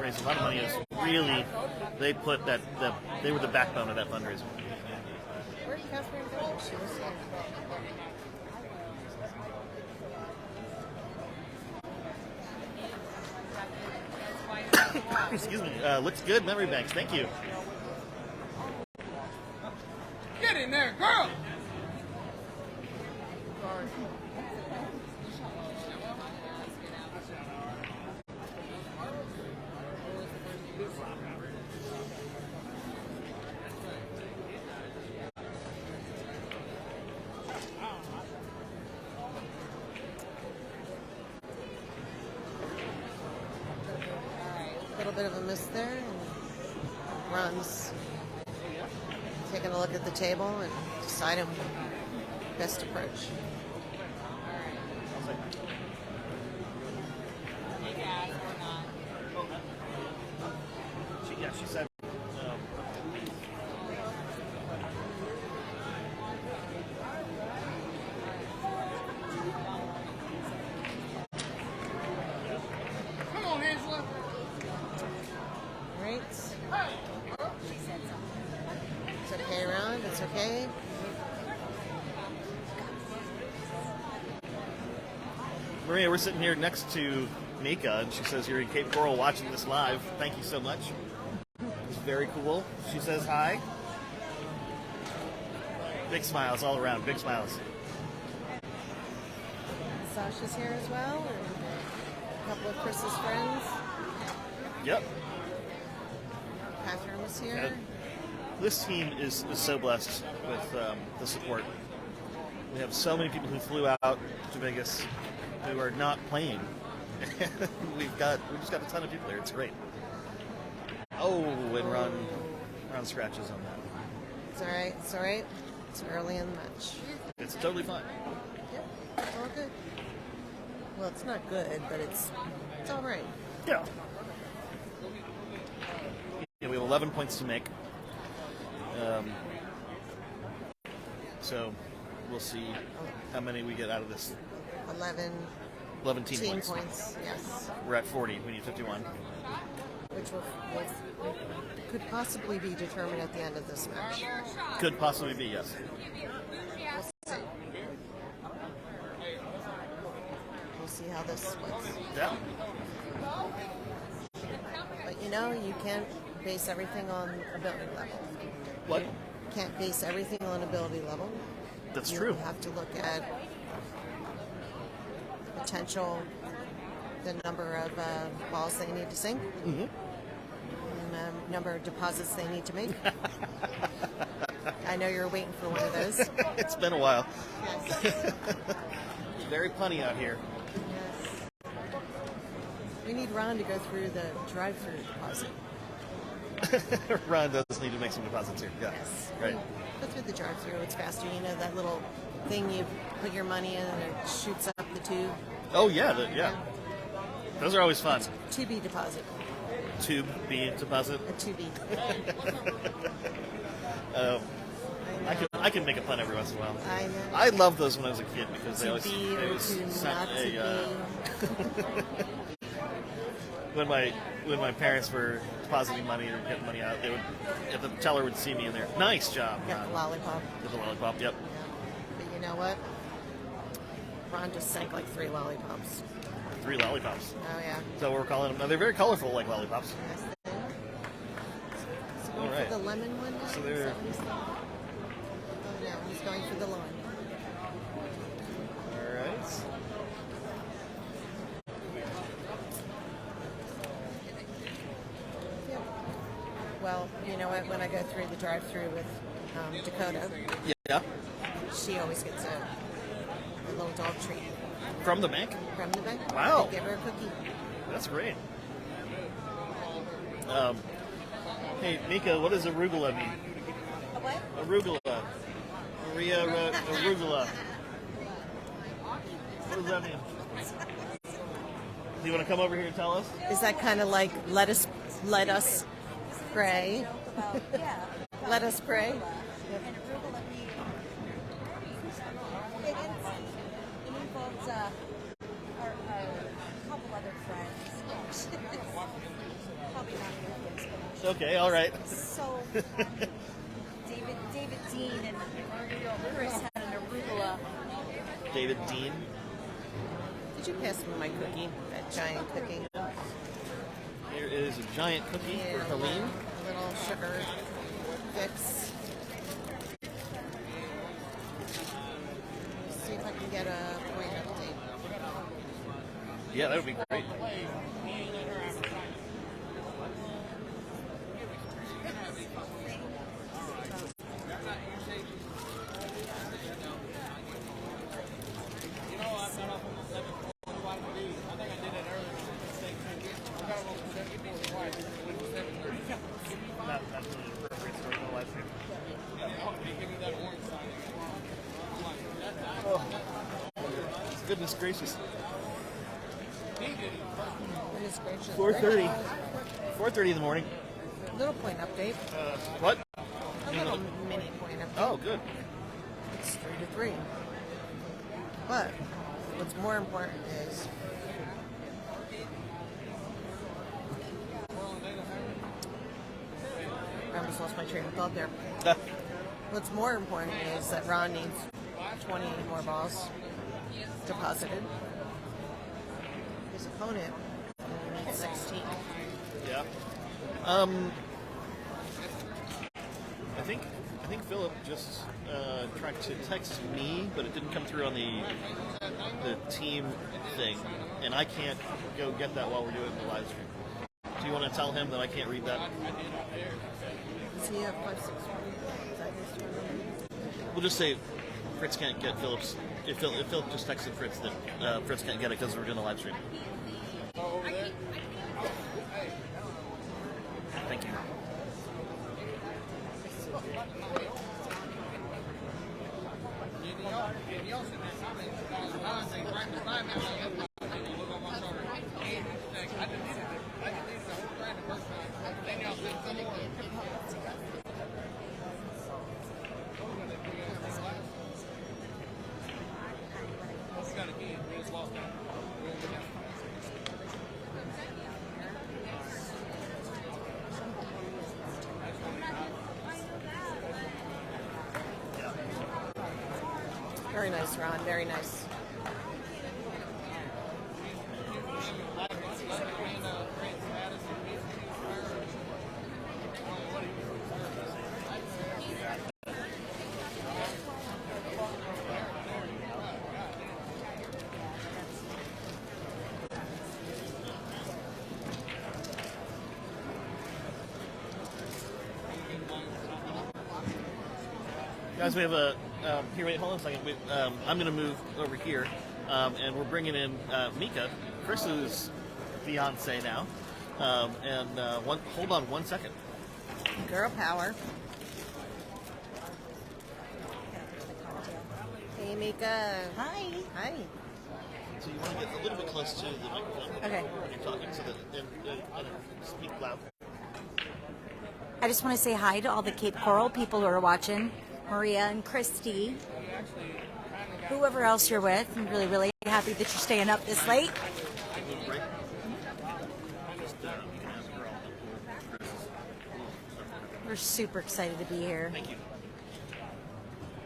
Speaker 1: raised a lot of money. It's really, they put they were the backbone of that fundraiser.
Speaker 2: Where did Catherine go? She was here.
Speaker 1: Excuse me. Looks good, Memory Banks. Thank you.
Speaker 3: Get in there, girl!
Speaker 2: bit of a miss there. And Ron's taking a look at the table and deciding best approach.
Speaker 1: She said.
Speaker 2: Right. It's okay, Ron. It's okay.
Speaker 1: Maria, we're sitting here next to Mika, and she says you're in Cape Coral watching this live. Thank you so much. It's very cool. She says hi. Big smiles all around. Big smiles.
Speaker 2: Sasha's here as well, and a couple of Chris's friends.
Speaker 1: Yep.
Speaker 2: Catherine was here.
Speaker 1: Yeah. This team is so blessed with the support. We have so many people who flew out to Vegas who are not playing. we just got a ton of people there. It's great. Oh, and Ron scratches on that.
Speaker 2: It's all right. It's all right. It's early in the match.
Speaker 1: It's totally fine.
Speaker 2: Yep. It's all good. Well, it's not good, but it's all right.
Speaker 1: Yeah. Yeah, we have 11 points to make. So we'll see how many we get out of this.
Speaker 2: 11
Speaker 1: team
Speaker 2: team
Speaker 1: points.
Speaker 2: points. Yes.
Speaker 1: We're at 40. We need 51.
Speaker 2: Which could possibly be determined at the end of this match.
Speaker 1: Could possibly be, yes.
Speaker 2: We'll see how this splits.
Speaker 1: Yeah.
Speaker 2: But you can't base everything on ability level.
Speaker 1: What?
Speaker 2: Can't base everything on ability level.
Speaker 1: That's
Speaker 2: You
Speaker 1: true.
Speaker 2: have to look at potential, the number of balls they need to sink, and the number of deposits they need to make. I know you're waiting for one of those.
Speaker 1: It's been a while.
Speaker 2: Yes.
Speaker 1: Very punny out here.
Speaker 2: Yes. We need Ron to go through the drive-through deposit.
Speaker 1: Ron does need to make some deposits here. Yeah.
Speaker 2: Yes.
Speaker 1: Right.
Speaker 2: Go through the drive-through. It's faster. That little thing you put your money in and it shoots up the tube.
Speaker 1: Oh, yeah. Yeah. Those are always fun.
Speaker 2: 2B deposit.
Speaker 1: Tube B deposit.
Speaker 2: A 2B.
Speaker 1: I can make a pun every once in a while.
Speaker 2: I know.
Speaker 1: I loved those when I was a kid because they
Speaker 2: To
Speaker 1: always,
Speaker 2: be
Speaker 1: they
Speaker 2: or
Speaker 1: always
Speaker 2: to
Speaker 1: sent
Speaker 2: not to
Speaker 1: when my parents were depositing money or getting money out, they would, if the teller would see me in there, nice job,
Speaker 2: Get the
Speaker 1: Ron.
Speaker 2: lollipop.
Speaker 1: Get the lollipop. Yep.
Speaker 2: But you know what? Ron just sank like 3 lollipops.
Speaker 1: 3 lollipops.
Speaker 2: Oh, yeah.
Speaker 1: Is that what we're calling them? Now, they're very colorful, like lollipops.
Speaker 2: Yes, they are. So going
Speaker 1: All right.
Speaker 2: for the lemon one now?
Speaker 1: So
Speaker 2: Is
Speaker 1: they're-
Speaker 2: that what he's doing? Oh, no. He's going for the lime.
Speaker 1: All right.
Speaker 2: Yep. Well, you know what? When I go through the drive-through with Dakota,
Speaker 1: Yeah.
Speaker 2: she always gets a little dog treat
Speaker 1: From the bank?
Speaker 2: from the bank.
Speaker 1: Wow.
Speaker 2: They give her a cookie.
Speaker 1: That's great. Hey, Mika, what does arugula mean?
Speaker 2: A what?
Speaker 1: Arugula. Maria arugula. What does that mean? Do you want to come over here and tell us?
Speaker 2: Is that kind of like let us pray?
Speaker 6: Yeah.
Speaker 2: Let us pray.
Speaker 6: And arugula means it involves a couple other friends. Probably not your kids, but
Speaker 1: Okay, all right.
Speaker 6: so David Dean and Chris had an arugula.
Speaker 1: David Dean.
Speaker 2: Did you pass me my cookie? That giant cookie.
Speaker 1: Here is a giant cookie for
Speaker 2: Yeah,
Speaker 1: Helene.
Speaker 2: a little sugar fix. See if I can get a point update.
Speaker 1: Yeah, that would be great.
Speaker 3: I think I did it earlier.
Speaker 1: Goodness gracious.
Speaker 2: Goodness gracious.
Speaker 1: 4:30. 4:30 in the morning.
Speaker 2: Little point update.
Speaker 1: What?
Speaker 2: A little mini point update.
Speaker 1: Oh, good.
Speaker 2: It's 3-3. But what's more important is I almost lost my train of thought there. What's more important is that Ron needs 20 more balls deposited. His opponent only needs 16.
Speaker 1: Yeah. I think Philip just tried to text me, but it didn't come through on the team thing, and I can't go get that while we're doing the live stream. Do you want to tell him that I can't read that?
Speaker 2: Does he have 5-6? Is that his turn?
Speaker 1: We'll just say Fritz can't get Philip's. If Philip just texted Fritz that Fritz can't get it because we're doing a live stream. Thank you.
Speaker 2: Very nice, Ron. Very nice.
Speaker 1: Guys, we have a here. Wait, hold on a second. I'm going to move over here, and we're bringing in Mika, Chris's fiance now. Hold on 1 second.
Speaker 2: Girl power. Hey, Mika.
Speaker 6: Hi.
Speaker 2: Hi.
Speaker 1: So you want to get a little bit close to the microphone
Speaker 6: Okay.
Speaker 1: when you're talking, so that and speak loud.
Speaker 6: I just want to say hi to all the Cape Coral people who are watching. Maria and Christy. Whoever else you're with. I'm really, really happy that you're staying up this late.
Speaker 1: Right? Just you can ask her all the Chris's.
Speaker 6: We're super excited to be here.
Speaker 1: Thank you.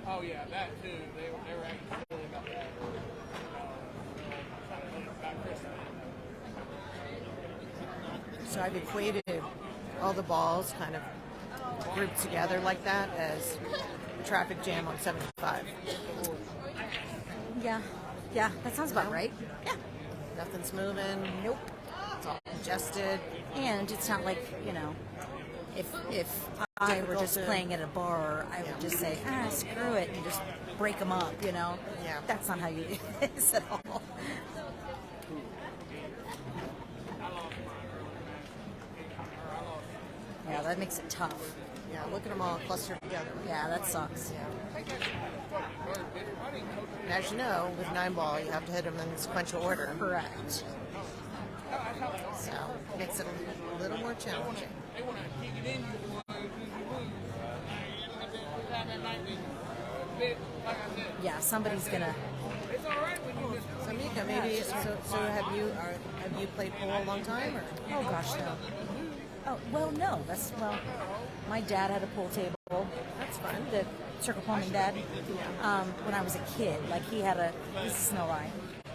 Speaker 7: Oh yeah, that too. They were acting silly about that. Trying to think about Chris.
Speaker 2: So I've equated all the balls kind of grouped together like that as a traffic jam on 75.
Speaker 6: Yeah, that sounds about right.
Speaker 2: Yeah. Nothing's moving.
Speaker 6: Nope.
Speaker 2: It's all congested.
Speaker 6: And it's not like, if I were just
Speaker 2: Difficult to-
Speaker 6: playing at a bar, I would just say, screw it, and just break them up,
Speaker 2: Yeah.
Speaker 6: That's not how you do this at all. Yeah, that makes it tough.
Speaker 2: Yeah, look at them all clustered together.
Speaker 6: Yeah, that sucks.
Speaker 2: And as you know, with 9-ball, you have to hit them in sequential order.
Speaker 6: Correct.
Speaker 2: So it makes it a little more challenging.
Speaker 7: They want to kick it in you. Like I said,
Speaker 6: Yeah, somebody's gonna.
Speaker 7: it's all right when you miss.
Speaker 2: So Mika, maybe so have you played pool a long time or?
Speaker 6: Oh gosh, no. Oh well, no. My dad had a pool table.
Speaker 2: That's fun.
Speaker 6: The circle plumbing dad. When I was a kid, like he had a. This is no lie.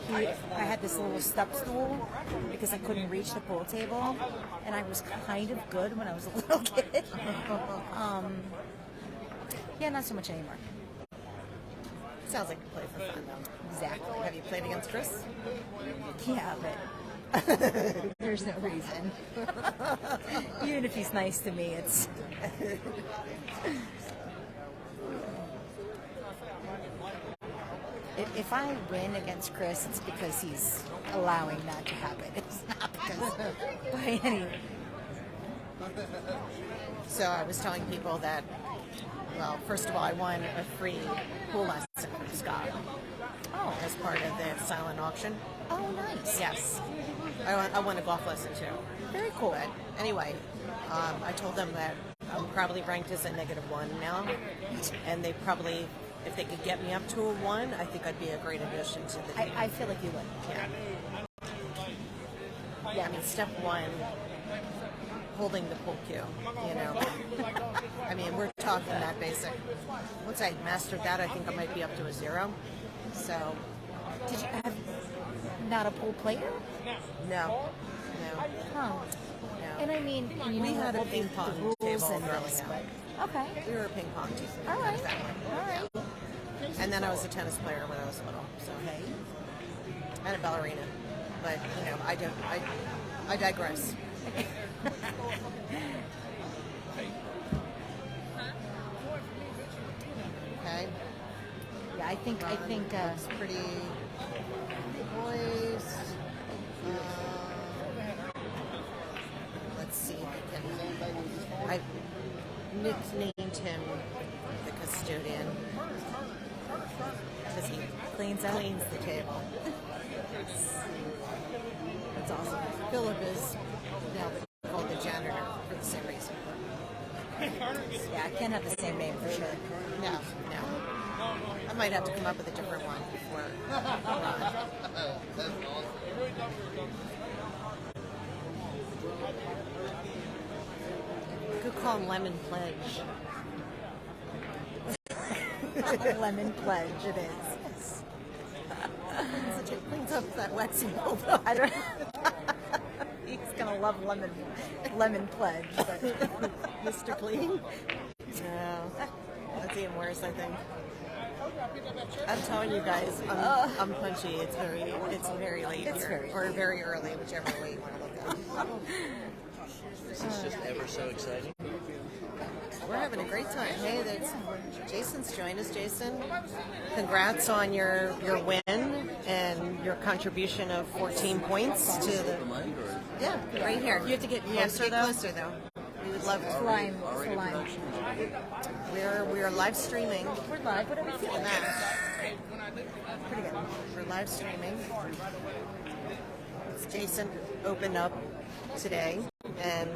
Speaker 6: I had this little step stool because I couldn't reach the pool table, and I was kind of good when I was a little kid. Yeah, not so much anymore.
Speaker 2: Sounds like you play for fun though.
Speaker 6: Exactly.
Speaker 2: Have you played against Chris?
Speaker 6: Yeah, but there's no reason. Even if he's nice to me, it's. If I win against Chris, it's because he's allowing that to happen. It's not because by any.
Speaker 2: So I was telling people that, well, first of all, I won a free pool lesson from Scott.
Speaker 6: Oh,
Speaker 2: As part of the silent auction.
Speaker 6: Oh, nice.
Speaker 2: Yes. I won a golf lesson too.
Speaker 6: Very cool.
Speaker 2: But anyway, I told them that I'm probably ranked as a -1 now, and they probably, if they could get me up to a 1, I think I'd be a great addition to the team.
Speaker 6: I feel like you would.
Speaker 2: Yeah. Yeah, I mean, step 1, holding the pool cue, you know. I mean, we're talking that basic. Once I mastered that, I think I might be up to a 0. So,
Speaker 6: Did you have not a pool player?
Speaker 2: no.
Speaker 6: Huh.
Speaker 2: No.
Speaker 6: And I mean, you
Speaker 2: We
Speaker 6: know
Speaker 2: had a
Speaker 6: all
Speaker 2: ping
Speaker 6: the
Speaker 2: pong
Speaker 6: rules
Speaker 2: table
Speaker 6: and
Speaker 2: growing
Speaker 6: this,
Speaker 2: up.
Speaker 6: but okay.
Speaker 2: We were a ping pong team.
Speaker 6: All right.
Speaker 2: Family.
Speaker 6: All right.
Speaker 2: And then I was a tennis player when I was little. So,
Speaker 6: Okay.
Speaker 2: and a ballerina. But, you know, I digress. Okay.
Speaker 6: Yeah, I think
Speaker 2: It's pretty poised. Let's see if we can. I nicknamed him the custodian because he cleans the table. That's awesome. Philip is now called the janitor for the same reason.
Speaker 6: yeah, I can't have the same name for sure.
Speaker 2: No. I might have to come up with a different one before. Could call him Lemon Pledge.
Speaker 6: Lemon Pledge, it is.
Speaker 2: Cleans up that waxy mold.
Speaker 6: I don't. He's gonna love lemon Pledge. But
Speaker 2: Mr. Clean? No. That's even worse, I think. I'm telling you guys, I'm punchy. It's very late
Speaker 6: It's
Speaker 2: here.
Speaker 6: very
Speaker 2: Or very early, whichever way you want to look at it.
Speaker 1: This is just ever so exciting.
Speaker 2: We're having a great time. Hey, Jason's joined us, Jason. Congrats on your win and your contribution of 14 points to the... Yeah, right here. You have to get closer, though. We would love to.
Speaker 6: Lime, it's a lime.
Speaker 2: We are live streaming.
Speaker 6: We're live. What are we feeling?
Speaker 2: Pretty good. We're live streaming. Jason opened up today, and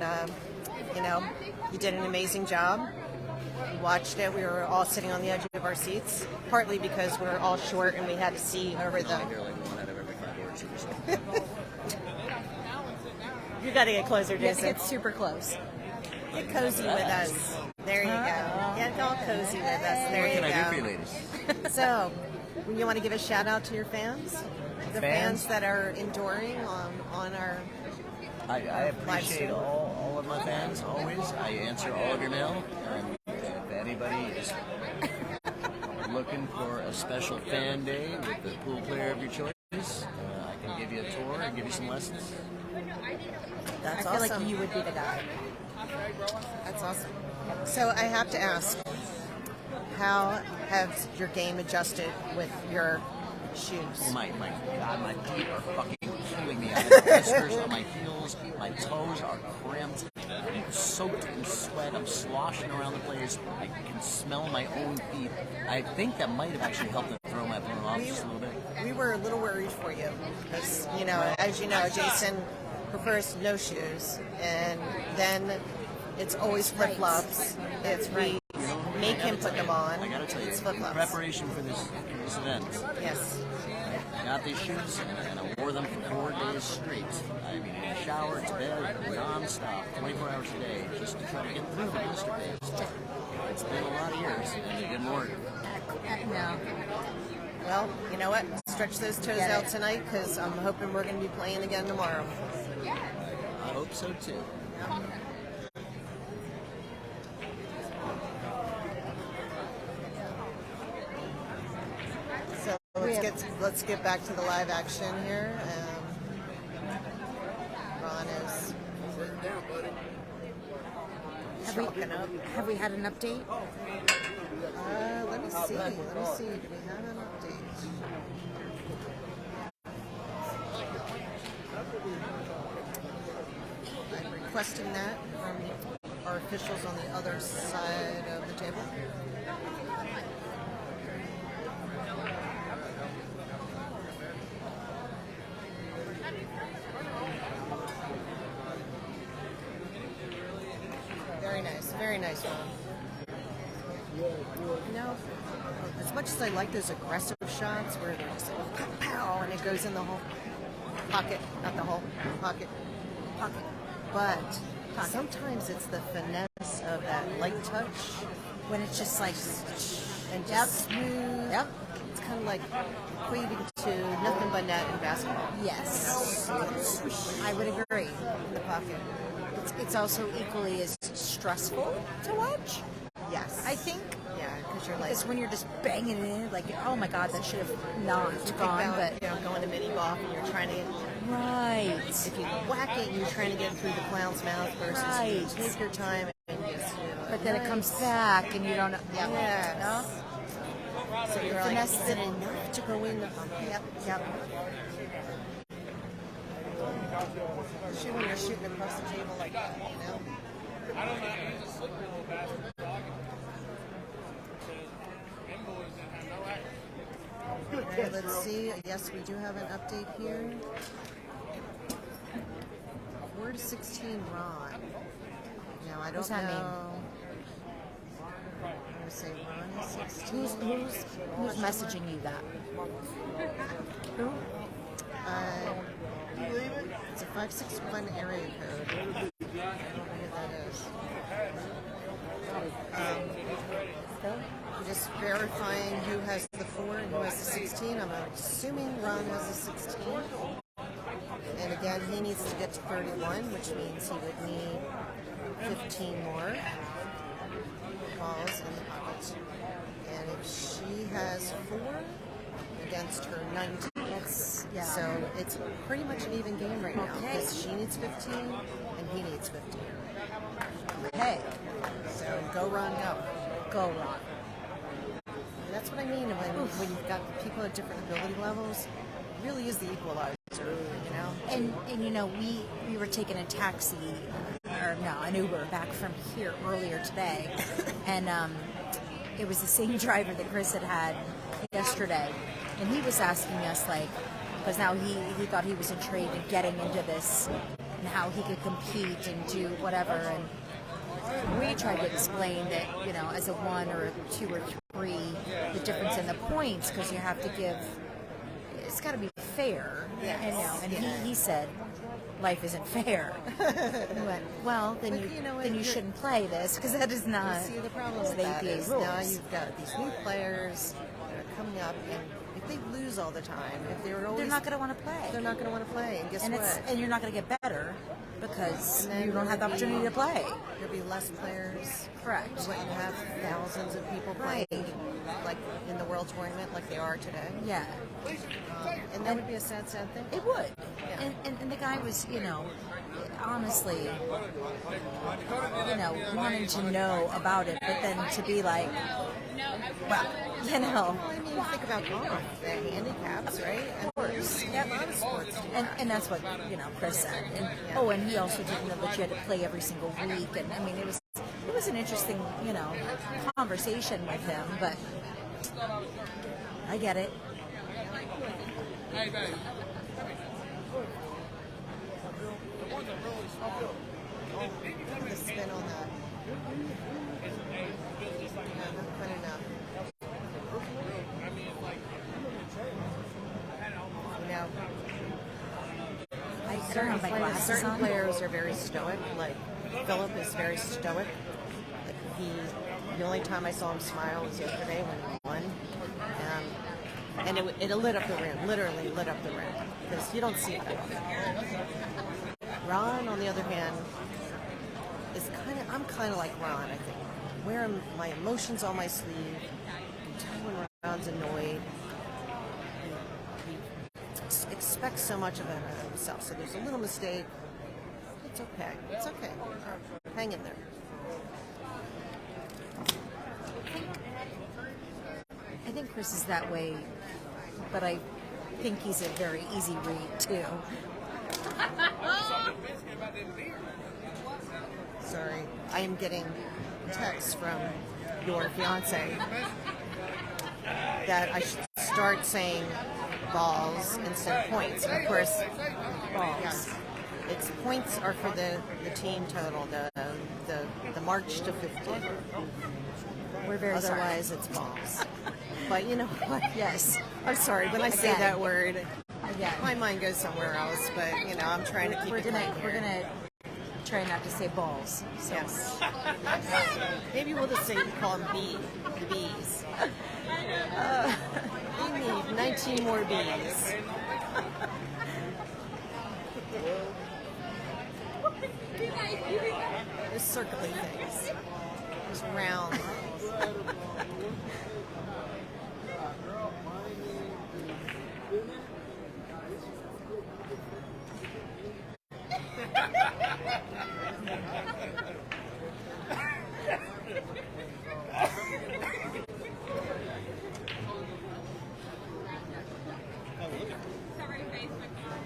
Speaker 2: you know, you did an amazing job. We watched it. We were all sitting on the edge of our seats, partly because we're all short and we had to see over the. You got to get closer,
Speaker 6: You have to
Speaker 2: Jason.
Speaker 6: get super close.
Speaker 2: Get cozy with us. There you go. Get all cozy with us. There you go.
Speaker 5: What can I do for you, ladies?
Speaker 2: So, you want to give a shout out to your fans? The fans
Speaker 5: Fans?
Speaker 2: that are enduring on our.
Speaker 5: I appreciate
Speaker 2: stream.
Speaker 5: all of my fans, always. I answer all of your mail. If anybody is looking for a special fan day with the pool player of your choice, I can give you a tour and give you some lessons.
Speaker 2: That's
Speaker 6: I feel
Speaker 2: awesome.
Speaker 6: like you would be the guy.
Speaker 2: That's awesome. So I have to ask, how has your game adjusted with your shoes?
Speaker 5: My God, my feet are fucking killing me. I have blisters on my heels. My toes are cramped. I'm soaked in sweat. I'm sloshing around the place. I can smell my own feet. I think that might have actually helped to throw my opponent off just a little bit.
Speaker 2: We were a little worried for you because, you know, as you know, Jason prefers no shoes, and then it's always flip flops. If we make him put them on,
Speaker 5: I gotta tell you,
Speaker 2: it's
Speaker 5: in
Speaker 2: flip flops.
Speaker 5: preparation for this event,
Speaker 2: Yes.
Speaker 5: I got these shoes and I wore them for 4 days straight. I mean, in the shower, to bed, non-stop, 24 hours a day, just to try to get through the blister days. It's been a lot of years, and it didn't work.
Speaker 6: No.
Speaker 2: Well, you know what? Stretch those toes out tonight because I'm hoping we're going to be playing again tomorrow.
Speaker 5: I hope so too.
Speaker 2: So let's get back to the live action here. Ron is chalking up.
Speaker 6: Have we had an update?
Speaker 2: Let me see. Do we have an update? I'm requesting that from our officials on the other side of the table. Very nice one. You know, as much as I like those aggressive shots where they're just like, pow, pow, and it goes in the whole pocket, not the whole pocket, but sometimes it's the finesse of that light touch
Speaker 6: When it's just like,
Speaker 2: and just smooth.
Speaker 6: Yep.
Speaker 2: It's kind of like equating to nothing but net in basketball.
Speaker 6: yes, I would agree.
Speaker 2: In the pocket.
Speaker 6: It's also equally as stressful to watch.
Speaker 2: Yes.
Speaker 6: I think.
Speaker 2: Yeah, because you're like,
Speaker 6: Because when you're just banging it in, like, oh my God, that should have not
Speaker 2: think
Speaker 6: gone.
Speaker 2: about,
Speaker 6: But
Speaker 2: you know, going to mini golf and you're trying to get,
Speaker 6: right,
Speaker 2: if you whack it, you're trying to get through the clown's mouth versus you
Speaker 6: Right.
Speaker 2: take your time and just do it.
Speaker 6: but then it comes back and you don't know. Yeah,
Speaker 2: Yes.
Speaker 6: no?
Speaker 2: So you're like,
Speaker 6: finesse
Speaker 2: is it enough to go in the pocket?
Speaker 6: Yep.
Speaker 2: Especially when you're shooting across the table like that, you know?
Speaker 7: I don't know. He's a slippery little bastard dog. Them boys that have no action.
Speaker 2: Okay, let's see. Yes, we do have an update here. 4 to 16 Ron. Now, I don't
Speaker 6: What's that
Speaker 2: know.
Speaker 6: mean?
Speaker 2: I'm going to say Ron is 16.
Speaker 6: Who's messaging you that? Who?
Speaker 2: It's a 561 area code. I don't know who that is. I'm just verifying who has the 4 and who has the 16. I'm assuming Ron has a 16. And again, he needs to get to 31, which means he would need 15 more balls in the pocket. And if she has 4 against her 19,
Speaker 6: Yeah.
Speaker 2: so it's pretty much an even game right now
Speaker 6: Okay.
Speaker 2: because she needs 15 and he needs 15.
Speaker 6: Okay.
Speaker 2: So go Ron, go.
Speaker 6: Go, Ron.
Speaker 2: And that's what I mean when you've got people at different ability levels. It really is the equalizer, you know.
Speaker 6: And you know, we were taking a taxi, or no, an Uber back from here earlier today, and it was the same driver that Chris had yesterday, and he was asking us like, because now he thought he was intrigued in getting into this and how he could compete and do whatever, and we tried to explain that, you know, as a 1 or a 2 or 3, the difference in the points, because you have to give, it's got to be fair.
Speaker 2: Yes.
Speaker 6: And, you know, and he said, life isn't fair. We went, well, then
Speaker 2: But
Speaker 6: you,
Speaker 2: you know what,
Speaker 6: then you
Speaker 2: you're-
Speaker 6: shouldn't play this, because that is not
Speaker 2: See, the problem with
Speaker 6: the
Speaker 2: that
Speaker 6: APA
Speaker 2: is
Speaker 6: rules.
Speaker 2: now you've got these new players that are coming up, and if they lose all the time, if they're always,
Speaker 6: They're not going to want to play.
Speaker 2: they're not going to want to play. And guess
Speaker 6: and
Speaker 2: what?
Speaker 6: and you're not going to get better because
Speaker 2: And then
Speaker 6: you don't have the
Speaker 2: there'll be-
Speaker 6: opportunity to play.
Speaker 2: There'll be less players.
Speaker 6: Correct.
Speaker 2: You wouldn't have thousands of people
Speaker 6: Right.
Speaker 2: playing like in the world tournament like they are today.
Speaker 6: Yeah.
Speaker 2: And that would be a sad, sad thing.
Speaker 6: It would.
Speaker 2: Yeah.
Speaker 6: And the guy was, you know, honestly, you know, wanting to know about it, but then to be like, well, you know.
Speaker 2: Well, I mean, think about golf, the handicaps, right? Of course.
Speaker 6: Yep.
Speaker 2: A lot of sports do
Speaker 6: And,
Speaker 2: that.
Speaker 6: and that's what, you know, Chris said. And, oh, and he also didn't know that you had to play every single week. And I mean, it was an interesting, you know, conversation with him, but I get it.
Speaker 7: Hey, babe.
Speaker 2: The spin on that. Yeah, not quite enough. You know,
Speaker 6: I don't have my glasses
Speaker 2: certain
Speaker 6: on.
Speaker 2: players are very stoic. Like Philip is very stoic. Like the only time I saw him smile was yesterday when he won, and it lit up the rim. Literally lit up the rim because you don't see it that often. Ron, on the other hand, is I'm kind of like Ron. I think wearing my emotions on my sleeve. You can tell when Ron's annoyed. He expects so much of himself. So there's a little mistake. It's okay. It's okay. Hang in there.
Speaker 6: I think Chris is that way, but I think he's a very easy read, too.
Speaker 2: Sorry. I am getting texts from your fiance that I should start saying balls instead of points. And of course,
Speaker 6: Balls.
Speaker 2: yes. Its points are for the team total, the march to 50.
Speaker 6: We're very
Speaker 2: Otherwise, it's balls. But you know what?
Speaker 6: Yes.
Speaker 2: I'm sorry, when I say
Speaker 6: Again.
Speaker 2: that word,
Speaker 6: Again.
Speaker 2: my mind goes somewhere else. But you know, I'm trying to keep
Speaker 6: We're
Speaker 2: it
Speaker 6: gonna
Speaker 2: clean
Speaker 6: we're
Speaker 2: here.
Speaker 6: gonna try not to say balls. So.
Speaker 2: Yes. Maybe we'll just say we call them the bees. We need 19 more bees. There's circly things. There's round.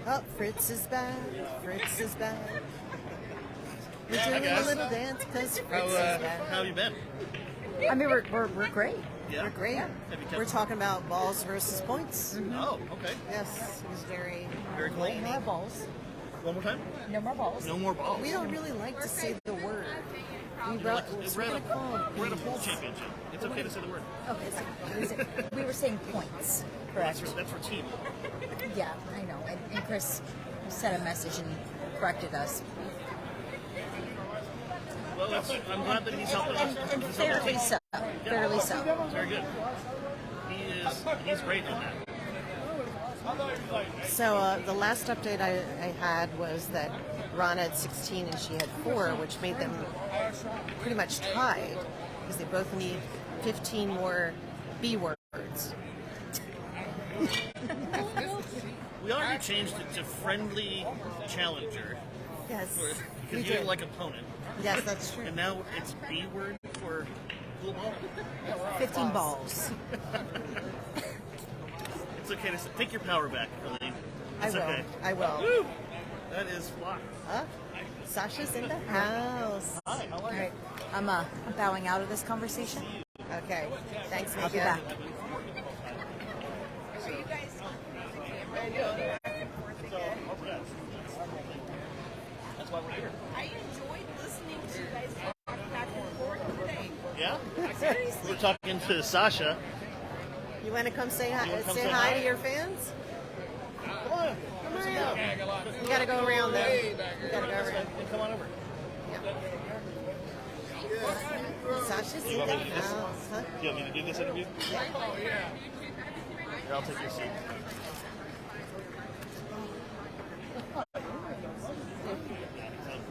Speaker 2: Oh, Fritz is back. Fritz is back. We're doing a
Speaker 1: guys.
Speaker 2: little dance because Fritz
Speaker 1: How,
Speaker 2: is back.
Speaker 1: how have you been?
Speaker 6: I mean, we're great.
Speaker 1: Yeah.
Speaker 2: We're great.
Speaker 1: Have you kept-
Speaker 2: We're talking about balls versus points.
Speaker 1: Oh, okay.
Speaker 2: Yes, it was very.
Speaker 1: Very cool.
Speaker 6: No more balls.
Speaker 1: One more time?
Speaker 6: No more balls.
Speaker 1: No more balls.
Speaker 2: We don't really like to say the word. We
Speaker 1: We're,
Speaker 2: wrote,
Speaker 1: we're, at
Speaker 2: call
Speaker 1: a pool championship. It's okay to say the word.
Speaker 6: Okay, so we were saying points, correct?
Speaker 1: That's for team.
Speaker 6: Yeah, I know. And Chris sent a message and corrected us.
Speaker 1: Well, I'm glad that he's helping us.
Speaker 6: And
Speaker 1: He's helping
Speaker 6: fairly
Speaker 1: us.
Speaker 6: so. Fairly so.
Speaker 1: Very good. He's great in that.
Speaker 2: So the last update I had was that Ron had 16 and she had 4, which made them pretty much tied because they both need 15 more B words.
Speaker 1: We already changed it to friendly challenger
Speaker 2: Yes, we
Speaker 1: because you
Speaker 2: did.
Speaker 1: didn't like opponent,
Speaker 2: Yes, that's true.
Speaker 1: and now it's B word for pool ball.
Speaker 6: 15 balls.
Speaker 1: It's okay to take your power back, Elaine.
Speaker 2: I
Speaker 1: It's
Speaker 2: will.
Speaker 1: okay.
Speaker 2: I will.
Speaker 1: Woo! That is fly.
Speaker 2: Sasha's in the house.
Speaker 1: Hi, how
Speaker 6: All
Speaker 1: are you?
Speaker 6: right, I'm bowing out of this conversation.
Speaker 2: Okay. Thanks, Mika.
Speaker 6: I'll be back.
Speaker 1: That's why we're here.
Speaker 4: I enjoyed listening to you guys talk back and forth today.
Speaker 1: Yeah? We're talking to Sasha.
Speaker 2: You want to come say
Speaker 1: You
Speaker 2: hi?
Speaker 1: wanna come
Speaker 2: Say
Speaker 1: say
Speaker 2: hi
Speaker 1: hi?
Speaker 2: to your fans.
Speaker 1: Come on.
Speaker 2: Come around. You got to go around though. You got to go around.
Speaker 1: Come on over.
Speaker 2: Sasha's
Speaker 1: You
Speaker 2: in
Speaker 1: want
Speaker 2: the
Speaker 1: me to do this?
Speaker 2: house. Huh?
Speaker 1: Do you want me to do this interview? Here, I'll take your seat.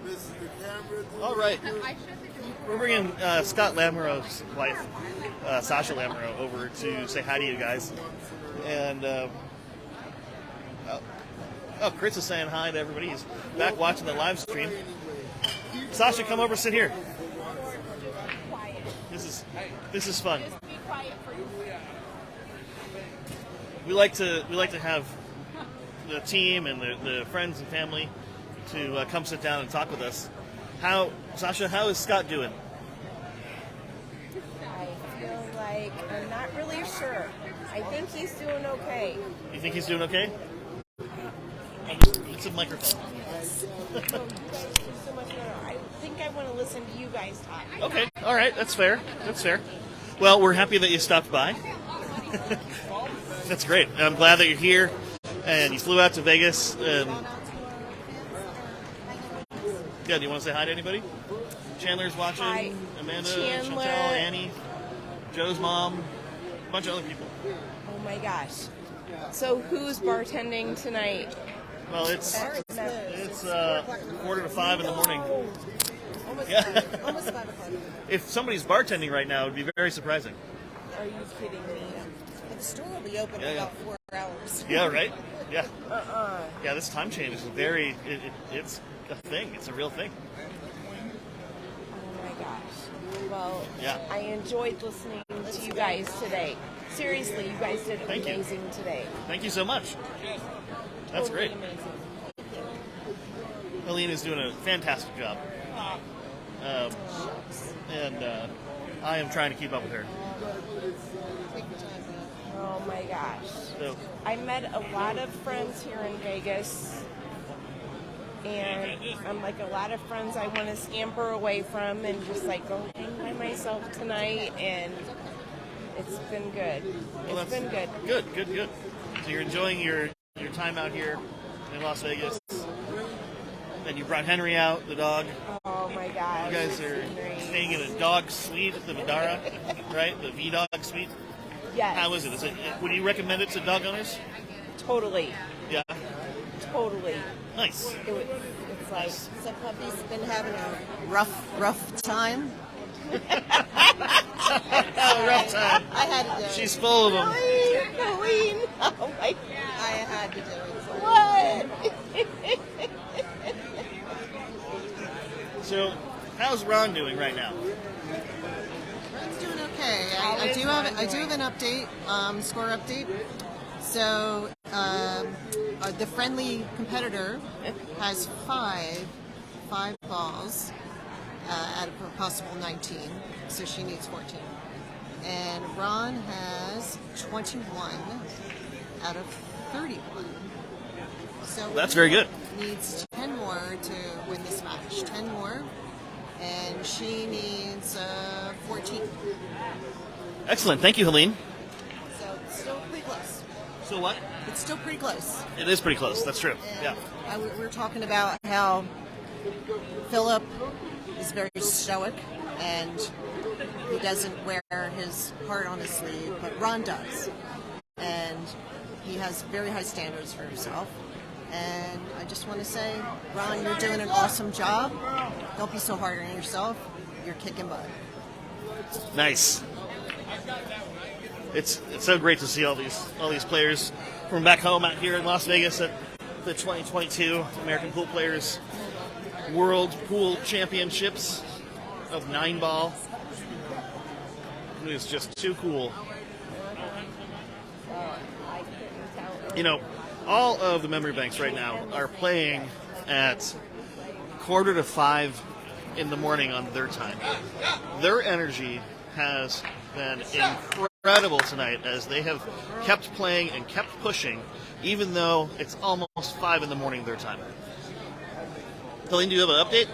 Speaker 3: This is the camera.
Speaker 1: All right. We're bringing Scott Lamoureux's wife, Sasha Lamoureux, over to say hi to you guys. And, Chris is saying hi to everybody. He's back watching the live stream. Sasha, come over, sit here. This is fun. We like to have the team and the friends and family to come sit down and talk with us. Sasha, how is Scott doing?
Speaker 8: I feel like I'm not really sure. I think he's doing okay.
Speaker 1: You think he's doing okay? It's a microphone.
Speaker 8: Thank you so much. I think I want to listen to you guys talk.
Speaker 1: Okay, all right, that's fair. That's fair. Well, we're happy that you stopped by. That's great. I'm glad that you're here, and you flew out to Vegas. And yeah, do you want to say hi to anybody? Chandler's watching.
Speaker 8: Hi.
Speaker 1: Amanda,
Speaker 8: Chandler.
Speaker 1: Chantel, Annie, Joe's mom, a bunch of other people.
Speaker 8: Oh my gosh. So who's bartending tonight?
Speaker 1: Well, it's
Speaker 8: It's
Speaker 1: 4:45 in the morning.
Speaker 2: Almost,
Speaker 1: Yeah.
Speaker 2: almost 5 o'clock.
Speaker 1: If somebody's bartending right now, it would be very surprising.
Speaker 8: Are you kidding me?
Speaker 2: The store will be open in
Speaker 1: Yeah, yeah.
Speaker 2: about 4 hours.
Speaker 1: Yeah, right? Yeah. Yeah, this time change is it's a thing. It's a real thing.
Speaker 8: Oh my gosh. Well,
Speaker 1: Yeah.
Speaker 8: I enjoyed listening to you guys today. Seriously, you guys did
Speaker 1: Thank you.
Speaker 8: amazing today.
Speaker 1: Thank you so much. That's
Speaker 8: Totally
Speaker 1: great.
Speaker 8: amazing.
Speaker 1: Helene is doing a fantastic job. And I am trying to keep up with her.
Speaker 8: Oh my gosh.
Speaker 1: So,
Speaker 8: I met a lot of friends here in Vegas. And I'm like a lot of friends I want to scamper away from and just like go hang by myself tonight, and it's been good.
Speaker 1: Well,
Speaker 8: It's been good.
Speaker 1: Good. So you're enjoying your time out here in Las Vegas. And you brought Henry out, the dog.
Speaker 8: Oh my gosh.
Speaker 1: You guys are staying in a dog suite at the Madara, right? The V-Dog suite.
Speaker 8: Yes.
Speaker 1: How is it? Would you recommend it to dog owners?
Speaker 8: Totally.
Speaker 1: Yeah.
Speaker 8: Totally.
Speaker 1: Nice.
Speaker 8: It's like,
Speaker 2: So puppy's been having a rough time.
Speaker 1: Oh, rough time.
Speaker 2: I had to do it.
Speaker 1: She's full of them.
Speaker 8: Colleen. Oh my God.
Speaker 2: I had to do it.
Speaker 8: What?
Speaker 1: So, how's Ron doing right now?
Speaker 2: Ron's doing okay. I do have an update, score update. So the friendly competitor has five balls out of a possible 19, so she needs 14. And Ron has 21 out of 31. So
Speaker 1: That's very good.
Speaker 2: Needs 10 more to win this match. 10 more, and she needs 14.
Speaker 1: Excellent. Thank you, Helene.
Speaker 2: So it's still pretty close.
Speaker 1: So what?
Speaker 2: It's still pretty close.
Speaker 1: It is pretty close. That's true.
Speaker 2: And
Speaker 1: Yeah.
Speaker 2: we were talking about how Philip is very stoic and he doesn't wear his heart on his sleeve, but Ron does. And he has very high standards for himself. And I just want to say, Ron, you're doing an awesome job. Don't be so hard on yourself. You're kicking butt.
Speaker 1: Nice. It's so great to see all these players from back home out here in Las Vegas at the 2022 American Pool Players World Pool Championships of 9-ball. It is just too cool. You know, all of the memory banks right now are playing at 4:45 in the morning on their time. Their energy has been incredible tonight as they have kept playing and kept pushing, even though it's almost 5 in the morning their time. Helene, do you have an update?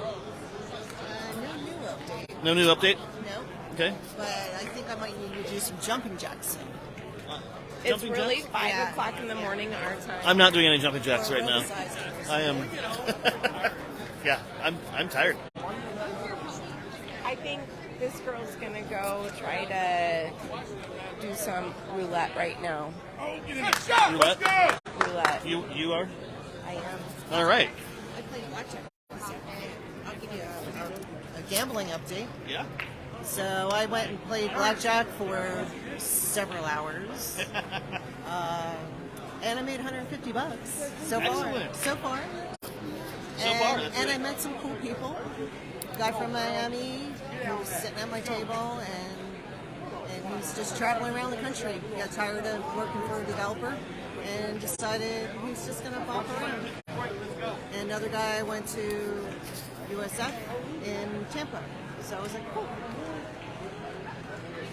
Speaker 2: No new update.
Speaker 1: No new update?
Speaker 2: No.
Speaker 1: Okay.
Speaker 2: But I think I might need to do some jumping jacks.
Speaker 8: It's
Speaker 1: Jumping
Speaker 8: really
Speaker 1: jacks?
Speaker 8: 5 o'clock in the morning our time.
Speaker 1: I'm not doing any jumping jacks right now.
Speaker 2: Sizes.
Speaker 1: I am. Yeah, I'm tired.
Speaker 8: I think this girl's gonna go try to do some roulette right now.
Speaker 1: Roulette?
Speaker 8: Roulette.
Speaker 1: You are?
Speaker 8: I am.
Speaker 1: All right.
Speaker 2: I played blackjack. I'll give you a gambling update.
Speaker 1: Yeah.
Speaker 2: So I went and played blackjack for several hours, and I made $150 so far.
Speaker 1: Excellent.
Speaker 2: So far.
Speaker 1: That's
Speaker 2: And
Speaker 1: good.
Speaker 2: I met some cool people. A guy from Miami who was sitting at my table, and he's just traveling around the country. He got tired of working for a developer and decided he's just going to bop around. And another guy went to USF in Tampa. So I was like, cool.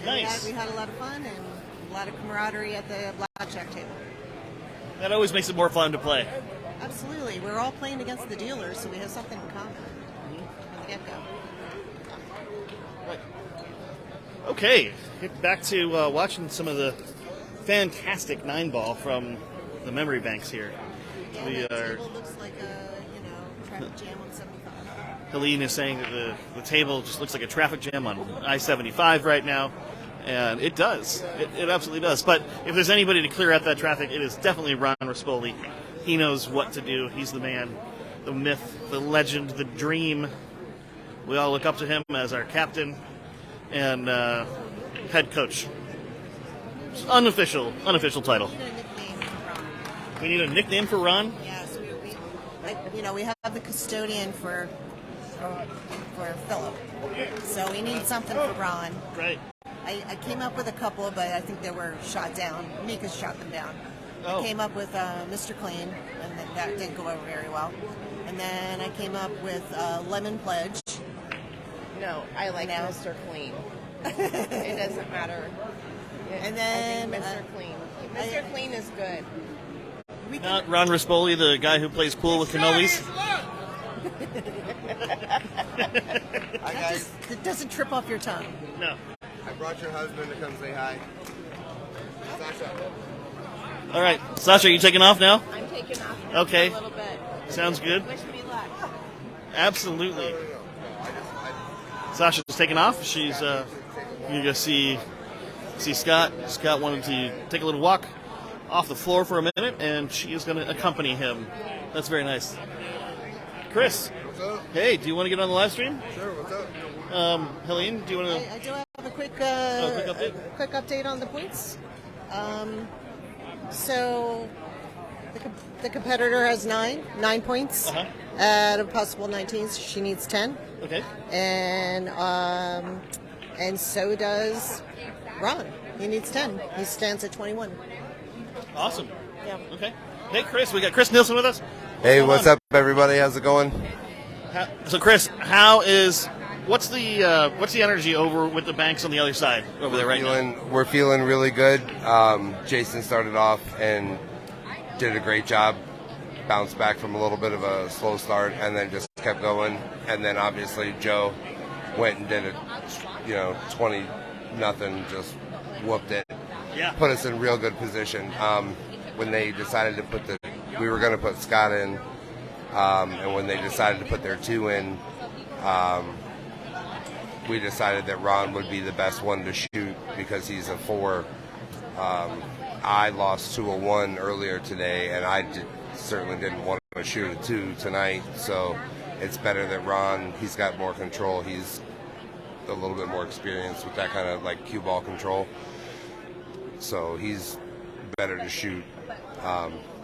Speaker 2: And
Speaker 1: Nice.
Speaker 2: we had a lot of fun and a lot of camaraderie at the blackjack table.
Speaker 1: That always makes it more fun to play.
Speaker 2: Absolutely. We're all playing against the dealers, so we have something in common from the get-go.
Speaker 1: Okay, get back to watching some of the fantastic 9-ball from the memory banks here.
Speaker 2: Yeah,
Speaker 1: We
Speaker 2: that
Speaker 1: are.
Speaker 2: table looks like a, traffic jam on 75.
Speaker 1: Helene is saying that the table just looks like a traffic jam on I-75 right now, and it does. It absolutely does. But if there's anybody to clear out that traffic, it is definitely Ron Rispoli. He knows what to do. He's the man, the myth, the legend, the dream. We all look up to him as our captain and head coach. Unofficial title.
Speaker 2: We need a nickname for Ron.
Speaker 1: We need a nickname for Ron?
Speaker 2: Yes, we have the custodian for Philip. So we need something for Ron.
Speaker 1: Great.
Speaker 2: I came up with a couple, but I think they were shot down. Mika shot them down.
Speaker 1: Oh.
Speaker 2: I came up with Mr. Clean, and that didn't go over very well. And then I came up with Lemon Pledge.
Speaker 8: No, I like
Speaker 2: No.
Speaker 8: Mr. Clean. It doesn't matter.
Speaker 2: And then,
Speaker 8: I think Mr. Clean. Mr. Clean is good.
Speaker 2: We can,
Speaker 1: Not Ron Rispoli, the guy who plays pool with cannolis.
Speaker 9: Hi guys.
Speaker 2: It doesn't trip off your tongue.
Speaker 1: No.
Speaker 9: I brought your husband to come say hi. Sasha.
Speaker 1: All right, Sasha, you taking off now?
Speaker 8: I'm taking off
Speaker 1: Okay.
Speaker 8: a little bit.
Speaker 1: Sounds good.
Speaker 8: Wish me luck.
Speaker 1: Absolutely. Sasha's taking off. She's gonna go see Scott. Scott wanted to take a little walk off the floor for a minute, and she is going to accompany him. That's very nice. Chris,
Speaker 3: What's up?
Speaker 1: hey, do you want to get on the live stream?
Speaker 3: Sure, what's up?
Speaker 1: Helene, do you want to?
Speaker 2: I do have a quick,
Speaker 1: quick update?
Speaker 2: update on the points. So the competitor has 9 points out of possible 19. So she needs 10,
Speaker 1: Okay.
Speaker 2: and so does Ron. He needs 10. He stands at 21.
Speaker 1: Awesome.
Speaker 2: Yeah.
Speaker 1: Okay. Hey, Chris, we got Chris Nielsen with us.
Speaker 9: Hey,
Speaker 1: going
Speaker 9: what's
Speaker 1: on?
Speaker 9: up, everybody? How's it going?
Speaker 1: So, Chris, what's the energy over with the Banks on the other side over there right now?
Speaker 9: We're feeling really good. Jason started off and did a great job. Bounced back from a little bit of a slow start, and then just kept going. And then obviously Joe went and did it. 20-0, just whooped it.
Speaker 1: Yeah.
Speaker 9: Put us in real good position. When they decided to we were going to put Scott in, and when they decided to put their 2 in, we decided that Ron would be the best one to shoot because he's a 4. I lost to a 1 earlier today, and I certainly didn't want to shoot a 2 tonight. So it's better that Ron, he's got more control. He's a little bit more experienced with that kind of like cue ball control. So he's better to shoot.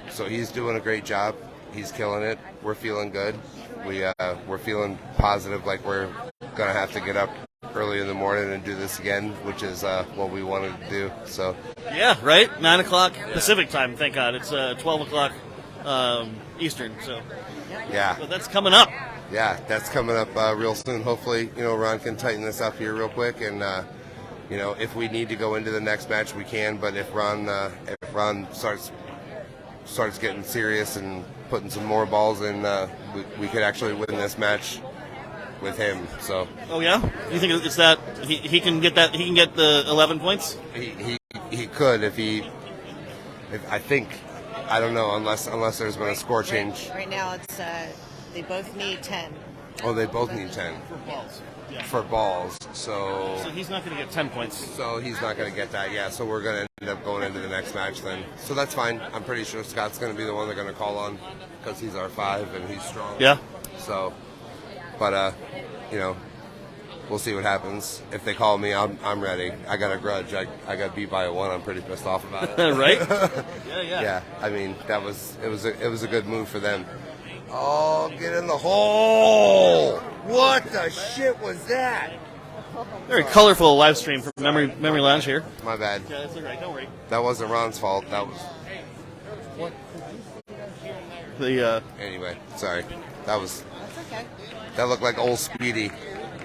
Speaker 9: So he's doing a great job. He's killing it. We're feeling good. We're feeling positive, like we're gonna have to get up early in the morning and do this again, which is what we wanted to do. So
Speaker 1: Yeah, right. 9 o'clock Pacific time. Thank God. It's 12 o'clock Eastern. So
Speaker 9: yeah,
Speaker 1: but that's coming up.
Speaker 9: yeah, that's coming up real soon. Hopefully, Ron can tighten this up here real quick, and if we need to go into the next match, we can. But if Ron starts getting serious and putting some more balls in, we could actually win this match with him. So
Speaker 1: Oh yeah. You think it's that he can get that? He can get the 11 points.
Speaker 9: he could if I think, I don't know, unless there's been a score change.
Speaker 2: Right now, it's they both need 10.
Speaker 9: Oh, they both need 10
Speaker 1: For balls. Yeah.
Speaker 9: for balls. So
Speaker 1: he's not going to get 10 points.
Speaker 9: So he's not going to get that, yeah. So we're going to end up going into the next match then. So that's fine. I'm pretty sure Scott's going to be the one they're going to call on because he's our 5 and he's strong.
Speaker 1: Yeah.
Speaker 9: So, but we'll see what happens. If they call me, I'm ready. I got a grudge. I got beat by a 1. I'm pretty pissed off about it.
Speaker 1: Right? Yeah.
Speaker 9: Yeah. I mean, it was a good move for them. Oh, get in the hole! What the shit was that?
Speaker 1: Very colorful live stream from Memory Lounge here.
Speaker 9: My bad.
Speaker 1: Yeah, that's all right. Don't worry.
Speaker 9: That wasn't Ron's fault. That was.
Speaker 1: The
Speaker 9: Anyway, sorry.
Speaker 2: That's okay.
Speaker 9: That looked like old Speedy.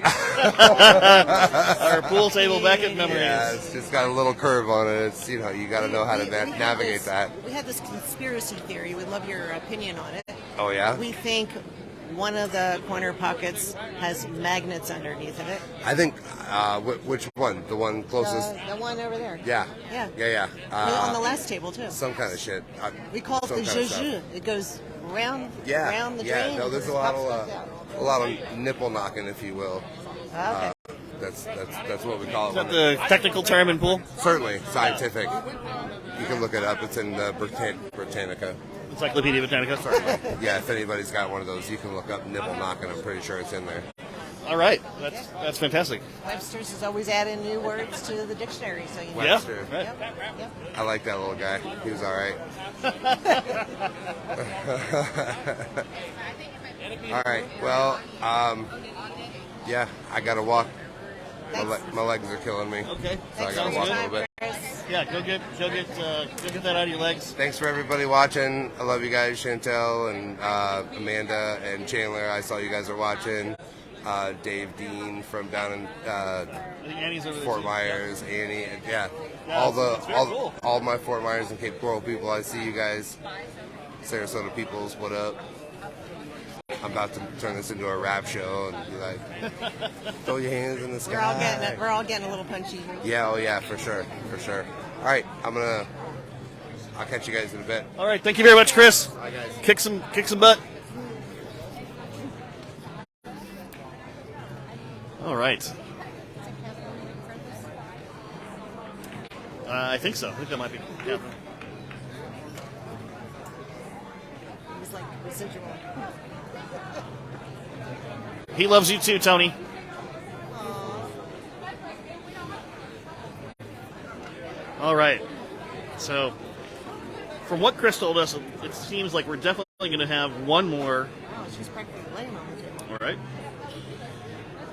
Speaker 1: our pool table back at Memories.
Speaker 9: Yeah, it's just got a little curve on it. It's you got to know how to
Speaker 2: We had
Speaker 9: navigate
Speaker 2: this-
Speaker 9: that.
Speaker 2: We had this conspiracy theory. We'd love your opinion on it.
Speaker 9: Oh yeah.
Speaker 2: We think one of the corner pockets has magnets underneath of it.
Speaker 9: I think which one? The one closest?
Speaker 2: The one over there.
Speaker 9: Yeah.
Speaker 2: Yeah.
Speaker 9: Yeah.
Speaker 2: On the last table too.
Speaker 9: Some kind of shit.
Speaker 2: We call it
Speaker 9: some
Speaker 2: the
Speaker 9: kind of
Speaker 2: juju.
Speaker 9: stuff.
Speaker 2: It goes around the
Speaker 9: Yeah.
Speaker 2: drain.
Speaker 9: No, there's a lot of nipple knocking, if you will.
Speaker 2: Okay.
Speaker 9: That's what we call it.
Speaker 1: Is that the technical term in pool?
Speaker 9: Certainly scientific. You can look it up. It's in Britannica.
Speaker 1: Encyclopedia Britannica. Sorry.
Speaker 9: Yeah, if anybody's got one of those, you can look up nipple knocking. I'm pretty sure it's in there.
Speaker 1: All right. That's fantastic.
Speaker 2: Webster's is always adding new words to the dictionary, so you know.
Speaker 1: Yeah.
Speaker 9: Webster.
Speaker 1: Right.
Speaker 2: Yep.
Speaker 9: I like that little guy. He was all right. All right. Well, yeah, I got to walk. My legs are killing me.
Speaker 1: Okay.
Speaker 9: So I got to walk a little bit.
Speaker 1: Yeah. Go get that out of your legs.
Speaker 9: Thanks for everybody watching. I love you guys, Chantel and Amanda and Chandler. I saw you guys are watching. Dave Dean from down in
Speaker 1: I think Annie's over there
Speaker 9: Fort
Speaker 1: too.
Speaker 9: Myers, Annie, and
Speaker 1: Yeah, it's very cool.
Speaker 9: all my Fort Myers and Cape Coral people. I see you guys. Sarasota peoples, what up? I'm about to turn this into a rap show and be like, throw your hands in the sky.
Speaker 2: We're all getting a little punchy.
Speaker 9: Yeah, oh yeah, for sure. All right, I'll catch you guys in a bit.
Speaker 1: All right, thank you very much, Chris.
Speaker 9: Bye, guys.
Speaker 1: Kick some butt. All right. I think so. I think that might be. Yeah.
Speaker 2: It was like residual.
Speaker 1: He loves you too, Tony. All right. So, from what Chris told us, it seems like we're definitely going to have one more.
Speaker 2: Oh, she's practically laying on the table.
Speaker 1: All right.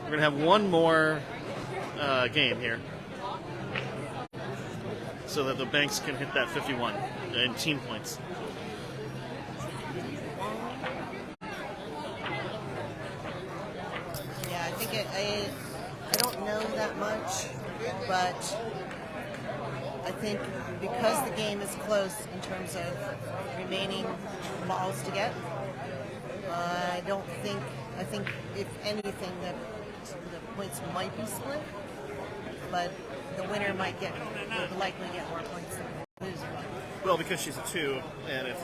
Speaker 1: We're going to have one more game here, so that the Banks can hit that 51 in team points.
Speaker 2: Yeah, I think I don't know that much, but I think because the game is close in terms of remaining balls to get, I think if anything, the points might be split, but the winner would likely get more points than the loser.
Speaker 1: Well, because she's a 2, and if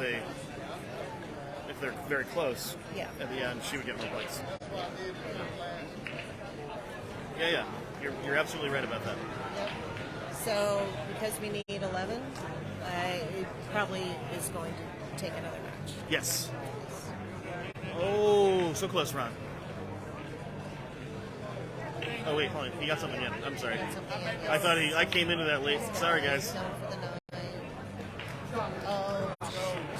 Speaker 1: they're very close,
Speaker 2: Yeah.
Speaker 1: at the end, she would get more points. Yeah. You're absolutely right about that.
Speaker 2: Yep. So because we need 11, it probably is going to take another match.
Speaker 1: Yes. Oh, so close, Ron. Oh wait, hold on. He got something in. I'm sorry. I thought I came into that late. Sorry, guys.
Speaker 2: Down for the 9. Oh,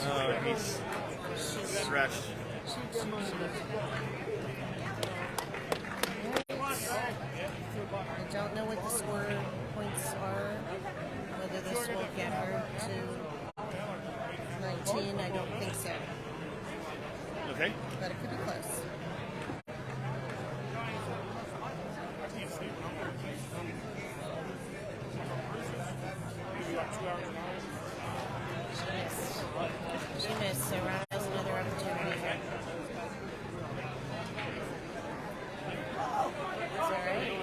Speaker 1: Oh, he's stretched.
Speaker 2: I don't know what the score points are. Whether this will get her to 19, I don't think so.
Speaker 1: Okay.
Speaker 2: But it could be close. She missed, so Ron has another opportunity here. It's all right.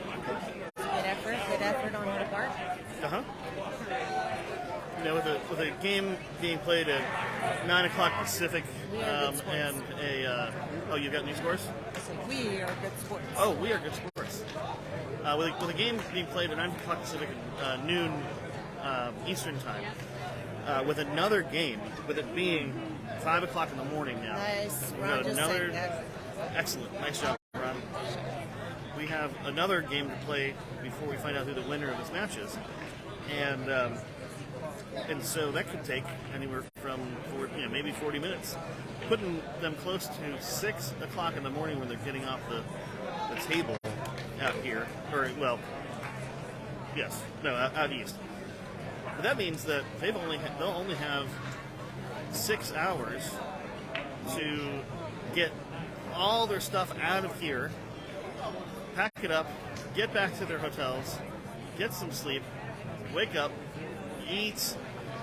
Speaker 2: Good effort on her part.
Speaker 1: Uh-huh. You know, with a game being played at 9 o'clock Pacific, and you've got new scores?
Speaker 2: So we are good sports.
Speaker 1: Oh, we are good sports. With a game being played at 9 o'clock Pacific, noon Eastern time, with another game, with it being 5 o'clock in the morning now.
Speaker 2: Nice.
Speaker 1: We've
Speaker 2: Ron
Speaker 1: got
Speaker 2: just
Speaker 1: another.
Speaker 2: said that.
Speaker 1: Excellent. Nice job, Ron. We have another game to play before we find out who the winner of this match is, and so that could take anywhere from maybe 40 minutes, putting them close to 6 o'clock in the morning when they're getting off the table out here, out east. But that means that they'll only have 6 hours to get all their stuff out of here, pack it up, get back to their hotels, get some sleep, wake up, eat,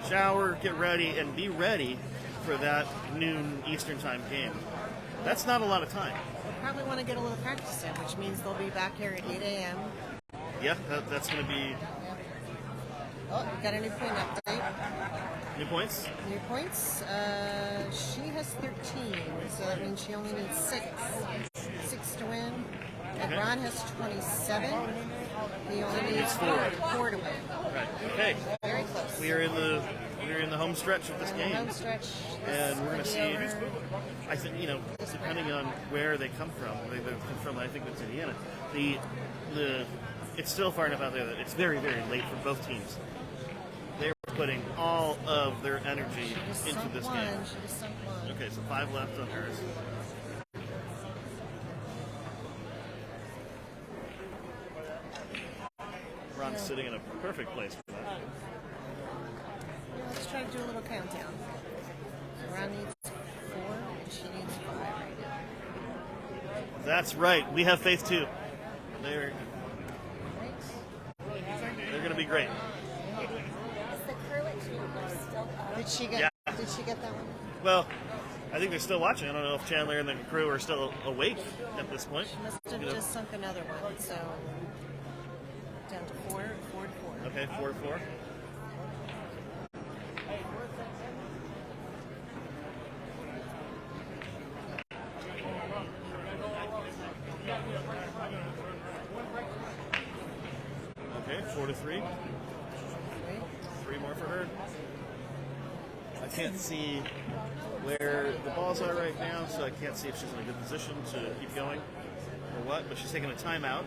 Speaker 1: shower, get ready, and be ready for that noon Eastern time game. That's not a lot of time.
Speaker 2: They'll probably want to get a little practice in, which means they'll be back here at 8 a.m.
Speaker 1: Yeah, that's going to be...
Speaker 2: Oh, we got a new point update.
Speaker 1: New points?
Speaker 2: New points. She has 13, so that means she only needs 6. 6 to win. And
Speaker 1: Okay.
Speaker 2: Ron has 27. He only needs 4 to win.
Speaker 1: Right. Okay.
Speaker 2: Very close.
Speaker 1: We are in the home stretch of this
Speaker 2: In the
Speaker 1: game.
Speaker 2: home stretch.
Speaker 1: And we're going to
Speaker 2: This
Speaker 1: see,
Speaker 2: will be over.
Speaker 1: I think, depending on where they come from, I think it's Indiana, it's still far enough out there that it's very, very late for both teams. They're putting all of their energy
Speaker 2: She just
Speaker 1: into
Speaker 2: sunk
Speaker 1: this
Speaker 2: one.
Speaker 1: game.
Speaker 2: She just sunk one.
Speaker 1: Okay, so 5 left on hers. Ron's sitting in a perfect place for that.
Speaker 2: Yeah, let's try to do a little countdown. So Ron needs 4, and she needs 5 right now.
Speaker 1: That's right. We have faith too. They're going to be great.
Speaker 2: Did she get?
Speaker 1: Yeah.
Speaker 2: Did she get that one?
Speaker 1: Well, I think they're still watching. I don't know if Chandler and the crew are still awake at this point.
Speaker 2: She must have just sunk another one, so down to 4 to 4.
Speaker 1: Okay, 4 to 4. Okay, 4 to 3. 3 more for her. I can't see where the balls are right now, so I can't see if she's in a good position to keep going or what, but she's taking a timeout.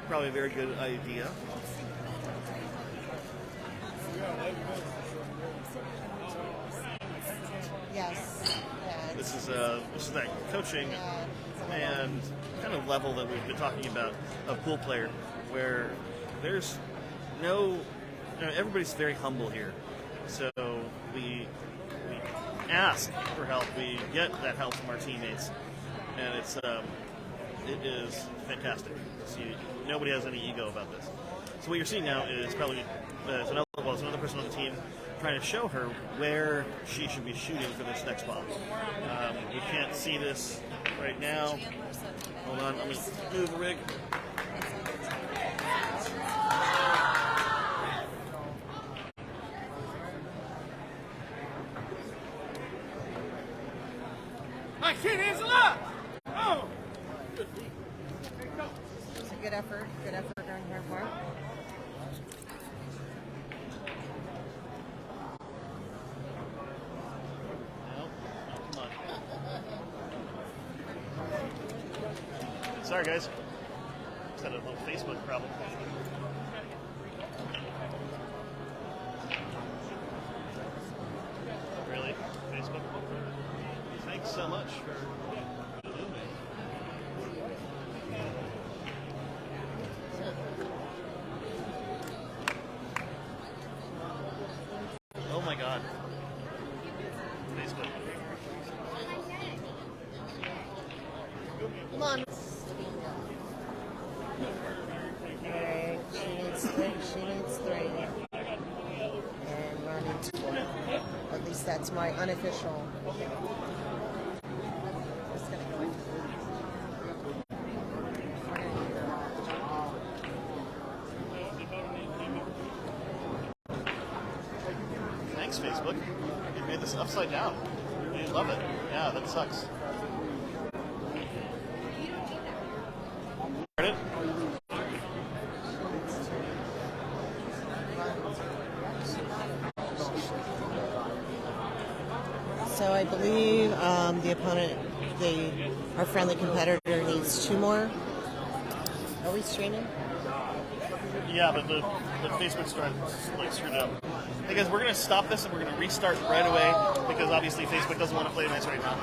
Speaker 1: Probably a very good idea.
Speaker 2: Yes. Yeah,
Speaker 1: This is that coaching and kind of level that we've been talking about of pool player, where there's everybody's very humble here. So we ask for help. We get that help from our teammates, and it is fantastic. See, nobody has any ego about this. So what you're seeing now is probably it's another person on the team trying to show her where she should be shooting for this next ball. You can't see this right now. Hold on, I'm going to move the rig.
Speaker 7: My kid, Angela! Oh!
Speaker 2: it's a good effort on her part.
Speaker 1: Come on. Sorry, guys. Just had a little Facebook problem. Really? Facebook? Thanks so much for doing it. Oh my God. Facebook.
Speaker 2: Come on. Okay, she needs 3. And Ron needs 4. At least that's my unofficial.
Speaker 1: Thanks, Facebook. You made this upside down. You love it. Yeah, that sucks. Heard it?
Speaker 2: So I believe the opponent, our friendly competitor, needs 2 more. Are we streaming?
Speaker 1: Yeah, but the Facebook's screwed up. Hey guys, we're going to stop this and we're going to restart right away because obviously Facebook doesn't want to play nice right now.